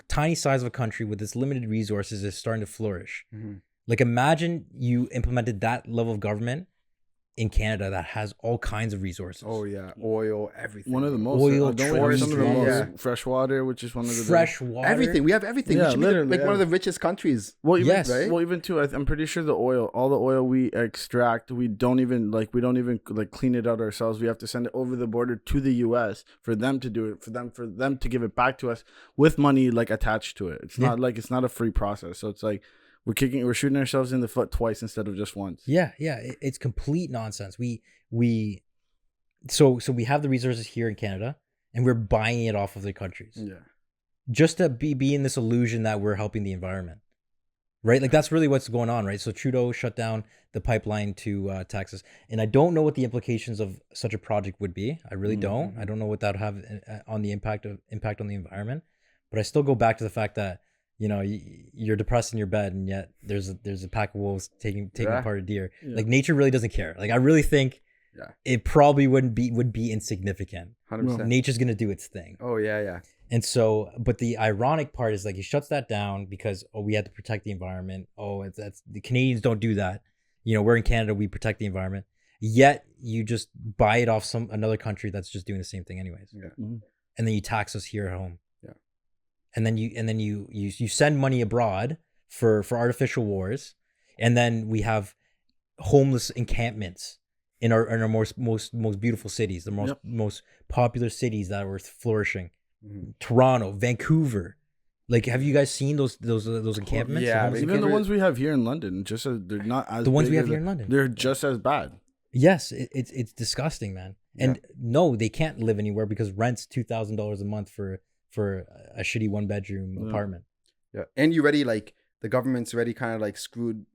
tiny size of a country, with its limited resources, is starting to flourish. Like, imagine you implemented that level of government in Canada that has all kinds of resources. Oh yeah, oil, everything. One of the most. Oil, Don't we have some of the most fresh water, which is one of the fresh water. Everything. We have everything. Yeah, we should be like one of the richest countries. Well, even, yes. Right? Well, even too. I'm pretty sure all the oil we extract, we don't even clean it out ourselves. We have to send it over the border to the U.S. for them to do it, for them to give it back to us with money like attached to it. It's not like it's not a free process. So it's like we're shooting ourselves in the foot twice instead of just once. Yeah, it's complete nonsense. So we have the resources here in Canada, and we're buying it off of the countries. Yeah, just to be in this illusion that we're helping the environment, right? Like that's really what's going on, right? So Trudeau shut down the pipeline to Texas, and I don't know what the implications of such a project would be. I really don't. I don't know what that would have on the impact on the environment. But I still go back to the fact that you're depressed in your bed, and yet there's a pack of wolves taking apart a deer. Yeah. Like nature really doesn't care. Like I really think it probably would be insignificant. 100%. Nature's gonna do its thing. Oh yeah. And so, but the ironic part is like he shuts that down because we had to protect the environment. That's the Canadians don't do that. We're in Canada, we protect the environment. Yet you just buy it off another country that's just doing the same thing anyways. Yeah. Mm-hmm. And then you tax us here at home. Yeah. And then you send money abroad for artificial wars, and then we have homeless encampments in our most beautiful cities, the most popular cities that were flourishing. Mm-hmm. Toronto, Vancouver. Like, have you guys seen those encampments? Yeah, even the ones we have here in London. They're not as the ones we have here in London. They're just as bad. Yes, it's disgusting, man. And no, they can't live anywhere because rent's $2,000 a month for a shitty 1-bedroom apartment. Yeah, and the government's already kind of like screwed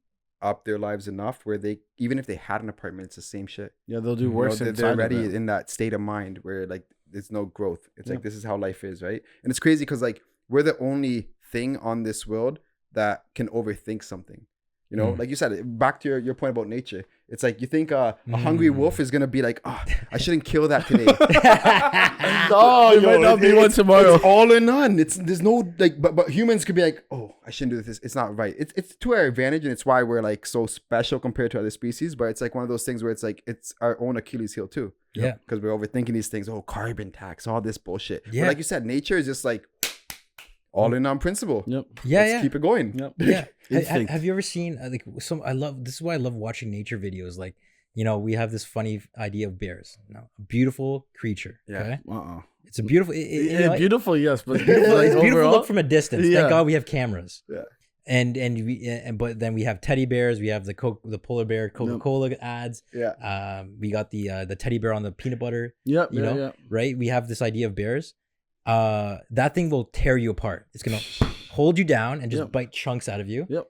up their lives enough where they, even if they had an apartment, it's the same shit. Yeah, they'll do worse. They're already in that state of mind where like there's no growth. It's like this is how life is, right? And it's crazy because like we're the only thing on this world that can overthink something. Like you said, back to your point about nature. It's like you think a hungry wolf is gonna be like, oh, I shouldn't kill that today. No, you might not be one tomorrow. It's all or none. There's no like, but humans could be like, oh, I shouldn't do this. It's not right. It's to our advantage, and it's why we're like so special compared to other species. But it's like one of those things where it's like it's our own Achilles heel too. Yeah, because we're overthinking these things. Oh, carbon tax, all this bullshit. Yeah, but like you said, nature is just like all in on principle. Yep. Let's keep it going. Yep. Yeah. Have you ever seen this is why I love watching nature videos. Like, we have this funny idea of bears. A beautiful creature. Yeah. Okay? It's a beautiful. Beautiful, yes, but it's beautiful look from a distance. Yeah. Thank God we have cameras. Yeah. But then we have teddy bears. We have the polar bear Coca-Cola ads. Yeah. We got the teddy bear on the peanut butter. Yep. Right. We have this idea of bears. That thing will tear you apart. It's gonna hold you down and just bite chunks out of you. Yep.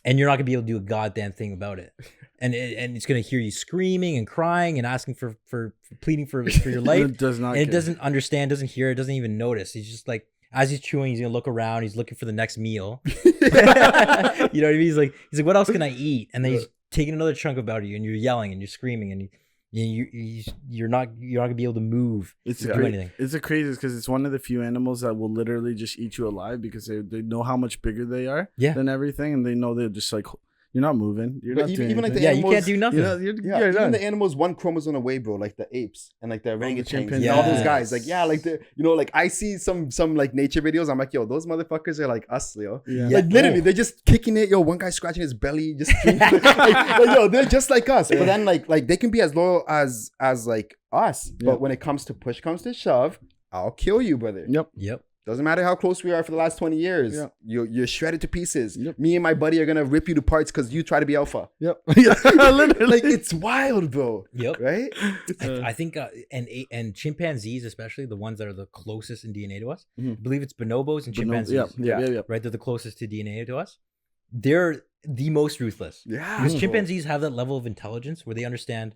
And you're not gonna be able to do a goddamn thing about it. And it's gonna hear you screaming and crying and asking for pleading for your life. It does not. And it doesn't understand, doesn't hear, it doesn't even notice. He's just like, as he's chewing, he's gonna look around. He's looking for the next meal. You know what I mean? He's like, what else can I eat? And then he's taking another chunk about you, and you're yelling and you're screaming, and you're not gonna be able to move. Do anything. It's the craziest because it's one of the few animals that will literally just eat you alive because they know how much bigger they are than everything, and they know they're just like, you're not moving. You're not doing even like anything. the animals, you can't do nothing. Even the animals one chromosome away, bro. Like the apes and like the orangutans and all those guys. Like like I see some like nature videos. I'm like, yo, those motherfuckers are like us, yo. Yeah. Like literally, they're just kicking it. Yo, one guy scratching his belly, just yo, they're just like us. But then like they can be as loyal as like us. But when it comes to shove, I'll kill you, brother. Yep. Doesn't matter how close we are for the last 20 years. Yep. You're shredded to pieces. Yep. Me and my buddy are going to rip you to parts because you try to be alpha. Yep. Literally. Like, it's wild, bro. Yep. Right? I think, and chimpanzees, especially the ones that are the closest in DNA to us, I believe it's bonobos and chimpanzees. Yeah. Right? They're the closest to DNA to us. They're the most ruthless. Yeah. Because chimpanzees have that level of intelligence where they understand,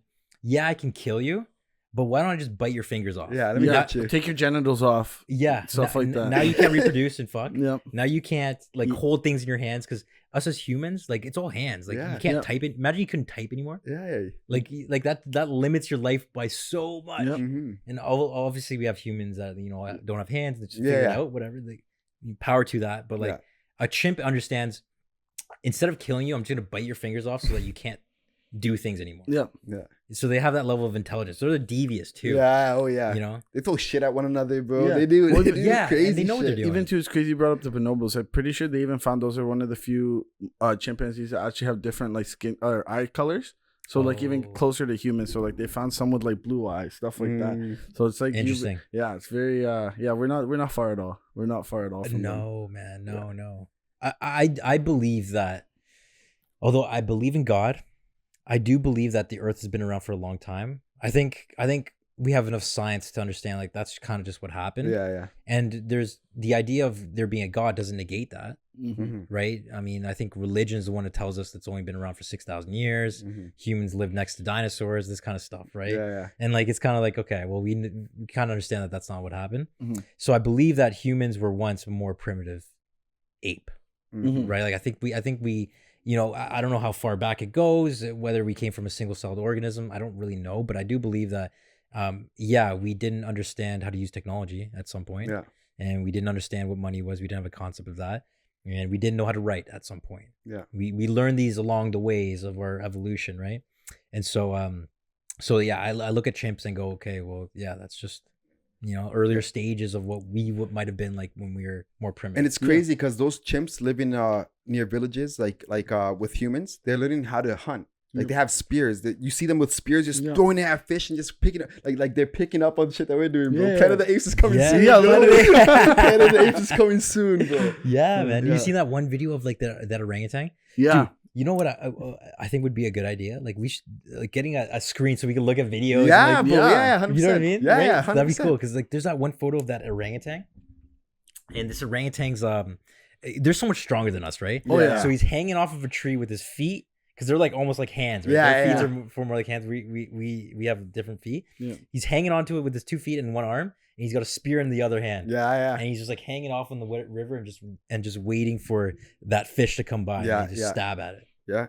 I can kill you, but why don't I just bite your fingers off? Yeah, let me get you. Take your genitals off. Yeah. Stuff like that. Now you can't reproduce and fuck. Yep. Now you can't hold things in your hands because us as humans, like it's all hands. Like you can't type it. Imagine you couldn't type anymore. Yeah. Like that limits your life by so much. Yep. Mm-hmm. And obviously we have humans that don't have hands that just figure it out, whatever. Power to that. But a chimp understands, instead of killing you, I'm just gonna bite your fingers off so that you do things anymore. Yeah. So they have that level of intelligence. They're devious too. Yeah. Oh yeah. You know, they throw shit at one another, bro. Yeah. They do. Well, They do crazy and they know shit. what they're doing. Even too, it's crazy you brought up the bonobos. I'm pretty sure they even found those are one of the few chimpanzees that actually have different like skin or eye colors. So like even closer to humans. So like they found some with like blue eyes, stuff like that. So it's like interesting. It's very we're not far at all. We're not far at all from them. Man, no. I believe that, although I believe in God, I do believe that the Earth has been around for a long time. I think we have enough science to understand like that's kind of just what happened. Yeah. And there's the idea of there being a God doesn't negate that. Mm-hmm. Right? I mean, I think religion is the one that tells us that's only been around for 6,000 years. Humans lived next to dinosaurs, this kind of stuff, right? Yeah. And like it's kind of like, okay, well, we kind of understand that that's not what happened. So I believe that humans were once a more primitive ape, right? Like I think we, you know, I don't know how far back it goes, whether we came from a single-celled organism. I don't really know, but I do believe that, we didn't understand how to use technology at some point. Yeah. And we didn't understand what money was. We didn't have a concept of that. And we didn't know how to write at some point. Yeah. We learned these along the ways of our evolution, right? And so I look at chimps and go, okay, well, yeah, that's just, you know, earlier stages of what might have been like when we were more primitive. And it's crazy because those chimps live in near villages, like with humans. They're learning how to hunt. Like they have spears. That you see them with spears, just throwing it at fish and just picking up, like they're picking up on shit that we're doing, bro. Planet of the Apes is coming soon. Yeah, literally. Planet of the Apes is coming soon, bro. Yeah, man. You seen that one video of like that orangutan? Yeah. Dude, you know what I think would be a good idea? Like we should like getting a screen so we can look at videos. Yeah, and, like, bro. Yeah, 100%. You know what I mean? Yeah, right? yeah, 100%. That'd be cool because like there's that one photo of that orangutan, and this orangutan's they're so much stronger than us, right? Oh yeah. So he's hanging off of a tree with his feet. Because they're like almost like hands, right? Yeah, Their feet are more like hands. We have different feet. Yeah. He's hanging onto it with his 2 feet and one arm, and he's got a spear in the other hand. Yeah. And he's just like hanging off on the river and just waiting for that fish to come by and just stab at it. Yeah.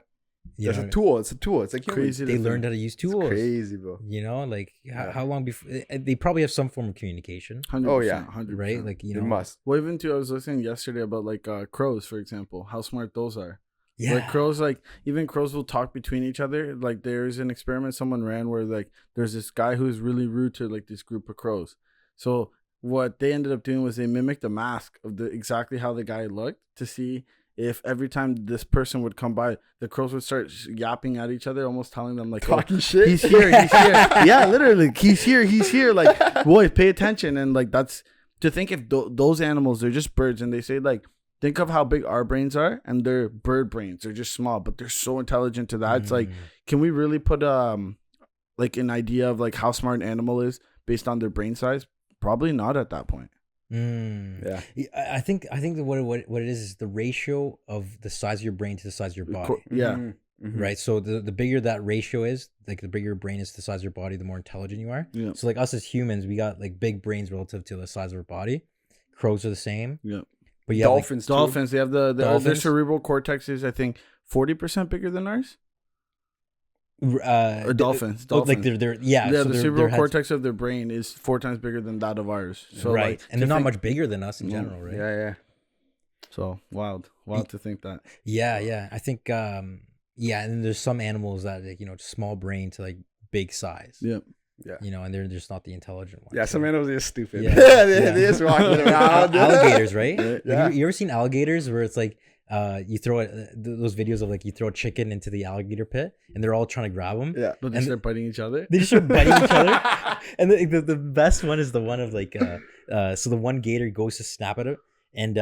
It's a tool. It's a tool. It's like crazy. They learned how to use tools. It's crazy, bro. You know, like how long before they probably have some form of communication. 100%, oh yeah, 100%. Right? Like you know, they must. Well, even too, I was listening yesterday about like crows, for example, how smart those are. Yeah. Like crows, like even crows will talk between each other. Like there's an experiment someone ran where like there's this guy who's really rude to like this group of crows. So what they ended up doing was they mimicked the mask of exactly how the guy looked to see if every time this person would come by, the crows would start yapping at each other, almost telling them like talking shit. He's here. Yeah, literally, he's here. Like, boys, pay attention. And like that's to think if those animals, they're just birds, and they say like. Think of how big our brains are, and they're bird brains. They're just small, but they're so intelligent to that. It's like, can we really put like an idea of like how smart an animal is based on their brain size? Probably not at that point. Yeah, I think that what it is the ratio of the size of your brain to the size of your body. Yeah. Right. So the bigger that ratio is, like the bigger your brain is to the size of your body, the more intelligent you are. Yeah. So like us as humans, we got like big brains relative to the size of our body. Crows are the same. Yeah. But yeah, dolphins, they have their cerebral cortex is I think 40% bigger than ours. Dolphins. Like they're so the cerebral cortex of their brain is 4 times bigger than that of ours. So right, like, and they're not much bigger than us in general, right? Yeah. So wild to think that. Yeah. I think and then there's some animals that like, you know, small brain to like big size. Yeah. Yeah, you know, and they're just not the intelligent ones. Yeah, some animals are stupid. Yeah. they just walking around. Alligators, right? Yeah. You ever seen alligators where it's like you throw those videos of like you throw a chicken into the alligator pit and they're all trying to grab them. Yeah, but they start biting each other. They just start biting each other. And the best one is the one of like so the one gator goes to snap at it, and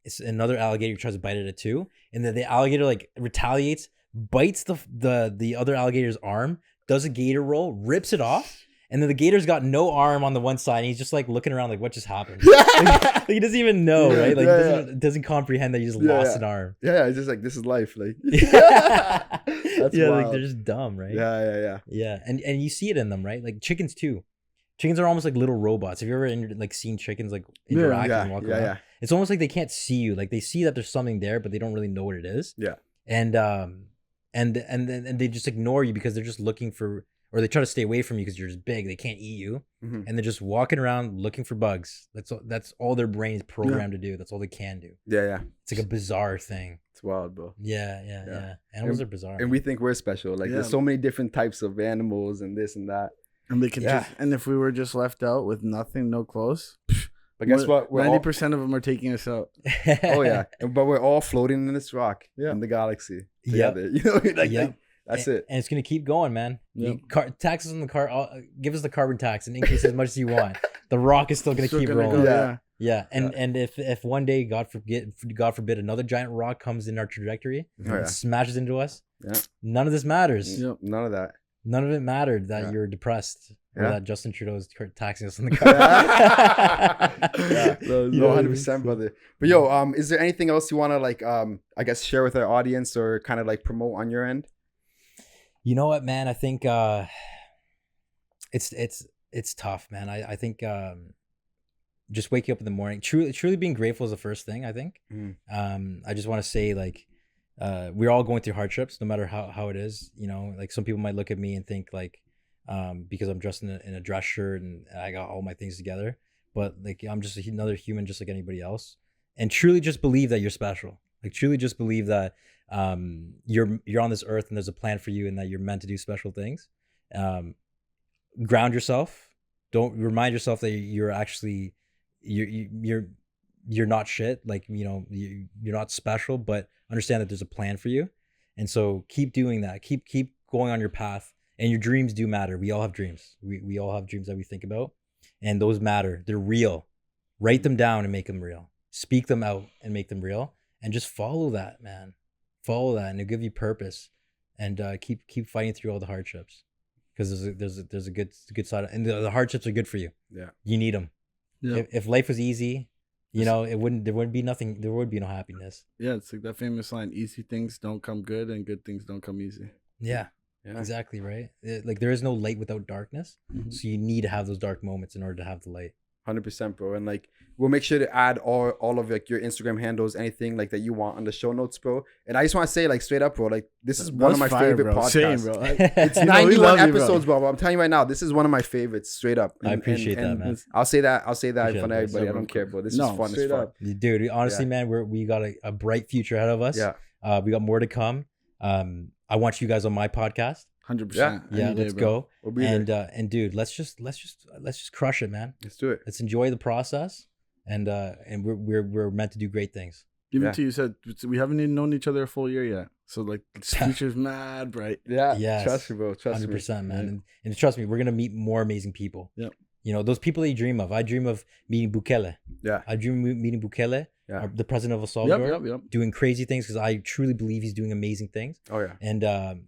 it's another alligator tries to bite at it too, and then the alligator like retaliates, bites the other alligator's arm, does a gator roll, rips it off, and then the gator's got no arm on the one side, and he's just like looking around like, what just happened? Like, he doesn't even know, right? Like doesn't comprehend that you just lost an arm. Yeah, it's just like, this is life. Like that's wild. Like they're just dumb, right? Yeah. And you see it in them, right? Like chickens too. Chickens are almost like little robots. Have you ever like seen chickens like interact and walk around? Yeah. It's almost like they can't see you. Like they see that there's something there, but they don't really know what it is. Yeah. And they just ignore you because they're just looking for, or they try to stay away from you because you're just big. They can't eat you, and they're just walking around looking for bugs. That's all their brain's programmed to do. That's all they can do. Yeah. It's like a bizarre thing. It's wild, bro. Yeah. Animals are bizarre. And we think we're special. Like there's so many different types of animals and this and that. And they can and if we were just left out with nothing, no clothes. But guess what? 90% of them are taking us out. Oh yeah, but we're all floating in this rock in the galaxy together. You know, like that's it. And it's gonna keep going, man. Taxes on the car. Give us the carbon tax and increase as much as you want. The rock is still gonna keep rolling. Yeah. And if one day, God forbid, another giant rock comes in our trajectory and smashes into us, none of this matters. None of that. None of it mattered that you're depressed or that Justin Trudeau is taxing us on the car. 100%, brother. But yo, is there anything else you want to like, I guess, share with our audience or kind of like promote on your end? You know what, man? I think it's tough, man. I think just waking up in the morning, truly being grateful is the first thing. I think. I just want to say like. We're all going through hardships, no matter how it is. You know, like some people might look at me and think like, because I'm dressed in a dress shirt and I got all my things together, but like I'm just another human, just like anybody else. And truly, just believe that you're special. Like truly, just believe that you're on this earth and there's a plan for you and that you're meant to do special things. Ground yourself. Don't remind yourself that you're actually you're not shit. Like, you know, you're not special, but understand that there's a plan for you. And so keep doing that. Keep going on your path, and your dreams do matter. We all have dreams. We all have dreams that we think about, and those matter. They're real. Write them down and make them real. Speak them out and make them real, and just follow that, man. Follow that, and it'll give you purpose. And keep fighting through all the hardships, because there's a good side, and the hardships are good for you. Yeah, you need them. Yeah. If life was easy, you know, there would be no happiness. Yeah, it's like that famous line, easy things don't come good and good things don't come easy. Yeah. Exactly, right? Like there is no light without darkness. So you need to have those dark moments in order to have the light. 100%, bro. And like we'll make sure to add all of like your Instagram handles, anything like that you want on the show notes, bro. And I just want to say like straight up, bro, like this is one of my favorite podcasts. Same, bro. It's 91 episodes, bro. I'm telling you right now, this is one of my favorites, straight up. And, I appreciate that, man. I'll say that in front of everybody. I don't care, bro. This is fun as fuck. Dude, honestly, man, we got a bright future ahead of us. Yeah. We got more to come. I want you guys on my podcast. 100%. Yeah, let's go. And dude, let's just crush it, man. Let's do it. Let's enjoy the process, and we're meant to do great things. Even to you said we haven't even known each other a full year yet, so like the future's mad bright. Yeah, trust me, bro. Trust 100%, man. And trust me, we're gonna meet more amazing people. Yeah, you know those people that you dream of. I dream of meeting Bukele. Yeah, I dream of meeting Bukele. The president of El Salvador, doing crazy things, because I truly believe he's doing amazing things. Oh yeah. And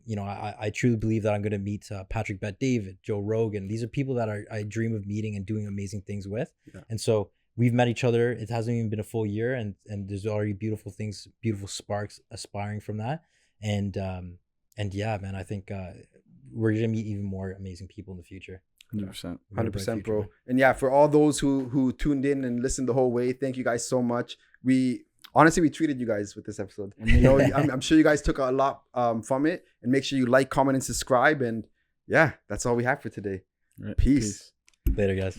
you know, I truly believe that I'm going to meet Patrick Bet-David, Joe Rogan. These are people that I dream of meeting and doing amazing things with. Yeah. And so we've met each other. It hasn't even been a full year, and there's already beautiful things, beautiful sparks aspiring from that. And yeah, man, I think we're going to meet even more amazing people in the future. 100%, bro. Man. And yeah, for all those who tuned in and listened the whole way, thank you guys so much. We treated you guys with this episode. You know, I'm sure you guys took a lot from it. And make sure you like, comment, and subscribe. And yeah, that's all we have for today. Right. Peace. Later, guys.